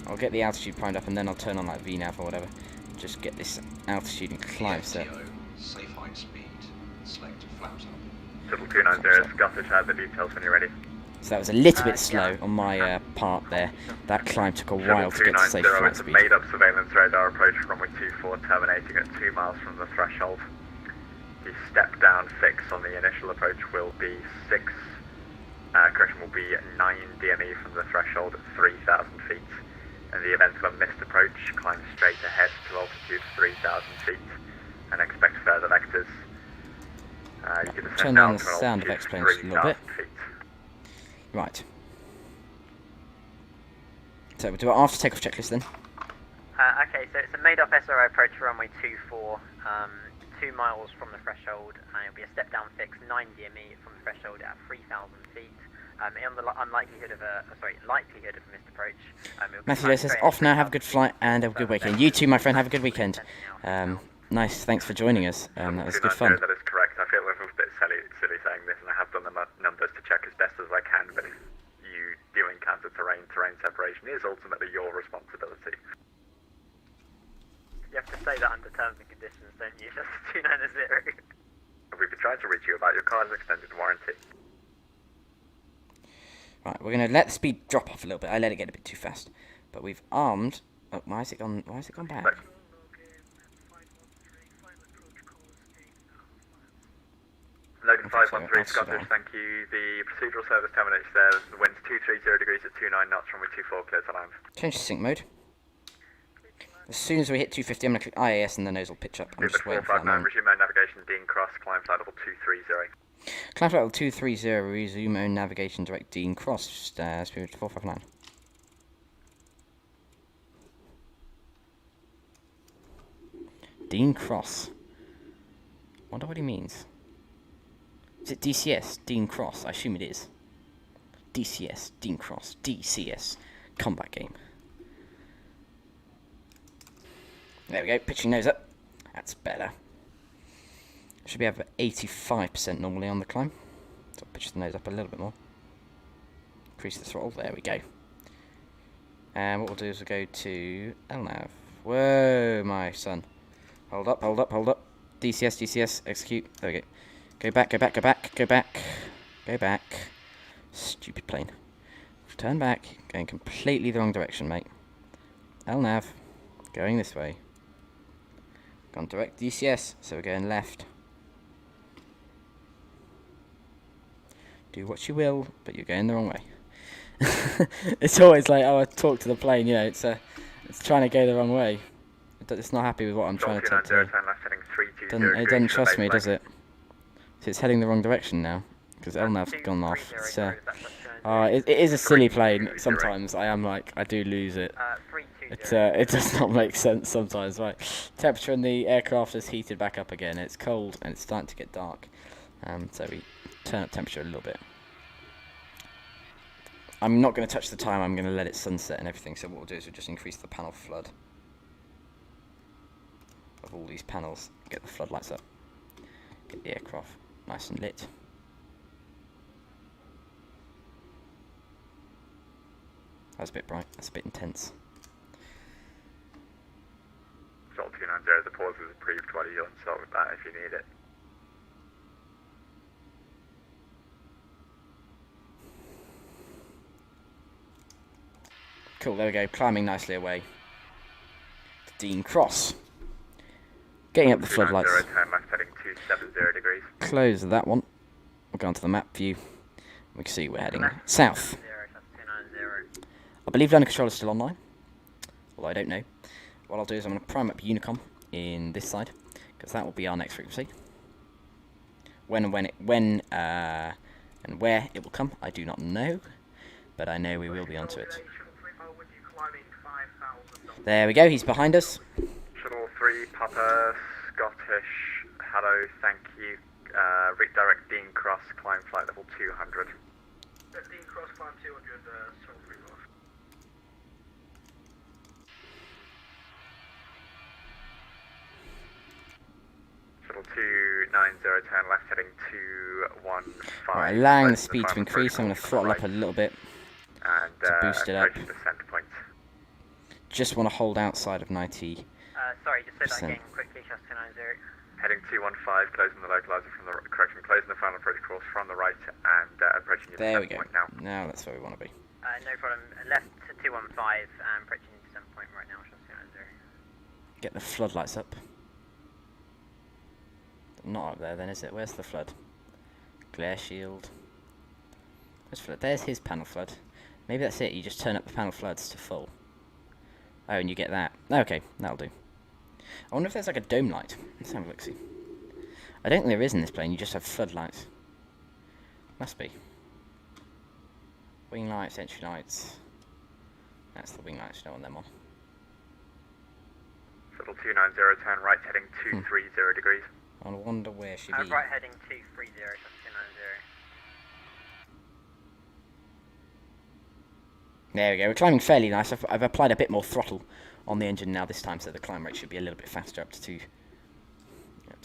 I'll get the altitude primed up and then I'll turn on that VNAV or whatever. Just get this altitude and climb set. Safe height speed, select flaps up. Shuttle 290, Scottish, have the details when you're ready. So that was a little bit slow on my part there. That climb took a while to get to safe flight it's speed. a made-up surveillance radar approach runway 24 terminating at 2 miles from the threshold. The step-down fix on the initial approach will be 6, correction, will be 9 DME from the threshold at 3,000 feet. In the event of a missed approach, climb straight ahead to altitude 3,000 feet and expect further vectors. You can descend turn down down the to an sound of altitude Xplane just a little bit. 3,000 feet. Right. So we'll do our after takeoff checklist then. Okay, so it's a made-up SRO approach for runway 24, 2 miles from the threshold, and it'll be a step-down fix, 9 DME from the threshold at 3,000 feet. On the likelihood of a missed approach. Matthew says, off now, have a good flight and have a good weekend. You too, my friend, have a good weekend. Nice, thanks for joining us. That was good fun. That is correct. I feel a little bit silly saying this, and I have done the numbers to check as best as I can, but if you do encounter terrain separation is ultimately your responsibility. You have to say that under terms and conditions, don't you? Just 290. We've been trying to reach you about your car's extended warranty. Right, we're gonna let the speed drop off a little bit. I let it get a bit too fast, but we've armed. Oh, why has it gone back? Logan 513 Scottish, thank you. The procedural service terminates there. The wind's 230 degrees at 29 knots, runway 24, clear to land. Change to sync mode. As soon as we hit 250, I'm going to click IAS and the nose will pitch up. I'm just waiting for that moment. Resume own navigation, Dean Cross, climb flight level 230. Climb flight level 230, resume own navigation, direct Dean Cross, speed 459. Dean Cross. Wonder what he means. Is it DCS? Dean Cross? I assume it is. DCS, Dean Cross, DCS. Combat game. There we go, pitching nose up. That's better. Should be over 85% normally on the climb. So I'll pitch the nose up a little bit more. Increase the throttle, there we go. And what we'll do is we'll go to LNAV. Whoa, my son. Hold up, hold up, hold up. DCS, DCS, execute. There we go. Go back, go back, go back, go back. Go back. Stupid plane. Turn back. Going completely the wrong direction, mate. LNAV. Going this way. Gone direct DCS, so we're going left. Do what you will, but you're going the wrong way. It's always like, oh, I talk to the plane, you know, it's trying to go the wrong way. It's not happy with what I'm trying to talk to. It doesn't trust me, does it? So it's heading the wrong direction now, because LNAV's gone off. It's, it is a silly plane. Sometimes I do lose it. It does not make sense sometimes. Right, temperature in the aircraft is heated back up again. It's cold and it's starting to get dark. So we turn up temperature a little bit. I'm not going to touch the time. I'm going to let it sunset and everything. So what we'll do is we'll just increase the panel flood of all these panels. Get the floodlights up. Get the aircraft nice and lit. That's a bit bright. That's a bit intense. Shuttle 290, the pause is approved. Why don't you start with that if you need it? Cool, there we go. Climbing nicely away. Dean Cross. Getting up the floodlights. Turn left heading 270 degrees. Close that one. We'll go onto the map view. We can see we're heading south. I believe landing control is still online, although I don't know. What I'll do is I'm going to prime up Unicom in this side, because that will be our next frequency. When and where it will come, I do not know, but I know we will be onto it. There we go, he's behind us. Shuttle 3, Papa, Scottish, hello, thank you. Redirect Dean Cross, climb flight level 200. Dean Cross, climb 200, Shuttle 3 off. Shuttle 290, turn left heading 215. Right, allowing the speed to increase, I'm going to throttle up a little bit to boost it up. Just want to hold outside of 90. Sorry, just say that again quickly, Shuttle 290. Heading 215, closing the localizer from the closing the final approach course from the right and approaching your there we go. Point now. Now that's where we want to be. No problem. Left to 215 and approaching your descent point right now, Shuttle 290. Get the floodlights up. Not up there then, is it? Where's the flood? Glare shield. There's his panel flood. Maybe that's it, you just turn up the panel floods to full. Oh, and you get that. Okay, that'll do. I wonder if there's like a dome light. Let's have a look, see. I don't think there is in this plane, you just have floodlights. Must be. Wing lights, entry lights. That's the wing lights, you don't want them on. Shuttle 290, turn right heading 230 degrees. I wonder where she'd be. Right heading 230, Shuttle 290. There we go, we're climbing fairly nice. I've applied a bit more throttle on the engine now this time, so the climb rate should be a little bit faster, up to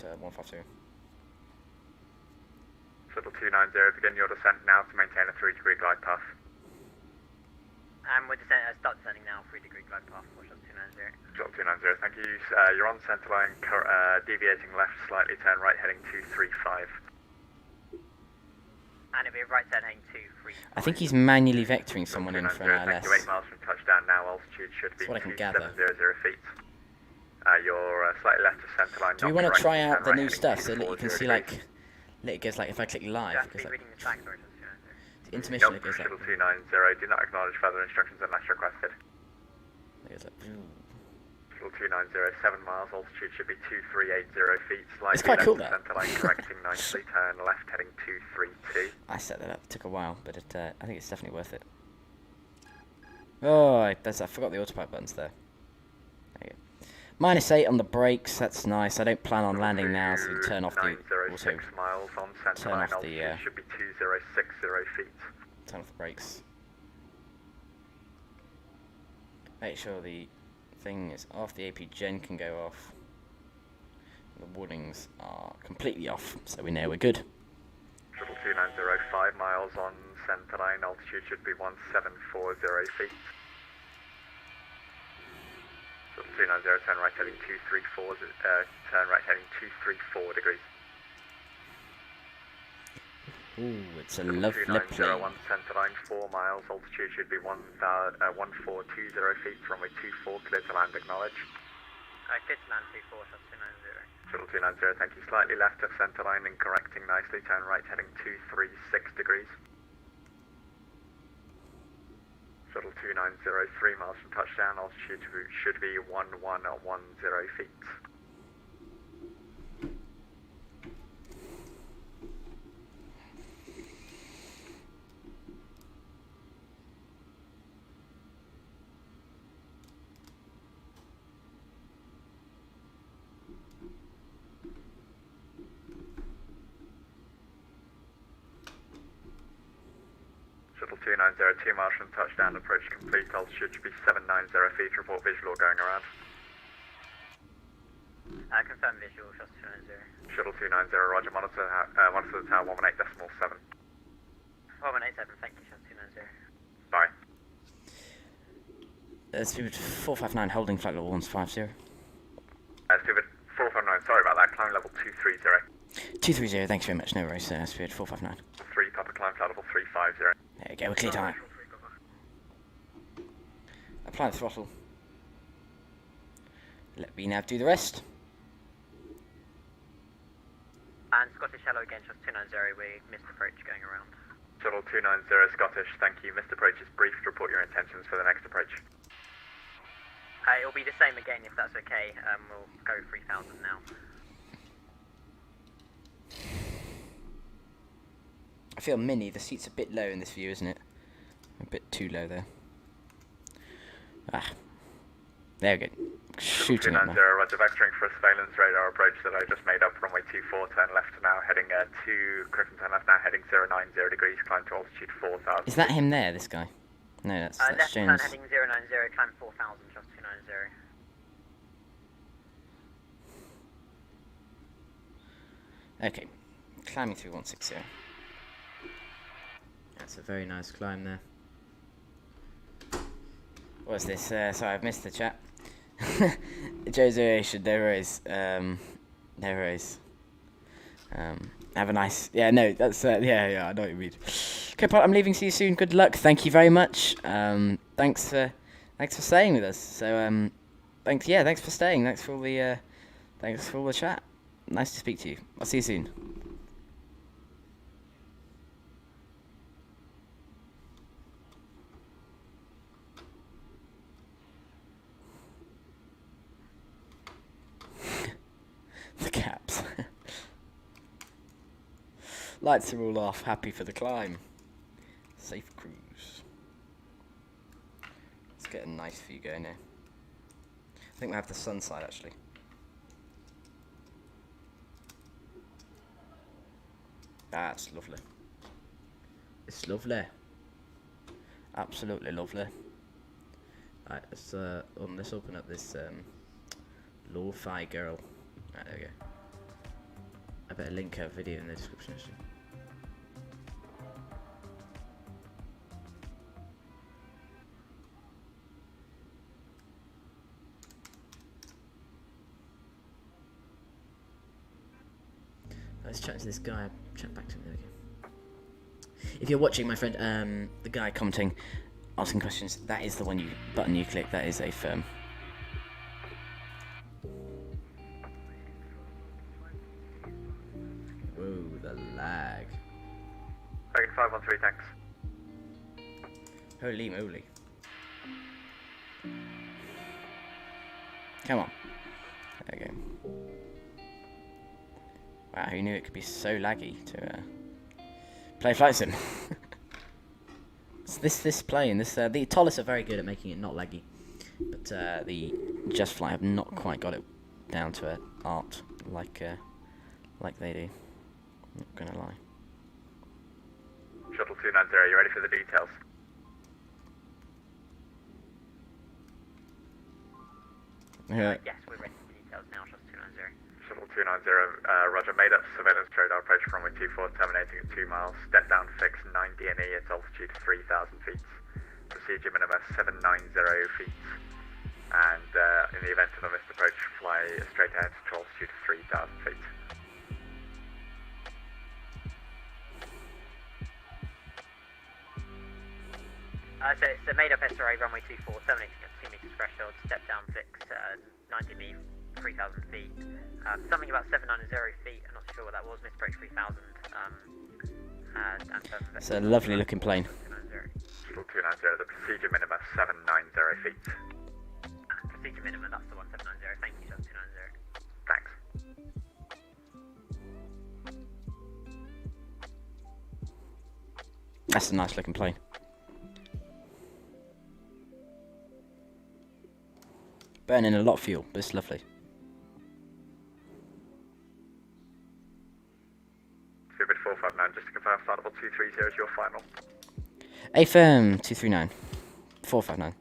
Right, 152. Shuttle 290, begin your descent now to maintain a 3-degree glide path. And we're start descending now, 3-degree glide path for Shuttle 290. Shuttle 290, thank you. You're on centre line, deviating left slightly, turn right heading 235. And it'll be right turn heading 235. I think he's manually vectoring someone in for an ILS. Thank you, 8 miles from touchdown now, altitude should be 2700 feet. You're slightly left of centre line. Do we want to try out the new stuff so that you can see, like, it goes like, if I click live, it goes like, the intermission, it goes like, Shuttle 290, do not acknowledge further instructions unless requested. it goes like, Shuttle 290, 7 miles, altitude should be 2380 feet, slightly It's quite left cool, of that. centre line, correcting nicely, turn left heading 232. I set that up, it took a while, but I think it's definitely worth it. Oh, I forgot the autopilot buttons there. There you go. -8 on the brakes, that's nice. I don't plan on landing now, so we turn off the auto. Miles on centre Turn line, off the altitude should be 2060 feet. turn off the brakes. Make sure the thing is off, the AP gen can go off. The warnings are completely off, so we know we're good. Shuttle 290, 5 miles on centre line, altitude should be 1740 feet. Shuttle 290, turn right heading 234, turn right heading 234 degrees. Ooh, it's a Shuttle lovely 290, plane. 1 centre line, 4 miles, altitude should be 1420 feet, runway 24, clear to land, acknowledge. Clear to land 24, Shuttle 290. Shuttle 290, thank you, slightly left of centre line and correcting nicely, turn right heading 236 degrees. Shuttle 290, 3 miles from touchdown, altitude should be 1110 feet. Shuttle 290, 2 miles from touchdown, approach complete, altitude should be 790 feet, report visual going around. Confirm visual, Shuttle 290. Shuttle 290, roger, monitor the tower 118.7. 187, thank you, Shuttle 290. Bye. Speed 459, holding flight level 150. Stupid 459, sorry about that, climb level 230. 230, thanks very much, no worries, Spirit 459. 3, Papa climb flight level 350. There we go, we're clear time. Apply the throttle. Let me nav do the rest. And Scottish Hello again, Shuttle 290, we missed approach going around. Shuttle 290, Scottish, thank you. Missed approach is briefed. Report your intentions for the next approach. It'll be the same again if that's okay. We'll go 3000 now. I feel mini, the seat's a bit low in this view, isn't it? A bit too low there. Ah. There we go. Shooting up 290, now. roger, vectoring for a surveillance radar approach that I just made up, runway 24, turn left now, heading 2, correction, turn left now, heading 090 degrees, climb to altitude 4000. Is that him there, this guy? No, that's Left James. turn heading 090, climb 4000, Shuttle 290. Okay, climbing through 160. That's a very nice climb there. What's this? Sorry, I've missed the chat. Joe's variation, no worries. No worries. Have a nice. Yeah, no, that's. Yeah, I know what you mean. Okay, Paul, I'm leaving. See you soon. Good luck. Thank you very much. Thanks for staying with us. So, thanks for staying. Thanks for all the chat. Nice to speak to you. I'll see you soon. The caps. Lights are all off. Happy for the climb. Safe cruise. Let's get a nice view going here. I think we have the sun side actually. That's lovely. It's lovely. Absolutely lovely. Right, let's open up this lo-fi girl. Right, there we go. I better link her video in the description actually. Let's chat to this guy. Chat back to him. There we go. If you're watching, my friend, the guy commenting, asking questions, that is the button you click. That is a firm. Whoa, the lag. Dragon 513, thanks. Holy moly. Come on. There we go. Wow, who knew it could be so laggy to play flight sim? this plane, the Tolis are very good at making it not laggy, but the Just Flight have not quite got it down to an art like they do. Not gonna lie. Shuttle 290, are you ready for the details? Yes, we're ready for the details now, Shuttle 290. Shuttle 290, roger, made up surveillance radar approach runway 24, terminating at 2 miles, step down fix 9 DNE at altitude 3,000 feet. Procedure minimum 790 feet. And in the event of a missed approach, fly straight ahead to altitude 3,000 feet. So it's a made-up SRA runway 24, terminating at 2 meters threshold, step down fix 90 me, 3,000 feet. Something about 790 feet, I'm not sure what that was, missed approach 3,000. It's a lovely looking plane. Shuttle 290, the procedure minimum 790 feet. Procedure minimum, that's the one, 790. Thank you, Shuttle 290. Thanks. That's a nice looking plane. Burning a lot of fuel, but it's lovely. Stupid 459, just to confirm, startable 230 is your final. AFM 239. 459.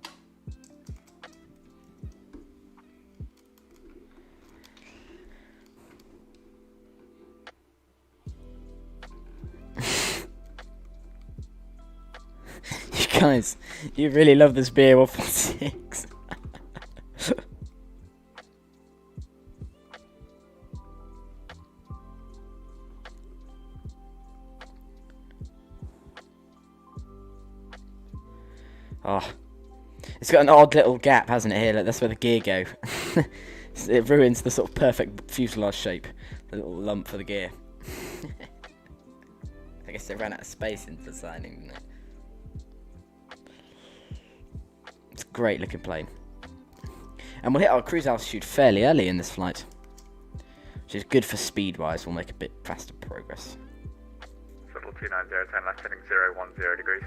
You guys, you really love this BAE146. Oh, it's got an odd little gap, hasn't it, here? Like, that's where the gear go. It ruins the sort of perfect fuselage shape. The little lump for the gear. I guess they ran out of space in designing, didn't they? It's a great looking plane. And we'll hit our cruise altitude fairly early in this flight, which is good for speed wise. We'll make a bit faster progress. Shuttle 290, 10 left heading 010 degrees.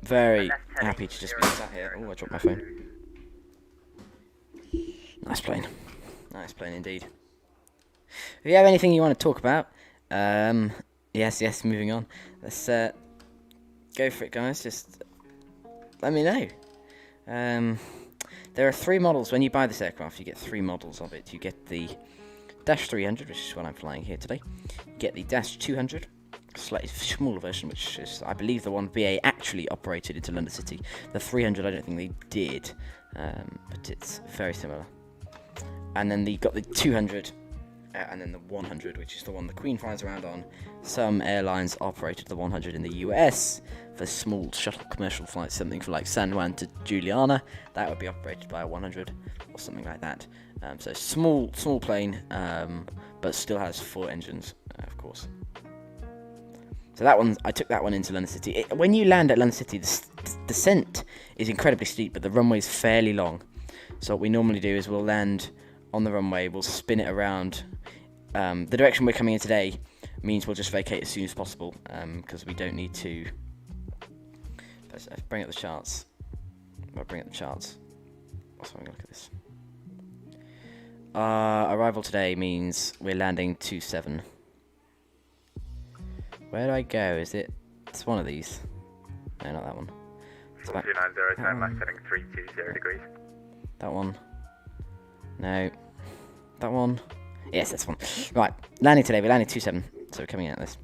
Very happy to just be sat here. Oh, I dropped my phone. Nice plane. Nice plane indeed. If you have anything you want to talk about, yes, moving on. Let's go for it, guys. Just let me know. There are 3 models. When you buy this aircraft, you get 3 models of it. You get the Dash 300, which is what I'm flying here today. You get the Dash 200. Slightly smaller version, which is, I believe, the one BA actually operated into London City. The 300, I don't think they did, but it's very similar. And then you got the 200, and then the 100, which is the one the Queen flies around on. Some airlines operated the 100 in the US for small shuttle commercial flights, something for like San Juan to Juliana. That would be operated by a 100 or something like that. So small plane, but still has 4 engines, of course. So that one, I took that one into London City. When you land at London City, the descent is incredibly steep, but the runway is fairly long. So what we normally do is we'll land on the runway, we'll spin it around. The direction we're coming in today means we'll just vacate as soon as possible, because we don't need to... Let's bring up the charts. I'll bring up the charts. Let's have a look at this. Arrival today means we're landing 27. Where do I go? Is it? It's one of these. No, not that one. 290, 10 left heading 320 degrees. That one. No. That one. Yes, that's one. Right, landing today. We landed 27, so we're coming out of this.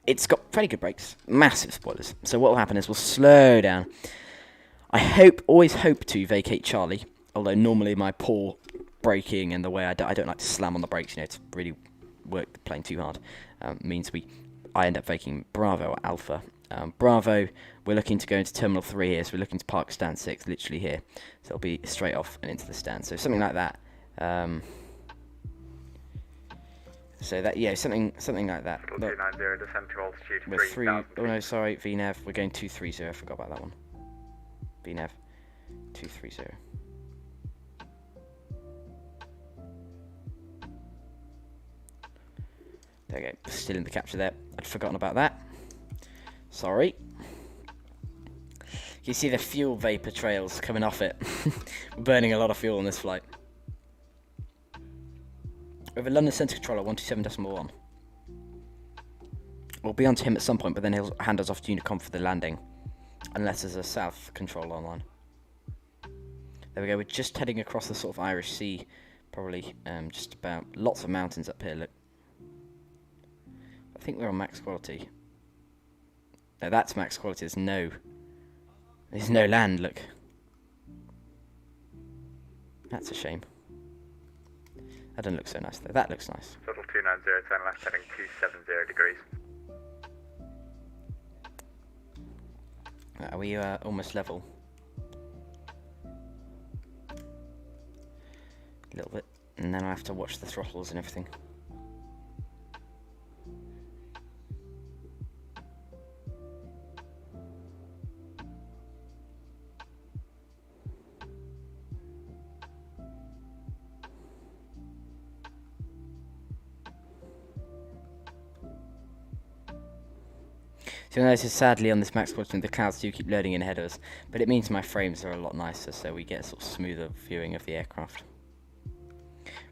It's got pretty good brakes, massive spoilers. So what will happen is we'll slow down. I always hope to vacate Charlie, although normally my poor braking and the way I don't like to slam on the brakes, you know, to really work the plane too hard, means I end up vacating Bravo or Alpha. Bravo, we're looking to go into Terminal 3 here, so we're looking to park stand 6, literally here. So it'll be straight off and into the stand. So something like that. So that, yeah, something like that. But 290, descend to altitude we're 3,000. oh no, sorry, VNAV, we're going 230, I forgot about that one. VNAV, 230. There we go, still in the capture there. I'd forgotten about that. Sorry. You see the fuel vapor trails coming off it. We're burning a lot of fuel on this flight. We have a London Centre controller 127.1. We'll be on to him at some point, but then he'll hand us off to Unicom for the landing. Unless there's a south control online. There we go, we're just heading across the sort of Irish Sea. Probably just about. Lots of mountains up here, look. I think we're on max quality. No, that's max quality, there's no land, look. That's a shame. That doesn't look so nice though. That looks nice. Total 290, turn left heading 270 degrees. Are we almost level? A little bit. And then I have to watch the throttles and everything. So you'll notice sadly on this max quality the clouds do keep loading in ahead of us, but it means my frames are a lot nicer, so we get a sort of smoother viewing of the aircraft.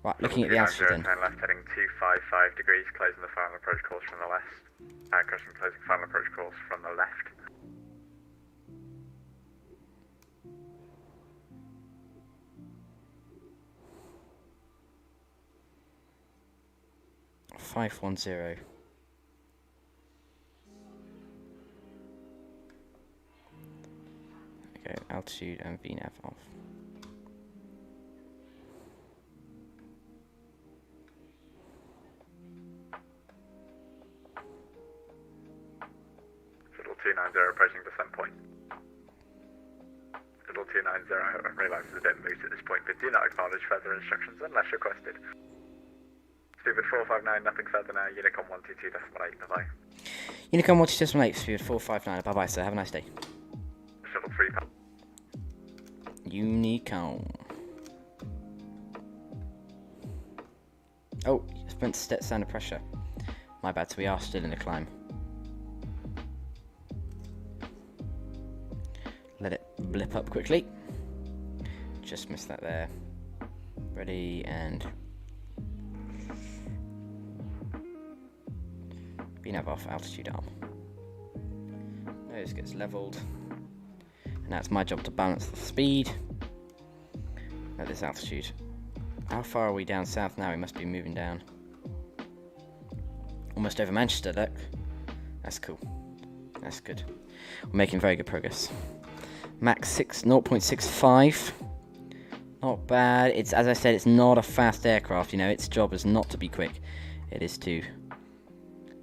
Right, looking at the altitude then. Turn left heading 255 degrees, closing the final approach course from the left. Closing final approach course from the left. .510. Go altitude and VNAV off. Fiddle 290 approaching descent point. Fiddle 290, I realise it's a bit moot at this point, but do not acknowledge further instructions unless requested. Speedbird 459, nothing further now, Unicom 122.8, bye bye. Unicom 122.8, Speedbird 459, bye bye sir, have a nice day. Shuttle 3 Unicom. Oh, it's meant to stand of pressure. My bad, so we are still in the climb. Let it blip up quickly. Just missed that there. Ready, and VNAV off, altitude arm. Nose gets leveled. And now it's my job to balance the speed at this altitude. How far are we down south now? We must be moving down. Almost over Manchester, look. That's cool. That's good. We're making very good progress. Max 0.65. Not bad. It's, as I said, it's not a fast aircraft, you know. Its job is not to be quick. It is to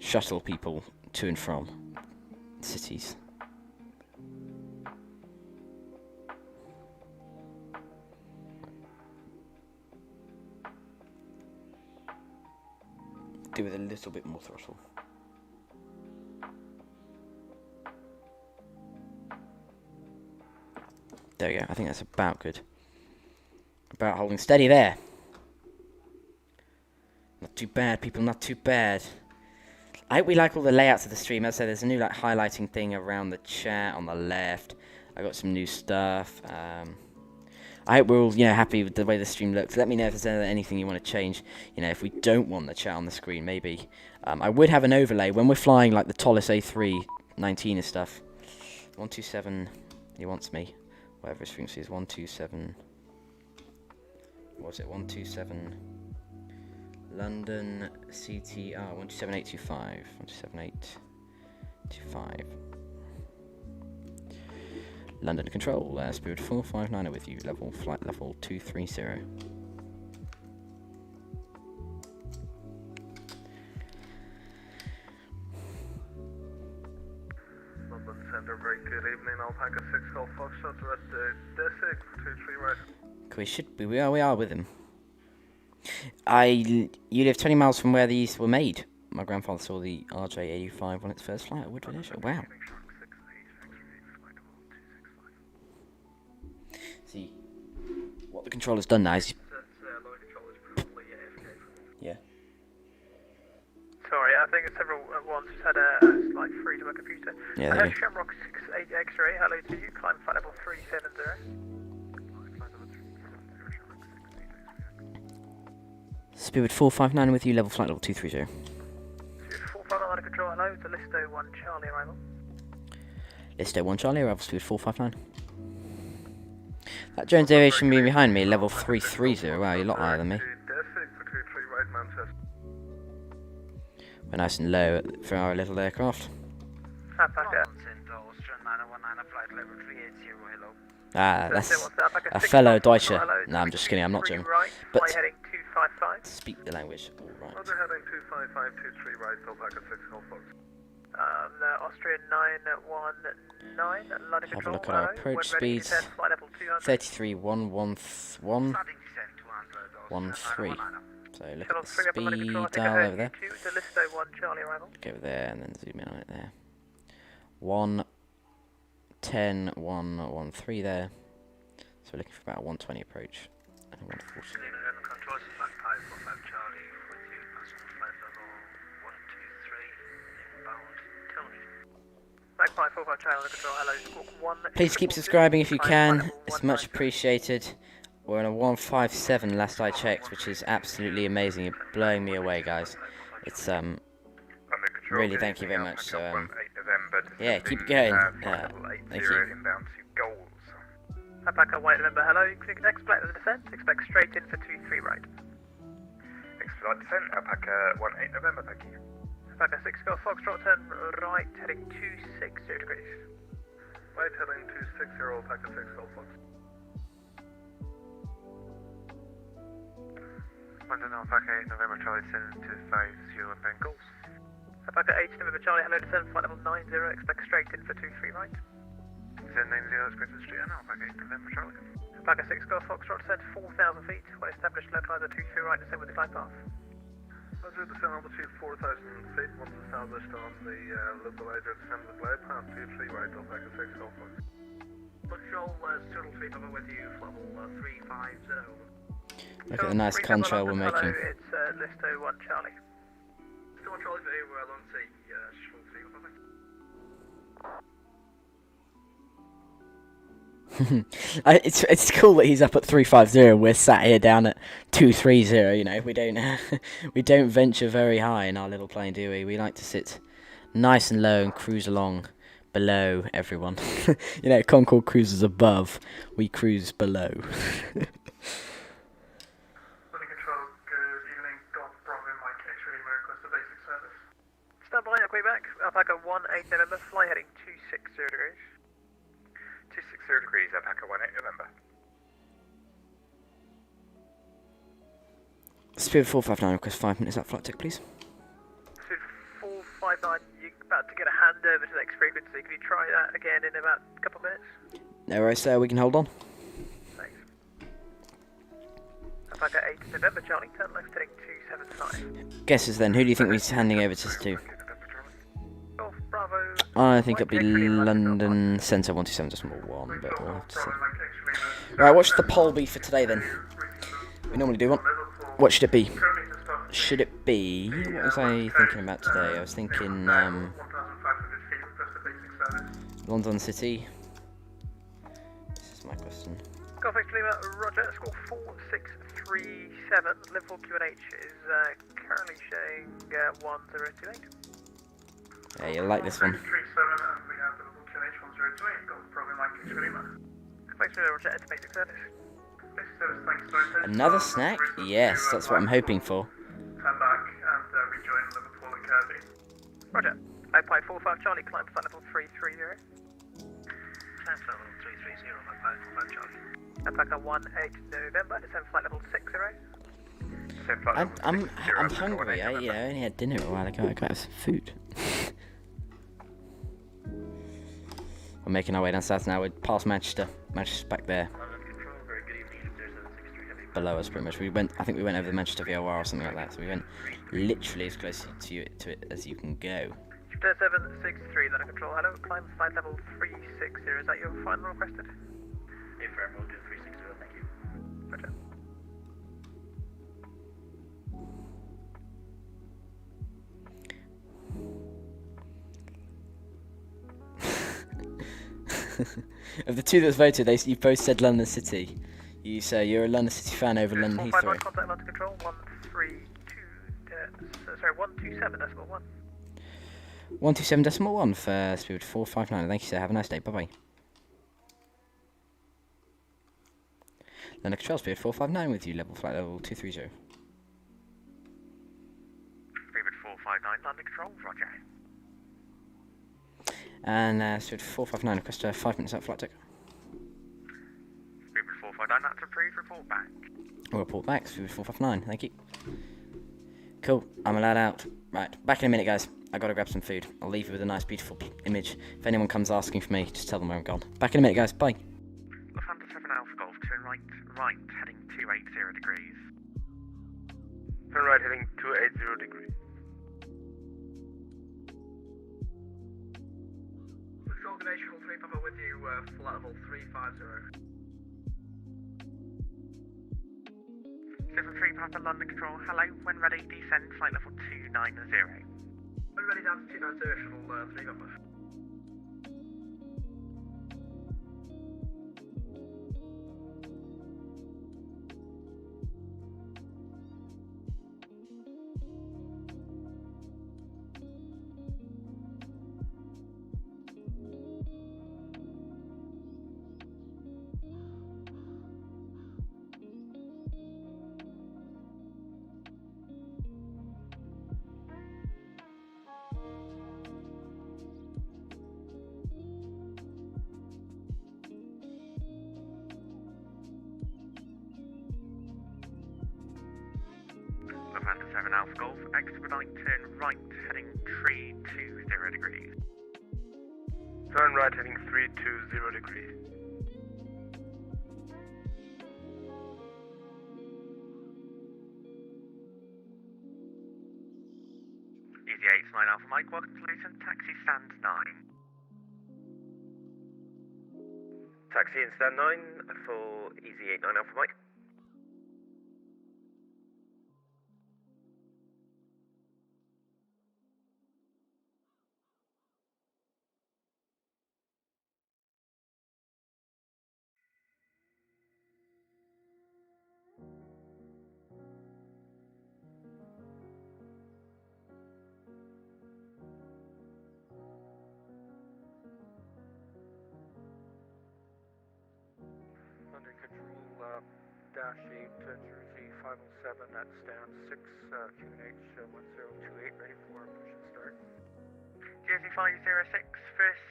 shuttle people to and from cities. Do with a little bit more throttle. There we go, I think that's about good. About holding steady there. Not too bad, people, not too bad. I hope we like all the layouts of the stream. As I said, there's a new like highlighting thing around the chat on the left. I got some new stuff. I hope we're all, you know, happy with the way the stream looks. Let me know if there's anything you want to change. You know, if we don't want the chat on the screen, maybe. I would have an overlay when we're flying like the Tolis A319 and stuff. 127, he wants me. Whatever his frequency is, 127. What was it? 127. London CTR 127825. 127825. London Control, Spirit 459 with you, flight level 230. London Centre, very good evening. Alpaca 6 Golf Foxtrot, we're at the D6 for 23 right. We are with him. You live 20 miles from where these were made. My grandfather saw the RJ85 on its first flight at Woodford Airship. Wow. See, what the controller's done now is... Yeah. Sorry, I think several at once had a slight freeze on my computer. Yeah, I heard Shamrock 68 X-ray, hello to you, climb flight level 370. Spirit 459 with you, level flight level 230. Spirit 459 under control, hello to Listo 1 Charlie arrival. Listo 1 Charlie arrival, Spirit 459. That Jones aviation being behind me, level 330. Wow, you're a lot higher than me. We're nice and low for our little aircraft. Ah, that's a fellow Deutscher. No, I'm just kidding, I'm not German. But speak the language. Alright. Roger, heading 25523 right, Alpaca 6 Golf Fox. Austrian 919, London Have a control, look at our approach speed. 33,113. 13. So look at the speed dial over there. Go over there and then zoom in on it there. 110,113 there. So we're looking for about a 120 approach. And a 140. Please keep subscribing if you can. It's much appreciated. We're on a 157 last I checked, which is absolutely amazing. You're blowing me away, guys. It's really, thank you very much. So yeah, keep it going. Thank you. Alpaca White November, hello. Expect the descent. Expect straight in for 23 right. Expedite descent, Alpaca 18 November, thank you. Alpaca 6 Golf Foxtrot, turn right, heading 260 degrees. Right, heading 260, Alpaca 6 Golf Fox. London Alpaca 8 November Charlie, descend to 50 Bengals. Alpaca 8 November Charlie, hello, descend flight level 90, expect straight in for 23 right. Descend 90, expect straight in, Alpaca 8 November Charlie. Alpaca 6 Golf Foxtrot, descend 4,000 feet, well established localizer 23 right, descend with the glide path. Roger, descend altitude 4,000 feet, once established on the localizer, descend with glide path 23 right, Alpaca 6 Golf Fox. Control, Turtle 3 Papa with you, level 350. Look at the nice contrail we're making. Hello, it's Listo 1 Charlie. Listo 1 Charlie, we're along to Shuttle 3 Papa. It's cool that he's up at 350. We're sat here down at 230. You know, we don't venture very high in our little plane, do we? We like to sit nice and low and cruise along below everyone. You know, Concorde cruises above, we cruise below. Stand by, I'll be back. Alpaca 18 November, fly heading 260 degrees. 260 degrees, Alpaca 18 November. Spirit 459, request 5 minutes up flight tick, please. Spirit 459, you're about to get a handover to the next frequency. Can you try that again in about a couple of minutes? No worries, sir, we can hold on. Thanks. Alpaca 8 November, Charlie, turn left heading 275. Guesses then, who do you think we're handing over to? Bravo. I think it'll be London Centre 127.1, but we'll have to see. Right, what should the poll be for today then? We normally do one. What should it be? Should it be... What was I thinking about today? I was thinking, London City. This is my question. Golf X Lima, Roger, score 4637, level QNH is currently showing 1028. Yeah, you'll like this one. Another snack? Yes, that's what I'm hoping for. Stand back and rejoin Liverpool at Kirby. Roger. Magpie 45 Charlie, climb flight level 330. Climb flight level 330, Magpie 45 Charlie. Alpaca 18 November, descend flight level 60. I'm hungry. I only had dinner a while ago. I gotta have some food. We're making our way down south now. We're past Manchester. Manchester's back there. Below us, pretty much. I think we went over the Manchester VOR or something like that. So we went literally as close to it as you can go. 763, London Control. Hello, climb flight level 360. Is that your final requested? Affirm, we'll do 360, thank you. Roger. Of the two that's voted, you both said London City. You say you're a London City fan over London Heathrow. Contact London Control 127.1. 127.1 for Spirit 459. Thank you, sir. Have a nice day. Bye bye. London Control Spirit 459 with you. Flight level 230. Spirit 459, London Control. Roger. And Spirit 459 request 5 minutes out flight deck. Spirit 459, that's approved. Report back. We'll report back. Spirit 459. Thank you. Cool. I'm allowed out. Right. Back in a minute, guys. I gotta grab some food. I'll leave you with a nice, beautiful image. If anyone comes asking for me, just tell them where I'm gone. Back in a minute, guys. Bye. Lufthansa 7 Alpha Golf, turn right, heading 280 degrees. Turn right, heading 280 degrees. Control Glacial 3 Papa with you, flight level 350. 73 Papa London Control, hello, when ready, descend flight level 290. When ready down to 290, shuttle 3 Papa. Lufthansa 7 Alpha Golf, expedite, turn right, heading 320 degrees. Turn right, heading 320 degrees. Easy 89 Alpha Mike, welcome to Luton, taxi stand 9. Taxi in stand 9 for Easy 89 Alpha Mike. London Control, Dash 8, Jersey 507 at stand 6, QNH 1028, ready for push and start. Jersey 506, first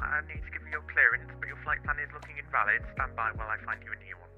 I need to give you your clearance, but your flight plan is looking invalid. Stand by while I find you a new one.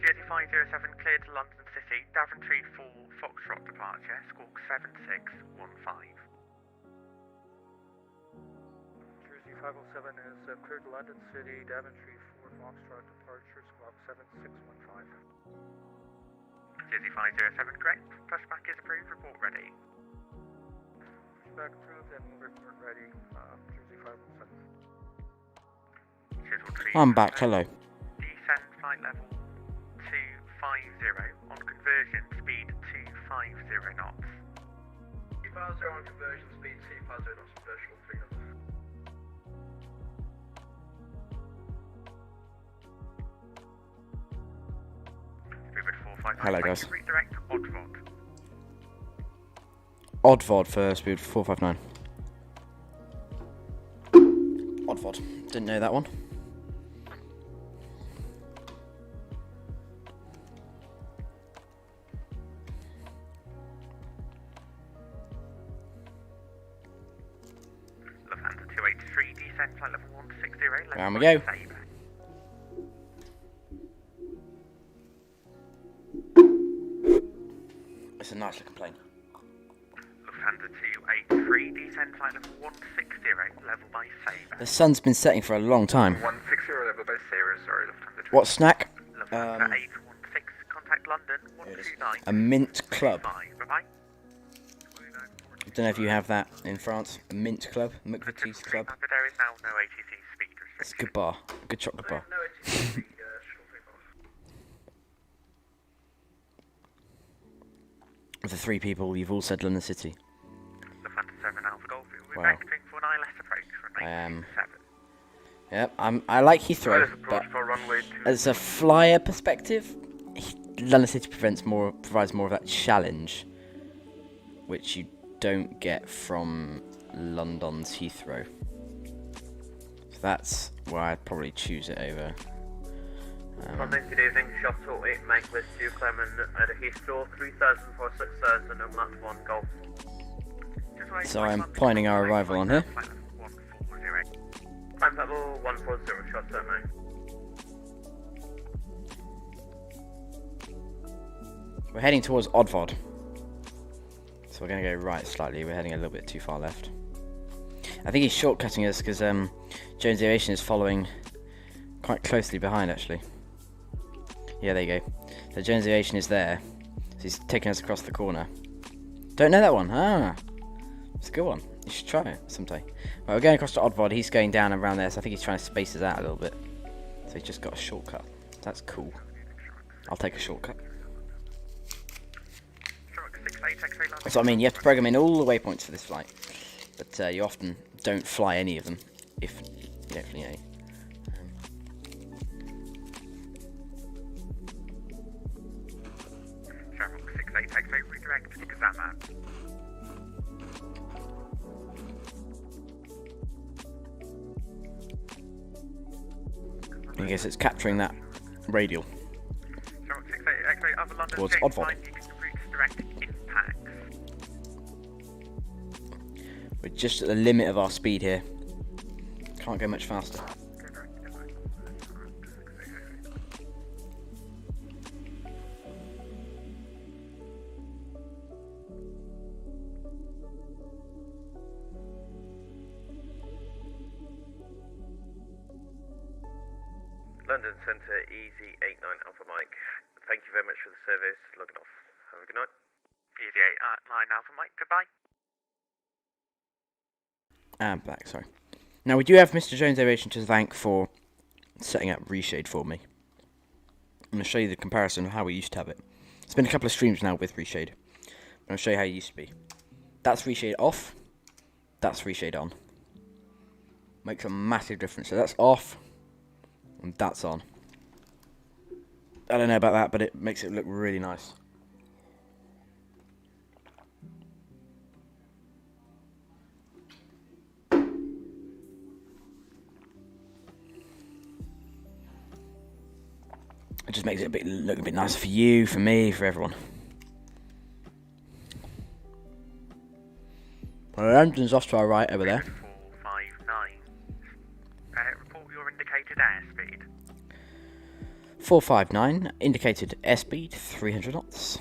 Jersey 507 cleared to London City, Daventry 4 Foxtrot departure, squawk 7615. Jersey 507 is cleared to London City, Daventry 4 Foxtrot departure, squawk 7615. Jersey 507 correct, pushback is approved, report ready. back through, then report ready, Jersey 517. Schedule 3. I'm back, hello. Descend flight level 250. On conversion, speed 250 knots. 250 on conversion speed, 250 knots, conversion 300. Speedbird 459. Hello, guys. Redirect Oddvod. Oddvod for speed 459. Oddvod. Didn't know that one. Lufthansa 283, descend flight level 160. Down we go. Sabre. It's a nice looking plane. Lufthansa 283, descend flight level 160, level by Sabre. The sun's been setting for a long time. 160 level by Sabre, sorry, Lufthansa. What snack? Lufthansa 816, contact London 129. A mint club. Bye-bye. Don't know if you have that in France. A mint club, McVitie's club. But there is now no ATC speed It's a restriction. good bar, good chocolate bar. No, it's short Of the three people, you've all said London City. Lufthansa 7 Alpha Golf, we're Wow. vectoring for an ILS approach from I am. 7. Yep, I like Heathrow, but as a flyer perspective, London City provides more of that challenge, which you don't get from London's Heathrow. So that's why I'd probably choose it over. London, good evening, Shuttle 8, Mike with you, climbing at a Heathrow 3000 for 6000 and Mach 1 Golf. So I'm pointing our arrival on here. Climb level 140, Shuttle 8, Mike. We're heading towards Oddvod. So we're going to go right slightly. We're heading a little bit too far left. I think he's shortcutting us because Jones Aviation is following quite closely behind, actually. Yeah, there you go. So Jones Aviation is there. So he's taking us across the corner. Don't know that one. Ah, it's a good one. You should try it someday. Right, we're going across to Oddvod. He's going down and around there, so I think he's trying to space us out a little bit. So he's just got a shortcut. That's cool. I'll take a shortcut. So I mean, you have to program in all the waypoints for this flight, but you often don't fly any of them if you don't fly any. Travel 68, X-ray, redirect Xama. I guess it's capturing that radial Travel 68, X-ray, other London towards James Oddvod. line, using routes direct impacts. We're just at the limit of our speed here. Can't go much faster. London Centre, Easy 89 Alpha Mike. Thank you very much for the service. Logging off. Have a good night. Easy 89 Alpha Mike, goodbye. I'm back, sorry. Now we do have Mr. Jones Aviation to thank for setting up Reshade for me. I'm going to show you the comparison of how we used to have it. It's been a couple of streams now with Reshade. I'm going to show you how it used to be. That's Reshade off. That's Reshade on. Makes a massive difference. So that's off. And that's on. I don't know about that, but it makes it look really nice. It just makes it look a bit nicer for you, for me, for everyone. Well, the engine's off to our right over there. 459. Report your indicated airspeed. 459, indicated airspeed 300 knots.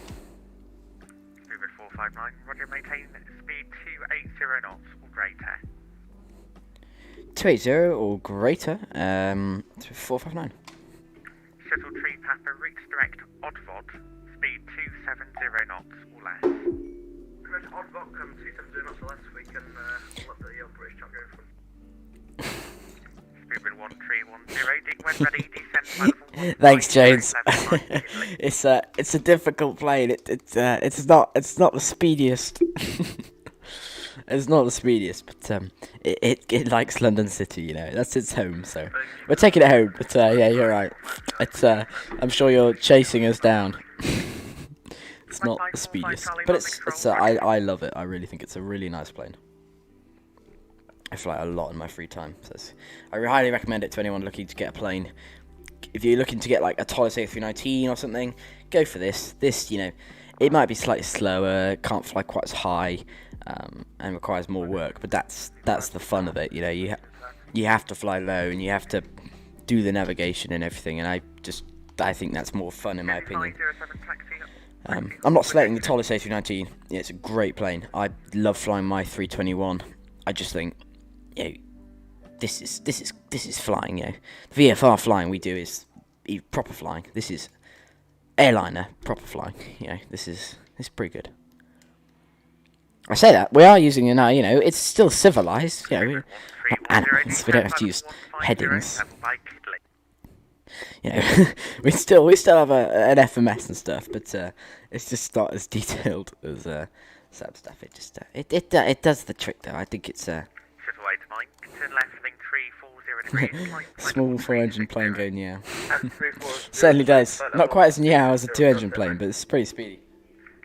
Speedbird 459, roger, maintain speed 280 knots or greater. 280 or greater, 459. Shuttle Tree Papa, routes direct Oddvod, speed 270 knots or less. much odd bot come 270 knots or less, we can let the British chap go in front. Speedbird 1310, when ready, descend by level 1. Thanks, James. It's a difficult plane. It's not the speediest. It's not the speediest, but it likes London City, you know. That's its home, so we're taking it home. But yeah, you're right. It's I'm sure you're chasing us down. It's not the speediest, but it's I love it. I really think it's a really nice plane. I fly a lot in my free time, so I highly recommend it to anyone looking to get a plane. If you're looking to get like a Thales A319 or something, go for this. This, you know, it might be slightly slower, can't fly quite as high, and requires more work. But that's the fun of it. You know, you have to fly low and you have to do the navigation and everything. And I think that's more fun in my opinion. I'm not slating the Thales A319. Yeah, it's a great plane. I love flying my 321. I just think, you know, this is flying. You know, the VFR flying we do is proper flying. This is airliner proper flying. You know, this is pretty good. I say that we are using it now. You know, it's still civilized. You know, animals. We don't have to use headings. You know, we still have an FMS and stuff, but it's just not as detailed as SAP stuff. It just it does the trick though. I think it's small 4-engine plane going yeah. Certainly does. Not quite as meow as a 2-engine plane, but it's pretty speedy.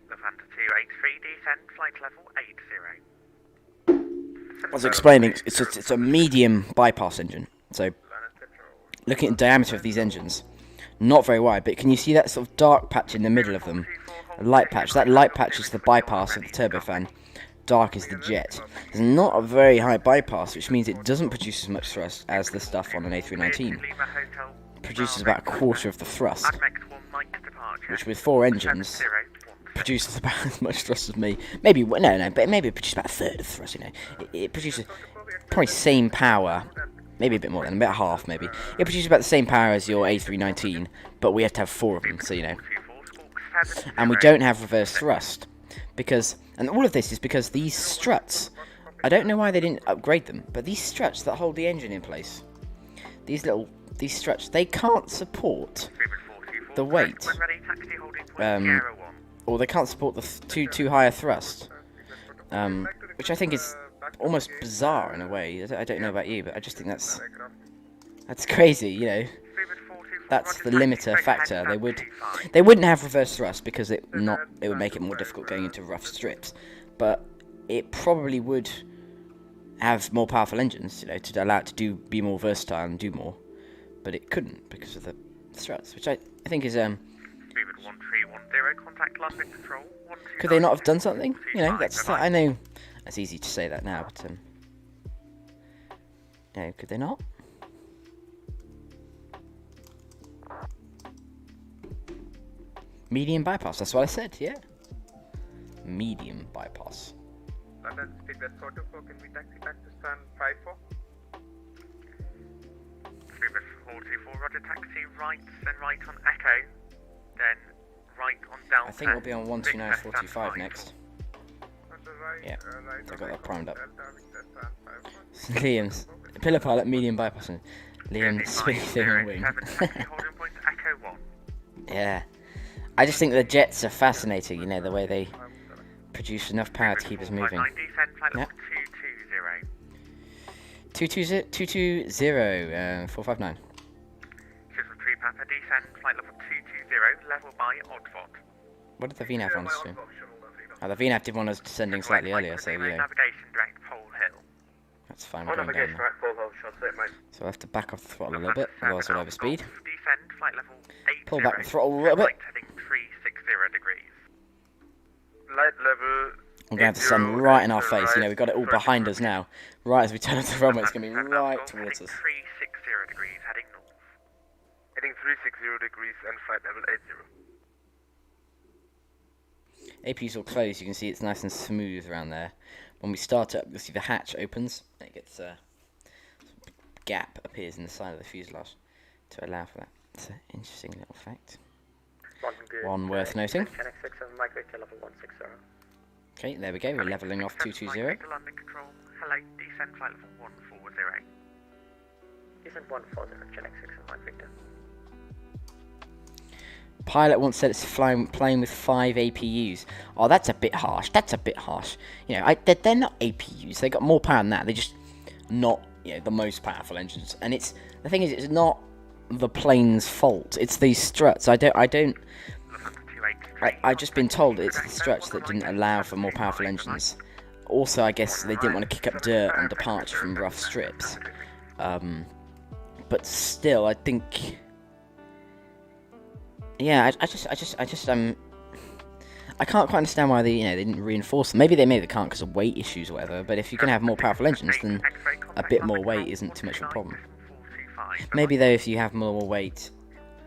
Levanter 283, descend flight level 80. I was explaining, it's a medium bypass engine. So, looking at the diameter of these engines, not very wide, but can you see that sort of dark patch in the middle of them? A light patch. That light patch is the bypass of the turbofan. Dark is the jet. There's not a very high bypass, which means it doesn't produce as much thrust as the stuff on an A319. It produces about a quarter of the thrust, which with 4 engines produces about as much thrust as me. Maybe but maybe it produces about a third of the thrust. You know, it produces probably same power, maybe a bit more than about half. Maybe it produces about the same power as your A319, but we have to have 4 of them. So you know, and we don't have reverse thrust because. And all of this is because these struts, I don't know why they didn't upgrade them, but these struts that hold the engine in place, these struts, they can't support the weight, or they can't support the too high a thrust, which I think is almost bizarre in a way. I don't know about you, but I just think that's crazy, you know. That's the limiter factor. They wouldn't have reverse thrust because it would make it more difficult going into rough strips, but it probably would have more powerful engines, you know, to allow it to be more versatile and do more. But it couldn't because of the struts, which I think is Could they not have done something? You know, I know that's easy to say that now, but you know, could they not? Medium bypass, that's what I said, yeah. Medium bypass. London, speak that 424, can we taxi back to stand 54? Speedbird 424, roger, taxi right, then right on Echo, then right on Delta. I think we'll be on 129425 next. Yeah, I've got that primed up. Liam's pillar pilot, medium bypass, and Liam speaking on wing. Yeah. I just think the jets are fascinating, you know, the way they produce enough power to keep us moving. Yeah. 220, 459. Papa, descend flight level 220, level by Oddvot. What did the VNAV want us to do? Oh, the VNAV did want us descending slightly earlier, so yeah. Navigation direct Pole Hill. That's fine, we're going down now. So we'll have to back off the throttle a little bit, otherwise we'll overspeed. Descend flight level 80. Pull back the throttle a little bit. Heading 360 degrees. Light level. We're going to have the sun right in our face, you know, we've got it all behind us now. Right as we turn off the runway, it's going to be right towards us. 360 degrees, heading north. Heading 360 degrees and flight level 80. APU's all closed, you can see it's nice and smooth around there. When we start up, you'll see the hatch opens, and it gets a gap appears in the side of the fuselage to allow for that. It's an interesting little fact. One worth noting. Okay, there we go. We're levelling off 220. London Control. Hello, descend flight level 140. Descend 140, Gen X6 and Mike Victor. Pilot once said it's playing with 5 APUs. Oh, that's a bit harsh. That's a bit harsh. You know, they're not APUs. They got more power than that. They're just not, you know, the most powerful engines. And it's the thing is, it's not the plane's fault. It's these struts. I've just been told it's the struts that didn't allow for more powerful engines. Also, I guess they didn't want to kick up dirt on departure from rough strips. But still, I think. Yeah, I can't quite understand why they didn't reinforce them. Maybe they can't because of weight issues or whatever. But if you're gonna have more powerful engines, then a bit more weight isn't too much of a problem. Maybe though, if you have more weight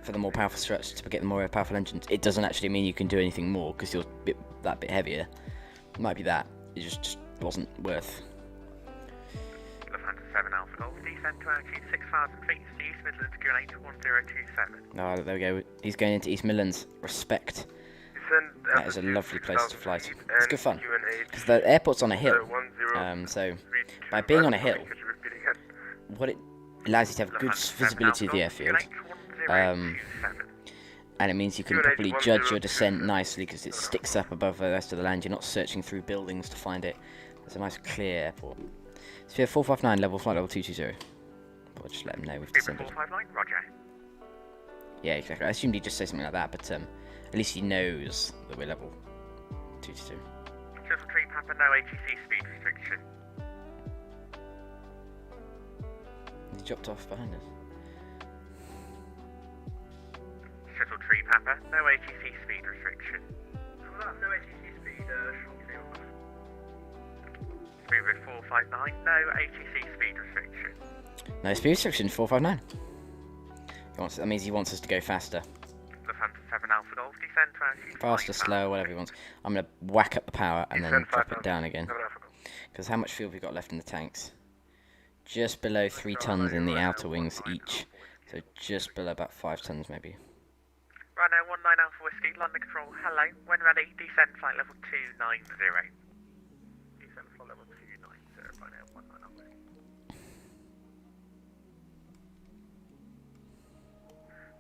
for the more powerful struts to get the more powerful engines, it doesn't actually mean you can do anything more because you're that bit heavier. It might be that it just wasn't worth. Lufthansa 7 Alpha Golf, descend to altitude 6,000 feet to East Midlands, QNH 1027. Oh, there we go. He's going into East Midlands. Respect. That is a lovely place to fly to. It's good fun because the airport's on a hill. So by being on a hill, what it allows you to have good visibility of the airfield. And it means you can probably judge your descent nicely because it sticks up above the rest of the land. You're not searching through buildings to find it. It's a nice clear airport. Sphere 459, flight level 220. We'll just let him know we've descended. 459, roger. Yeah, exactly. I assumed he'd just say something like that, but at least he knows that we're level 222. Shuttle Tree Papa, no ATC speed restriction. He dropped off behind us. Shuttle Tree Papa, no ATC speed restriction. No ATC speed, Speedbird 459, no ATC speed restriction. No speed restriction, 459. That means he wants us to go faster. Lufthansa 7 Alpha Golf, descend to altitude. Faster, slower, whatever he wants. I'm going to whack up the power and then drop it down again. Because how much fuel have we got left in the tanks? Just below 3 tons in the outer wings each. So just below about 5 tons maybe. Right now, 19 Alpha Whiskey, London Control, hello. When ready, descend flight level 290. Descend flight level 290, right now, 19 Alpha Whiskey.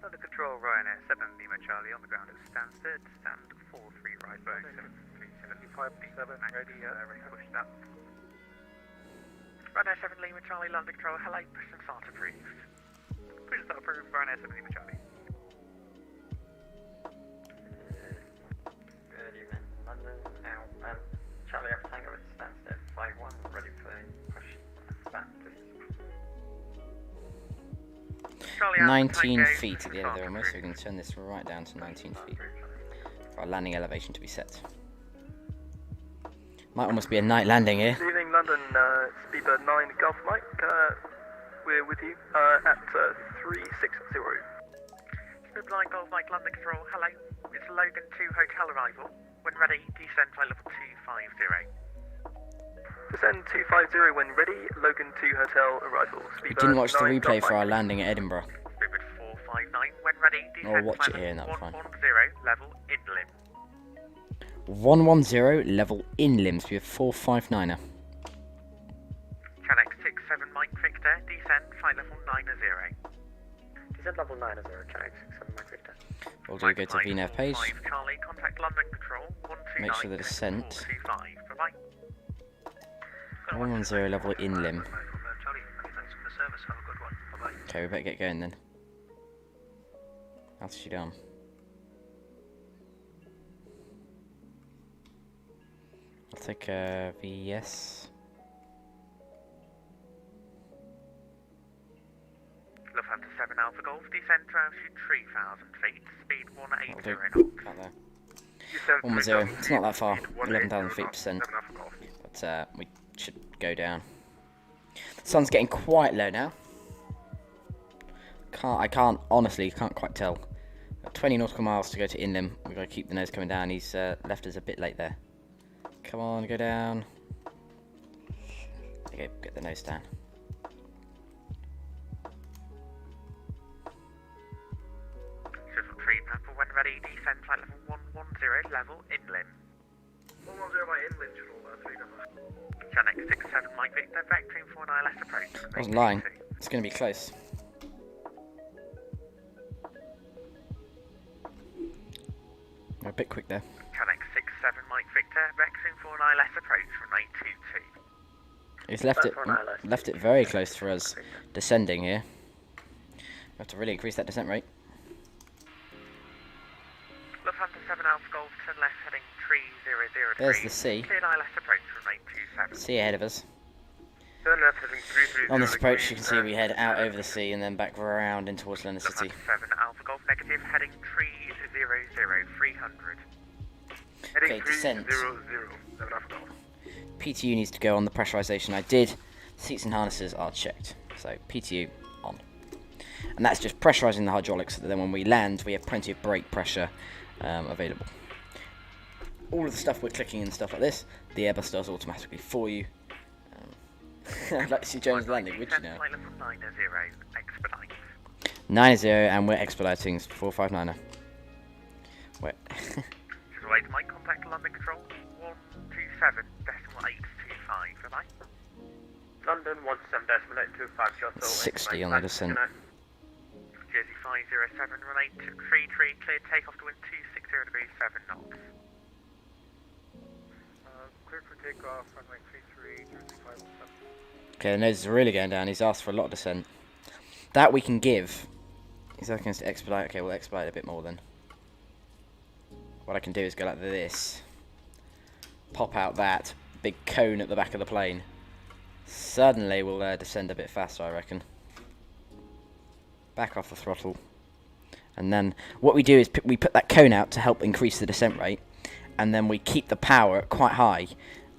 London Control, Ryanair 7 Lima Charlie on the ground at Stansted, stand 43 right, Boeing 737 ready, ready push that. Ryanair 7 Lima Charlie, London Control, hello, push and start approved. Push and start approved, Ryanair 7 Lima Charlie. London, now, Charlie Alpha Tango at Stansted, 5-1, ready for push back. 19 feet at the end of the runway, so we can turn this right down to 19 feet for our landing elevation to be set. Might almost be a night landing here. Good evening, London, Speedbird 9 Golf Mike. We're with you at 360. Speedbird 9 Golf Mike, London Control, hello. It's Logan 2 hotel arrival. When ready, descend flight level 250. Descend 250 when ready, Logan 2 hotel arrival. We didn't watch the replay for our landing at Edinburgh. Speedbird 459, when ready, descend Or watch flight it here, level that'll be fine. 110, level inland. 110, level inland, we have 459er. Channel 67 Mike Victor, descend flight level 90. Descend level 90, Channel 67 Mike Victor. We'll do go to VNAV page. Charlie, contact London Control, 129. Make sure the descent. 425, bye-bye. 110, level inland. Charlie, thanks for the service, have a good one. Bye-bye. Okay, we better get going then. Altitude arm. I'll take a VES. Lufthansa 7 Alpha Golf, descend to altitude 3,000 feet, speed 180 I'll do knots. about there. 110, it's not that far, 11,000 feet percent. But we should go down. The sun's getting quite low now. Honestly, can't quite tell. 20 nautical miles to go to inland. We've got to keep the nose coming down. He's left us a bit late there. Come on, go down. Okay, get the nose down. Shuttle Tree Papa, when ready, descend flight level 110, level inland. 110 by inland, the vectoring 49 less approach. I wasn't lying. It's going to be close. A bit quick there. Connect 67 Mike Victor, vectoring 49 less approach from 922. He's left it very close for us descending here. We have to really increase that descent rate. Lufthansa 7 Alpha Golf, turn left heading 3003. There's the sea. Cleared eye less approach from 927. Sea ahead of us. Turn left heading 330. On this approach you can see we head out over the sea and then back round in towards London City. Lufthansa 7 Alpha Golf negative, heading 300, 300. Okay, descent. PTU needs to go on the pressurization. I did. Seats and harnesses are checked. So PTU on. And that's just pressurizing the hydraulics so that then when we land we have plenty of brake pressure available. All of the stuff we're clicking and stuff like this, the Airbus does automatically for you. I'd like to see Jones landing, would you know? 9-0 and we're expediting 459er. Wait. Wait, Mike, contact London Control 127.825, bye-bye. London 17.825, shuttle. 60 on the descent. Jersey 507, run 833, cleared takeoff to wind 260 degrees 7 knots. Cleared for takeoff, runway 33, Jersey 507. Okay, the nose is really going down. He's asked for a lot of descent. That we can give. He's asking us to expedite. Okay, we'll expedite a bit more then. What I can do is go like this. Pop out that big cone at the back of the plane. Suddenly we'll descend a bit faster, I reckon. Back off the throttle. And then what we do is we put that cone out to help increase the descent rate. And then we keep the power quite high.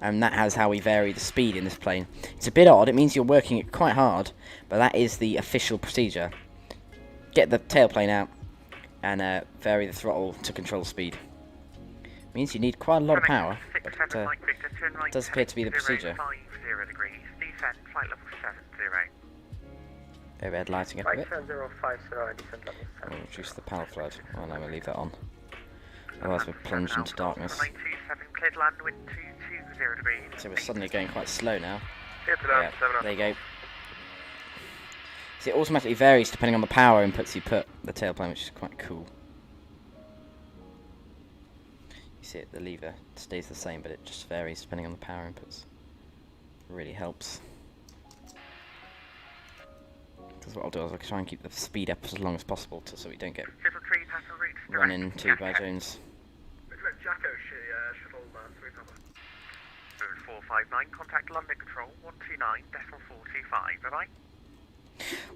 And that has how we vary the speed in this plane. It's a bit odd. It means you're working it quite hard. But that is the official procedure. Get the tailplane out. And vary the throttle to control speed. Means you need quite a lot of power, but it does appear to be the procedure. Overhead lighting up a bit. We'll reduce the power flood. Oh no, we'll leave that on. Otherwise we'll plunge into darkness. So we're suddenly going quite slow now. Yeah, there you go. See, it automatically varies depending on the power inputs you put the tailplane, which is quite cool. You see it, the lever stays the same, but it just varies depending on the power inputs. Really helps. Because what I'll do is I'll try and keep the speed up as long as possible so we don't get run into by Jones. 459, contact London Control 129.425, bye-bye.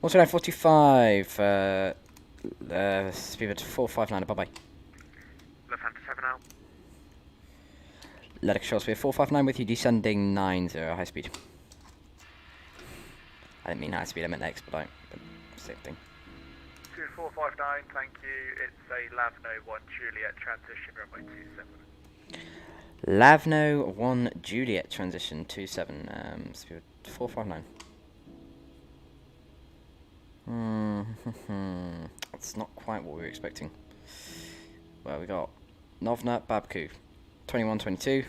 129.45, speed at 459, bye-bye. Lufthansa 7 out. Letter control speed 459 with you, descending 90, high speed. I didn't mean high speed, I meant expedite, but same thing. 2459, thank you. It's a Lavno 1 Juliet transition, runway 27. Lavno 1 Juliet transition 27, speed 459. That's not quite what we were expecting. Well, we got Novna Babku, 2122,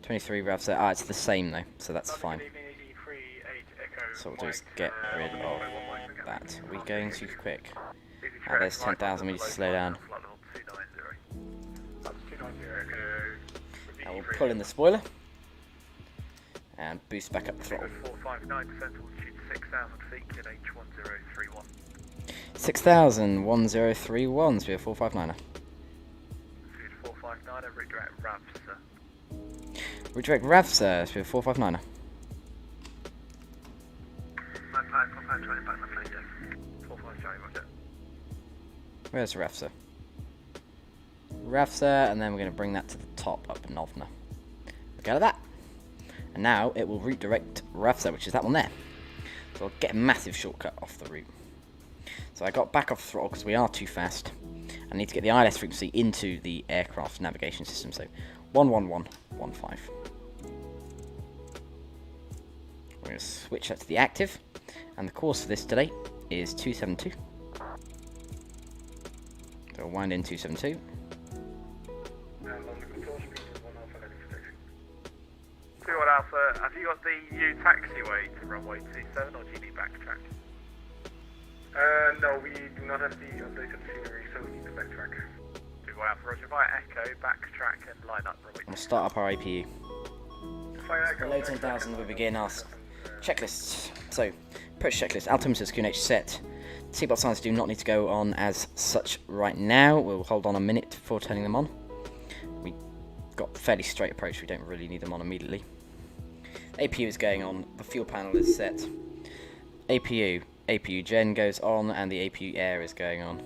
23 revs there. It's the same though, so that's fine. So what we'll do is get rid of that. Are we going too quick? There's 10,000, we need to slow down. Now we'll pull in the spoiler and boost back up the throttle. 6,000 feet at H1031. 6,01031, speed 459er. Speed 459er, redirect RAVs, sir. Redirect RAVs, sir, speed 459er. Where's RAVSA? RAVSA, and then we're going to bring that to the top up Novna. Look out of that. And now it will route direct RAVSA, which is that one there. So I'll get a massive shortcut off the route. So I got back off the throttle because we are too fast. I need to get the ILS frequency into the aircraft navigation system. So 11115. We're going to switch that to the active. And the course for this today is 272. So we'll wind in 272. Alpha, have you got the U taxiway to runway 27 or do you need backtrack? No, we do not have the updated scenery, so we need to backtrack. Dubai Alpha, Roger, via Echo, backtrack and line up runway. We'll start up our APU. Fire Echo, Below 10,000 we begin our checklists. So, approach checklist. Altimeter QNH set. Seatbelt signs do not need to go on as such right now. We'll hold on a minute before turning them on. We got fairly straight approach. We don't really need them on immediately. APU is going on. The fuel panel is set. APU gen goes on, and the APU air is going on.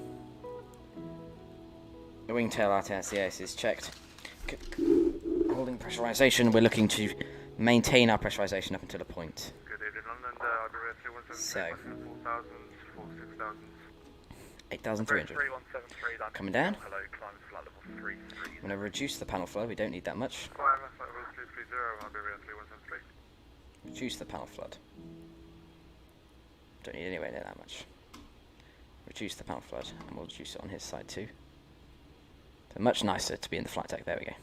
The wingtail RTSCS is checked. Holding pressurization. We're looking to maintain our pressurization up until a point. Good evening, London. So, 4,000, 8,300. 3173, Coming down. Hello, climb flight level 33. I'm going to reduce the panel flow. We don't need that much. Reduce the panel flood. Don't need anywhere near that much. Reduce the panel flood, and we'll reduce it on his side too. So much nicer to be in the flight deck. There we go.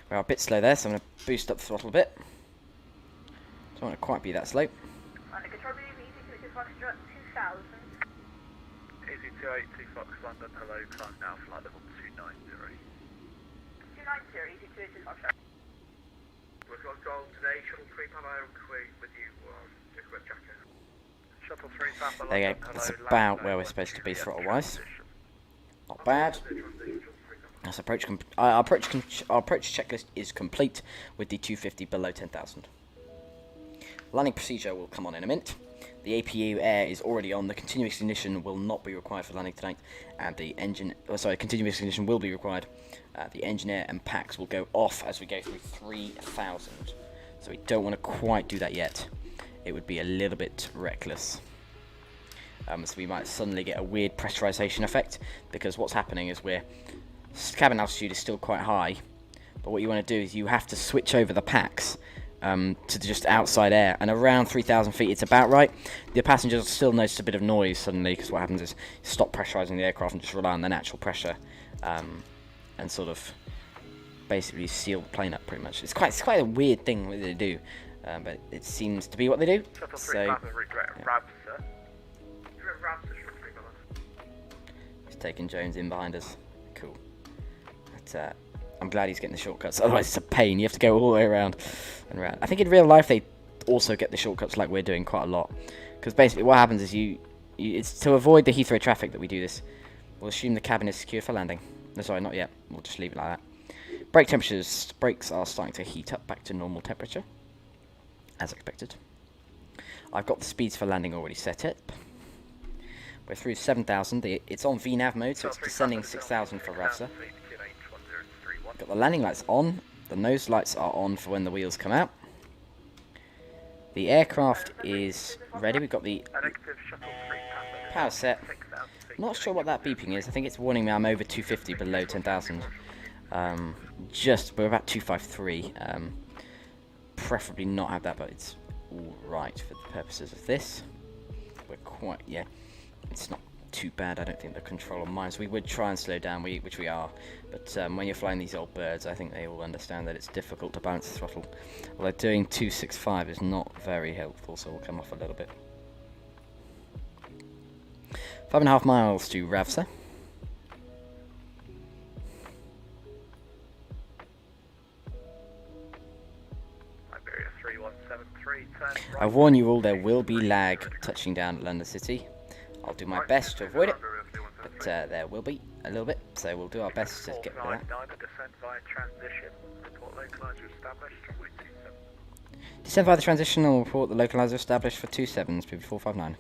We're a bit slow there, so I'm going to boost up the throttle a bit. Don't want to quite be that slow. Easy 282 Fox London, hello, climb now, flight level 290. 290, easy 282 Fox. We've got goal today, shuttle 3 Papa and Kuwait with you, Jacob Jacker. Shuttle 3 Papa There you London, go. hello, That's land about now, where we're supposed to be throttle wise. Not bad. That's our approach checklist is complete with the 250 below 10,000. Landing procedure will come on in a minute. The APU air is already on. The continuous ignition will not be required for landing tonight, and the continuous ignition will be required. The engine air and packs will go off as we go through 3,000. So we don't want to quite do that yet. It would be a little bit reckless. So we might suddenly get a weird pressurization effect, because what's happening is cabin altitude is still quite high, but what you want to do is you have to switch over the packs to just outside air, and around 3,000 feet it's about right. The passengers still notice a bit of noise suddenly, because what happens is you stop pressurizing the aircraft and just rely on the natural pressure, and sort of basically seal the plane up pretty much. It's quite a weird thing what they do, but it seems to be what they do. So he's taking Jones in behind us. Cool. But, I'm glad he's getting the shortcuts, otherwise it's a pain. You have to go all the way around and around. I think in real life they also get the shortcuts like we're doing quite a lot, because basically what happens is it's to avoid the Heathrow traffic that we do this. We'll assume the cabin is secure for landing. No, sorry, not yet. We'll just leave it like that. Brake temperatures. Brakes are starting to heat up back to normal temperature, as expected. I've got the speeds for landing already set up. We're through 7,000. It's on VNAV mode, so it's descending 6,000 for RAVSA. Got the landing lights on. The nose lights are on for when the wheels come out. The aircraft is ready. We've got the power set. Not sure what that beeping is. I think it's warning me I'm over 250 below 10,000. We're about 253. Preferably not have that, but it's all right for the purposes of this. It's not too bad. I don't think the control on mine. So we would try and slow down, which we are. But when you're flying these old birds, I think they all understand that it's difficult to balance the throttle. Although doing 265 is not very helpful, so we'll come off a little bit. 5.5 miles to RAVSA. Iberia 3173, turn right. I warn you all, there will be lag touching down at London City. I'll do my best to avoid it, but there will be a little bit, so we'll do our best to get rid of that. Descend via transition, report localizer established, runway 27. Descend via the transition and report the localizer established for 27s, BB459.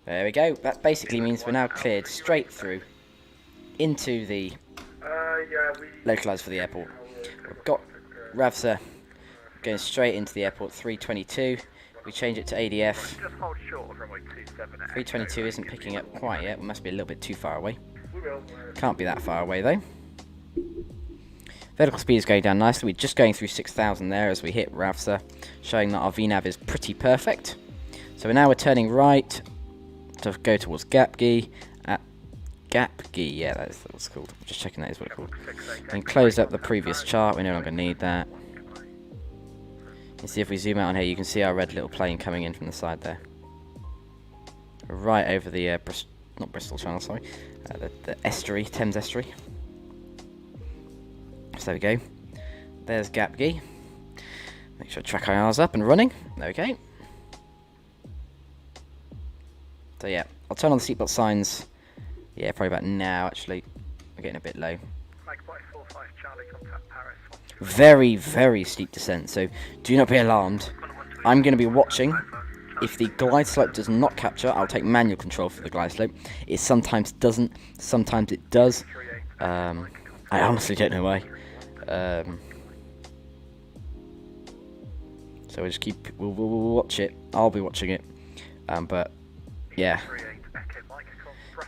There we go. That basically means we're now cleared straight through into the localizer for the airport. We've got RAVSA going straight into the airport 322. We change it to ADF. 322 isn't picking up quite yet. We must be a little bit too far away. Can't be that far away though. Vertical speed is going down nicely. We're just going through 6,000 there as we hit RAVSA, showing that our VNAV is pretty perfect. So now we're turning right to go towards Gapgi. Gapgi, yeah, that's what it's called. Just checking that is what it's called. And close up the previous chart. We no longer need that. You see if we zoom out on here, you can see our red little plane coming in from the side there. Right over the, not Bristol Channel, sorry. The estuary, Thames estuary. So there we go. There's Gap Gee. Make sure track IR's up and running. Okay. So yeah, I'll turn on the seatbelt signs. Yeah, probably about now actually. We're getting a bit low. Mike 45 Charlie, contact Paris. Very, very steep descent, so do not be alarmed. I'm going to be watching. If the glide slope does not capture, I'll take manual control for the glide slope. It sometimes doesn't, sometimes it does. I honestly don't know why. So we'll just keep, we'll watch it. I'll be watching it. But yeah,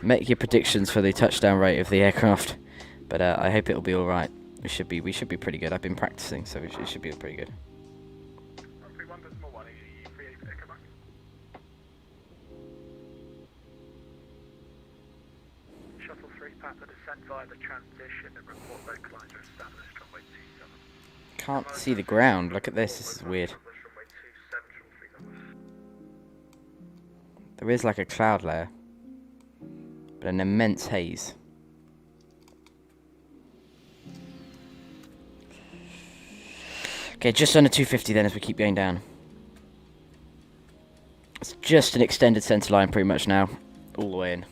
make your predictions for the touchdown rate of the aircraft. But I hope it'll be all right. We should be pretty good. I've been practicing, so it should be pretty good. Shuttle 3 Papa descend via the transition and report localizer established runway 27. Can't see the ground. Look at this. This is weird. There is like a cloud layer, but an immense haze. Okay, just under 250 then as we keep going down. It's just an extended centre line pretty much now, all the way in.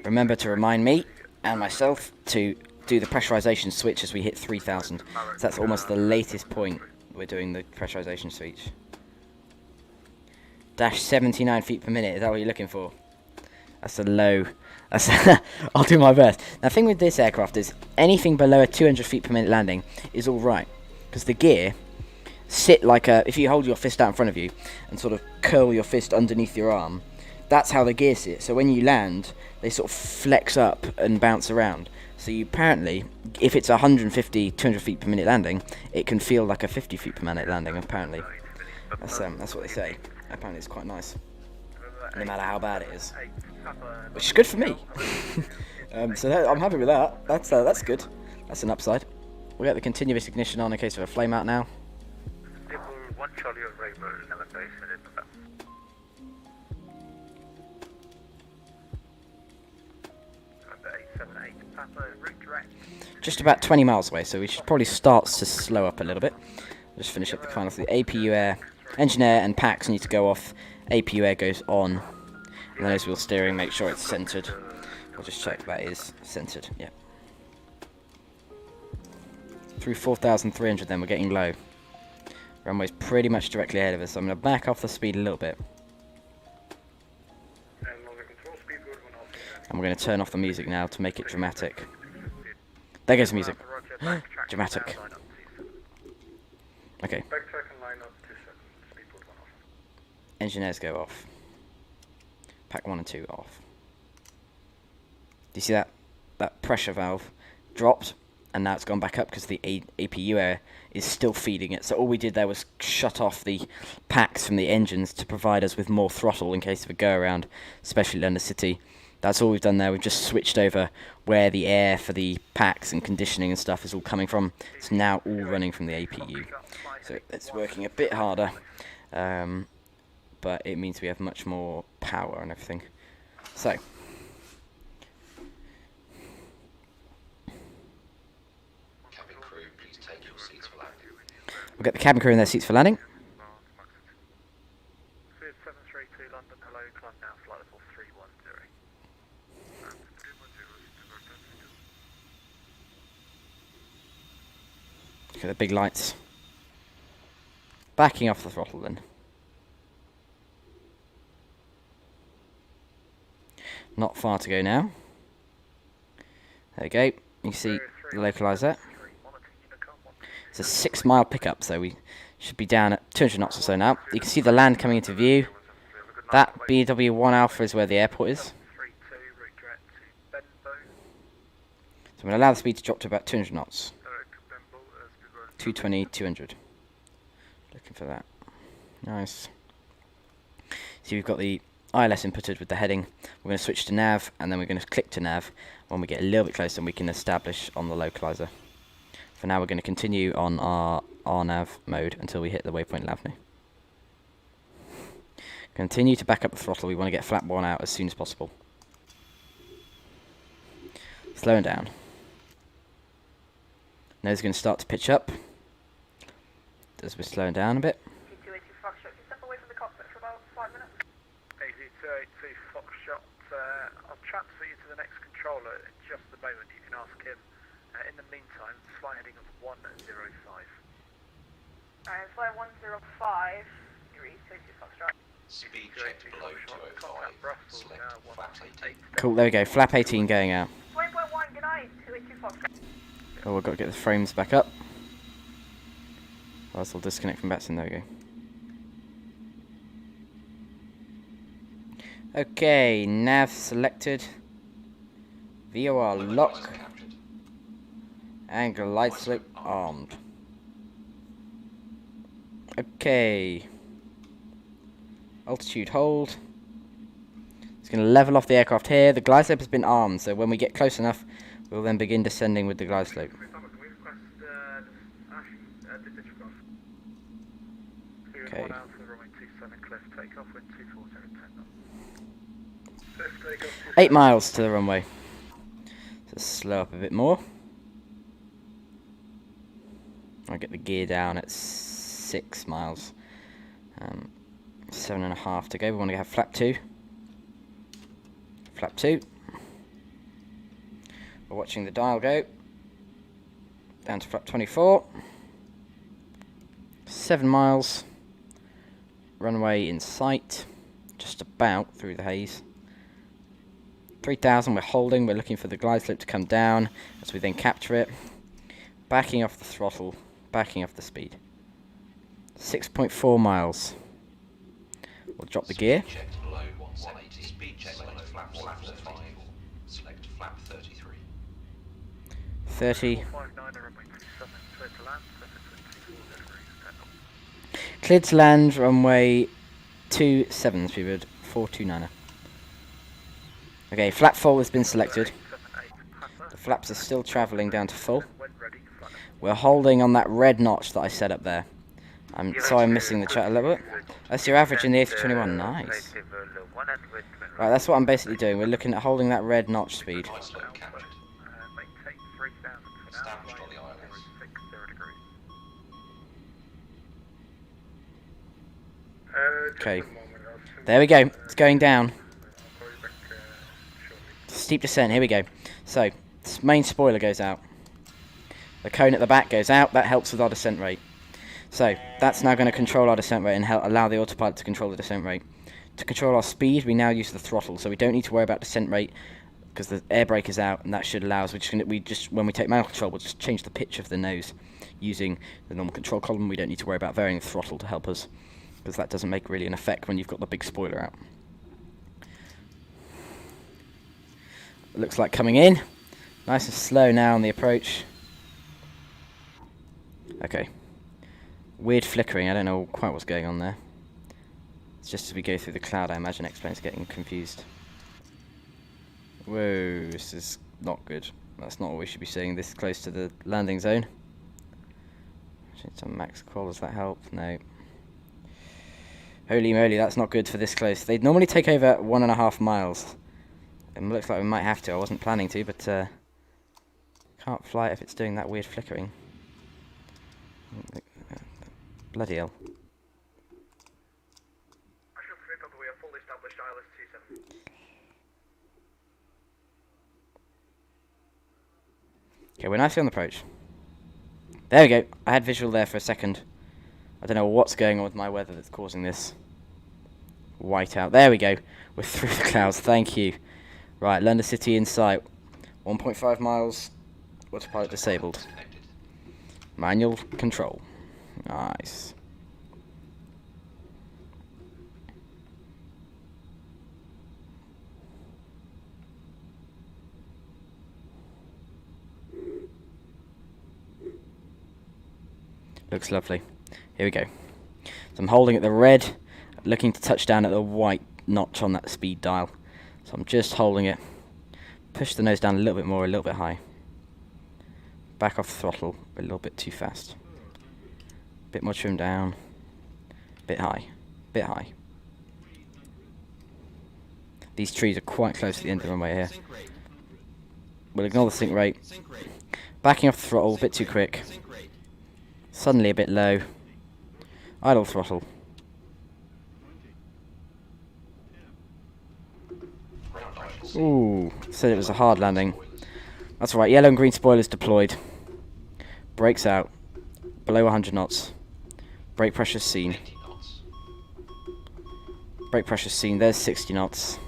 Remember to remind me and myself to do the pressurisation switch as we hit 3000. So that's almost the latest point we're doing the pressurisation switch. Dash 79 feet per minute, is that what you're looking for? That's a low. That's I'll do my best. Now, the thing with this aircraft is anything below a 200 feet per minute landing is all right, because the gear sit like a. If you hold your fist out in front of you and sort of curl your fist underneath your arm, that's how the gear sit. So when you land, they sort of flex up and bounce around. So you apparently, if it's 150, 200 feet per minute landing, it can feel like a 50 feet per minute landing. Apparently, that's what they say. Apparently, it's quite nice, no matter how bad it is, which is good for me. So I'm happy with that. That's good. That's an upside. We got the continuous ignition on in case of a flame out now. One Charlie of Rainbow, Ellen Base, and Edinburgh. Number 878, Papa, route direct. Just about 20 miles away, so we should probably start to slow up a little bit. Just finish up the final. The APU air, engine air, and packs need to go off. APU air goes on, and then as wheel steering, make sure it's centered. I'll just check that is centered. Yeah. Through 4,300, then we're getting low. Runway's pretty much directly ahead of us, so I'm going to back off the speed a little bit. And we're going to turn off the music now to make it dramatic. There goes the music. Dramatic. Okay. Engine airs go off. Pack 1 and 2 off. Do you see that? That pressure valve dropped, and now it's gone back up because the APU air is still feeding it. So all we did there was shut off the packs from the engines to provide us with more throttle in case of a go-around, especially London City. That's all we've done there. We've just switched over where the air for the packs and conditioning and stuff is all coming from. It's now all running from the APU. So it's working a bit harder, but it means we have much more power and everything. So we'll get the cabin crew in their seats for landing. London, hello, climb now, flight level 310. Look at the big lights. Backing off the throttle then. Not far to go now. There we go. You can see the localizer. It's a 6 mile pickup, so we should be down at 200 knots or so now. You can see the land coming into view. That BW1 Alpha is where the airport is. So I'm going to allow the speed to drop to about 200 knots. 220, 200. Looking for that. Nice. So we've got the ILS inputted with the heading. We're going to switch to nav, and then we're going to click to nav when we get a little bit closer and we can establish on the localizer. For now, we're going to continue on our RNAV mode until we hit the waypoint Lavny. Continue to back up the throttle. We want to get flap 1 out as soon as possible. Slowing down. Nose is going to start to pitch up as we're slowing down a bit. Step away from the cockpit for about 5 minutes. AZ282 Foxtrot, I'll transfer you to the next controller in just a moment. You can ask him. In the meantime, flight heading of 105. Alright, flight 105, you're EZ282 Foxtrot. Speed checked below 205. Select flaps 18. Cool, there we go. Flap 18 going out. 20.1, good night, 282 Foxtrot. Oh, we've got to get the frames back up. Otherwise we'll disconnect from vatsim. There we go. Okay, nav selected. VOR lock. Angle light slip armed. Okay. Altitude hold. It's going to level off the aircraft here. The glide slope has been armed, so when we get close enough, we'll then begin descending with the glide slope. Okay. 8 miles to the runway. So slow up a bit more. I'll get the gear down at 6 miles. 7.5 to go. We want to have flap 2. Flap 2. We're watching the dial go. Down to flap 24. 7 miles. Runway in sight. Just about through the haze. 3,000 we're holding. We're looking for the glide slope to come down as we then capture it. Backing off the throttle. Backing off the speed. 6.4 miles. We'll drop the gear. Speed checked below 180. Speed checked below flap 35. Select flap 33. 30. Cleared to land, runway 27, speedbird 429er. Okay, flap full has been selected. The flaps are still travelling down to full. We're holding on that red notch that I set up there. I'm sorry I'm missing the chat a little bit. That's your average in the A321, nice. Right, that's what I'm basically doing. We're looking at holding that red notch speed. Okay, there we go, it's going down. Steep descent, here we go. So, this main spoiler goes out. The cone at the back goes out, that helps with our descent rate. So, that's now going to control our descent rate and allow the autopilot to control the descent rate. To control our speed, we now use the throttle, so we don't need to worry about descent rate because the air brake is out, and that should allow us. When we take manual control, we'll just change the pitch of the nose using the normal control column. We don't need to worry about varying the throttle to help us, because that doesn't make really an effect when you've got the big spoiler out. It looks like coming in. Nice and slow now on the approach. Okay. Weird flickering, I don't know quite what's going on there. It's just as we go through the cloud, I imagine Xplane's getting confused. Whoa, this is not good. That's not what we should be seeing this close to the landing zone. It's on max qual, does that help? No. Holy moly, that's not good for this close. They'd normally take over 1.5 miles. It looks like we might have to. I wasn't planning to, but can't fly it if it's doing that weird flickering. Bloody hell. Okay, we're nicely on the approach. There we go. I had visual there for a second. I don't know what's going on with my weather that's causing this whiteout. There we go. We're through the clouds. Thank you. Right, London City in sight. 1.5 miles. Autopilot disabled. Manual control. Nice. Looks lovely. Here we go. So I'm holding at the red, looking to touch down at the white notch on that speed dial. So I'm just holding it. Push the nose down a little bit more, a little bit high. Back off throttle a little bit too fast. Bit more trim down. Bit high. Bit high. These trees are quite close to the end of the runway here. We'll ignore the sink rate. Backing off the throttle a bit too quick. Suddenly a bit low. Idle throttle. Ooh, said it was a hard landing. That's right, yellow and green spoilers deployed. Brakes out. Below 100 knots. Brake pressure seen. Brake pressure seen, there's 60 knots.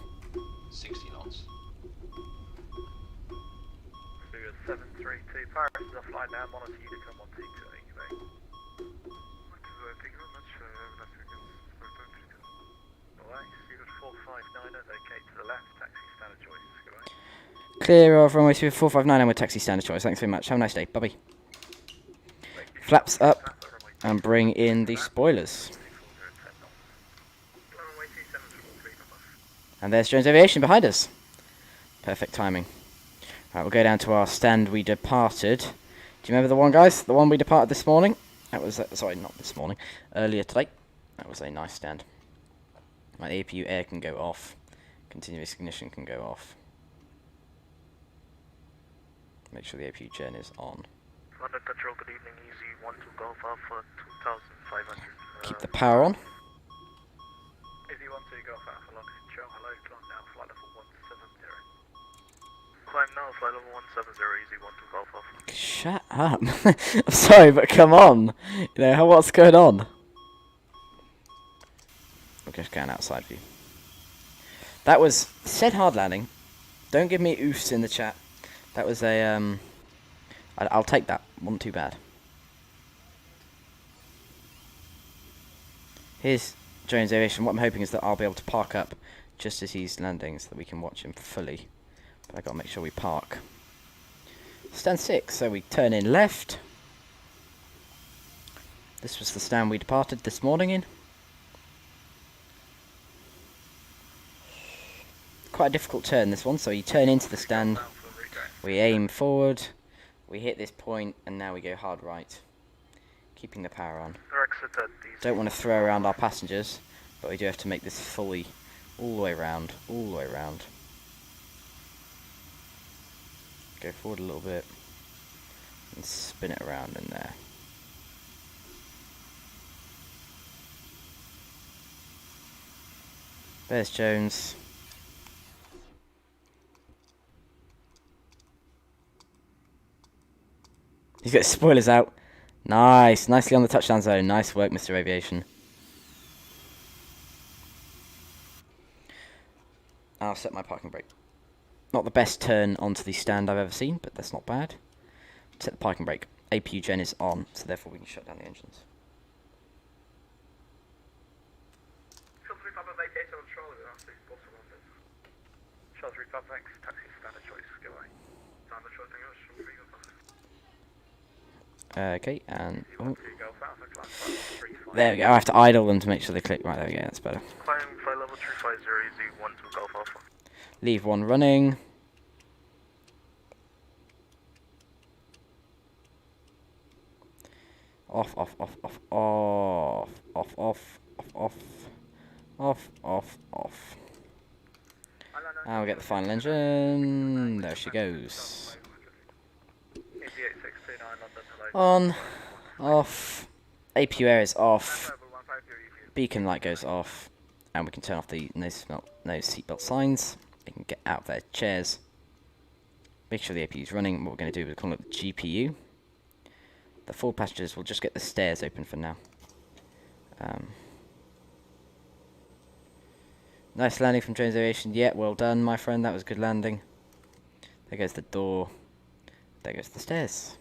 60 knots. 732, Paris is offline now, monitor Unicom 122, thank you very much. Alright, Stuart 459, okay to the left, taxi standard choice, goodbye. Clear of runway 459 and with taxi standard choice. Thanks very much. Have a nice day. Bye-bye. Flaps up and bring in the spoilers. And there's Jones Aviation behind us. Perfect timing. Right, we'll go down to our stand we departed. Do you remember the one, guys? The one we departed this morning? That was, sorry, not this morning. Earlier today. That was a nice stand. Right, the APU air can go off. Continuous ignition can go off. Make sure the APU gen is on. London Control, good evening, easy 1 to Golf Alpha 2500. Keep the power on. Easy 1 to Golf Alpha, London Control, hello, climb now, flight level 170. Climb now, flight level 170, easy 1 to Golf Alpha. Shut up. I'm sorry, but come on. You know, what's going on? We're just going outside view. That was said hard landing. Don't give me oofs in the chat. That was a, I'll take that. Wasn't too bad. Here's Jones Aviation. What I'm hoping is that I'll be able to park up just as he's landing so that we can watch him fully. But I've got to make sure we park. Stand 6, so we turn in left. This was the stand we departed this morning in. Quite a difficult turn, this one, so you turn into the stand. We aim forward, we hit this point, and now we go hard right. Keeping the power on. Don't want to throw around our passengers, but we do have to make this fully, all the way around, all the way around. Go forward a little bit, and spin it around in there. There's Jones. He's got his spoilers out. Nice. Nicely on the touchdown zone. Nice work, Mr. Aviation. I'll set my parking brake. Not the best turn onto the stand I've ever seen, but that's not bad. Set the parking brake. APU gen is on, so therefore we can shut down the engines. Charles Republic, taxi standard choice, go away. Okay, and oh. There we go. I have to idle them to make sure they click. Right, there we go. That's better. Climb flight level 350, easy 1 to Golf Alpha. Leave one running. Off, off, off, off, off, off, off, off, off, off, off. Now we get the final engine. There she goes. On, off, APU air is off, beacon light goes off, and we can turn off the no seatbelt signs. They can get out of their chairs. Make sure the APU is running. What we're going to do is call it the GPU. The 4 passengers will just get the stairs open for now. Nice landing from Jones Aviation. Yeah, well done, my friend. That was a good landing. There goes the door. There goes the stairs.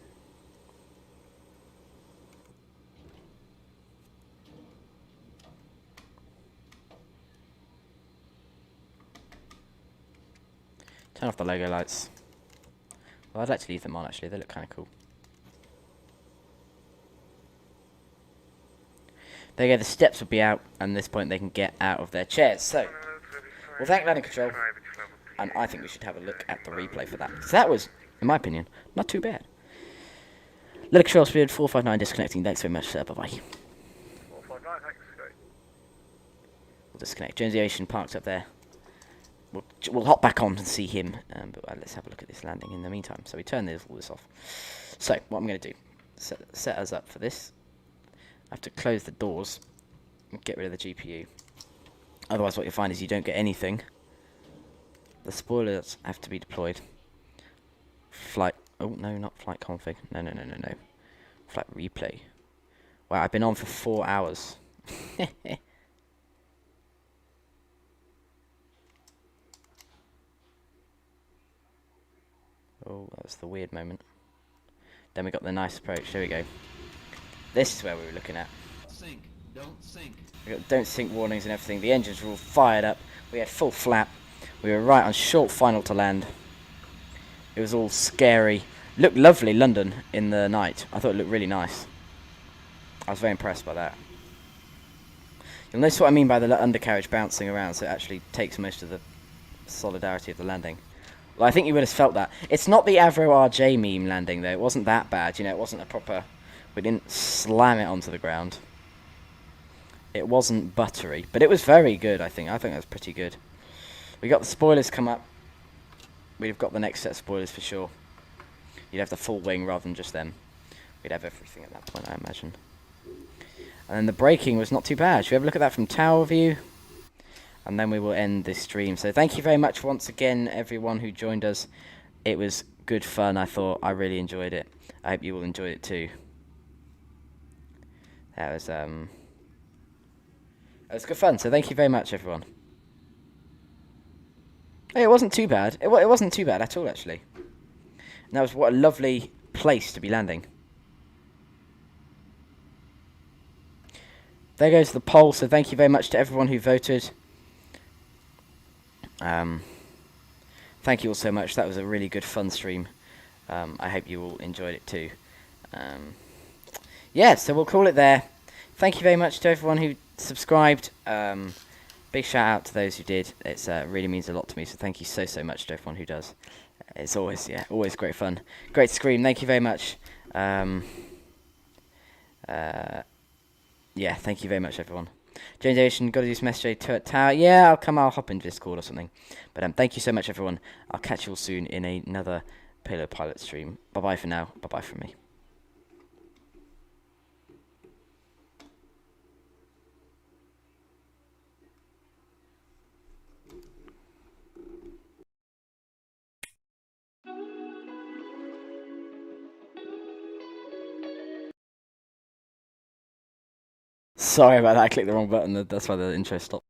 Turn off the logo lights. Well, I'd like to leave them on, actually. They look kind of cool. There you go, the steps will be out, and at this point they can get out of their chairs. So, we'll thank landing control, and I think we should have a look at the replay for that. Because that was, in my opinion, not too bad. Little control speed 459 disconnecting. Thanks very much, sir. Bye bye. 459, thanks, great. We'll disconnect. Jones Aviation parked up there. We'll hop back on and see him, but let's have a look at this landing in the meantime. So we turn all this off. So what I'm going to do, set us up for this. I have to close the doors and get rid of the GPU. Otherwise what you'll find is you don't get anything. The spoilers have to be deployed. Flight, oh no, not flight config. No. Flight replay. Wow, I've been on for 4 hours. Oh, that was the weird moment. Then we got the nice approach. There we go. This is where we were looking at. Sink. Don't sink. We got don't sink warnings and everything. The engines were all fired up. We had full flap. We were right on short final to land. It was all scary. Looked lovely, London, in the night. I thought it looked really nice. I was very impressed by that. You'll notice what I mean by the undercarriage bouncing around, so it actually takes most of the solidarity of the landing. Well, I think you would have felt that. It's not the Avro RJ meme landing, though. It wasn't that bad. You know, it wasn't a proper... We didn't slam it onto the ground. It wasn't buttery. But it was very good, I think. I think that was pretty good. We got the spoilers come up. We've got the next set of spoilers for sure. You'd have the full wing rather than just them. We'd have everything at that point, I imagine. And then the braking was not too bad. Should we have a look at that from tower view? And then we will end this stream. So thank you very much once again, everyone who joined us. It was good fun, I thought. I really enjoyed it. I hope you all enjoyed it too. That was good fun. So thank you very much, everyone. Hey, it wasn't too bad. It wasn't too bad at all, actually. And that was what a lovely place to be landing. There goes the poll. So thank you very much to everyone who voted. Thank you all so much. That was a really good fun stream. I hope you all enjoyed it too. Yeah, so we'll call it there. Thank you very much to everyone who subscribed. Big shout out to those who did. It really means a lot to me, so thank you so much to everyone who does. It's always great fun. Great scream. Thank you very much. Yeah, thank you very much, everyone. James Aviation, got to do some SJ Tower. Yeah, I'll hop into Discord or something. But thank you so much, everyone. I'll catch you all soon in another Payload Pilot stream. Bye-bye for now. Bye-bye from me. Sorry about that, I clicked the wrong button, that's why the intro stopped.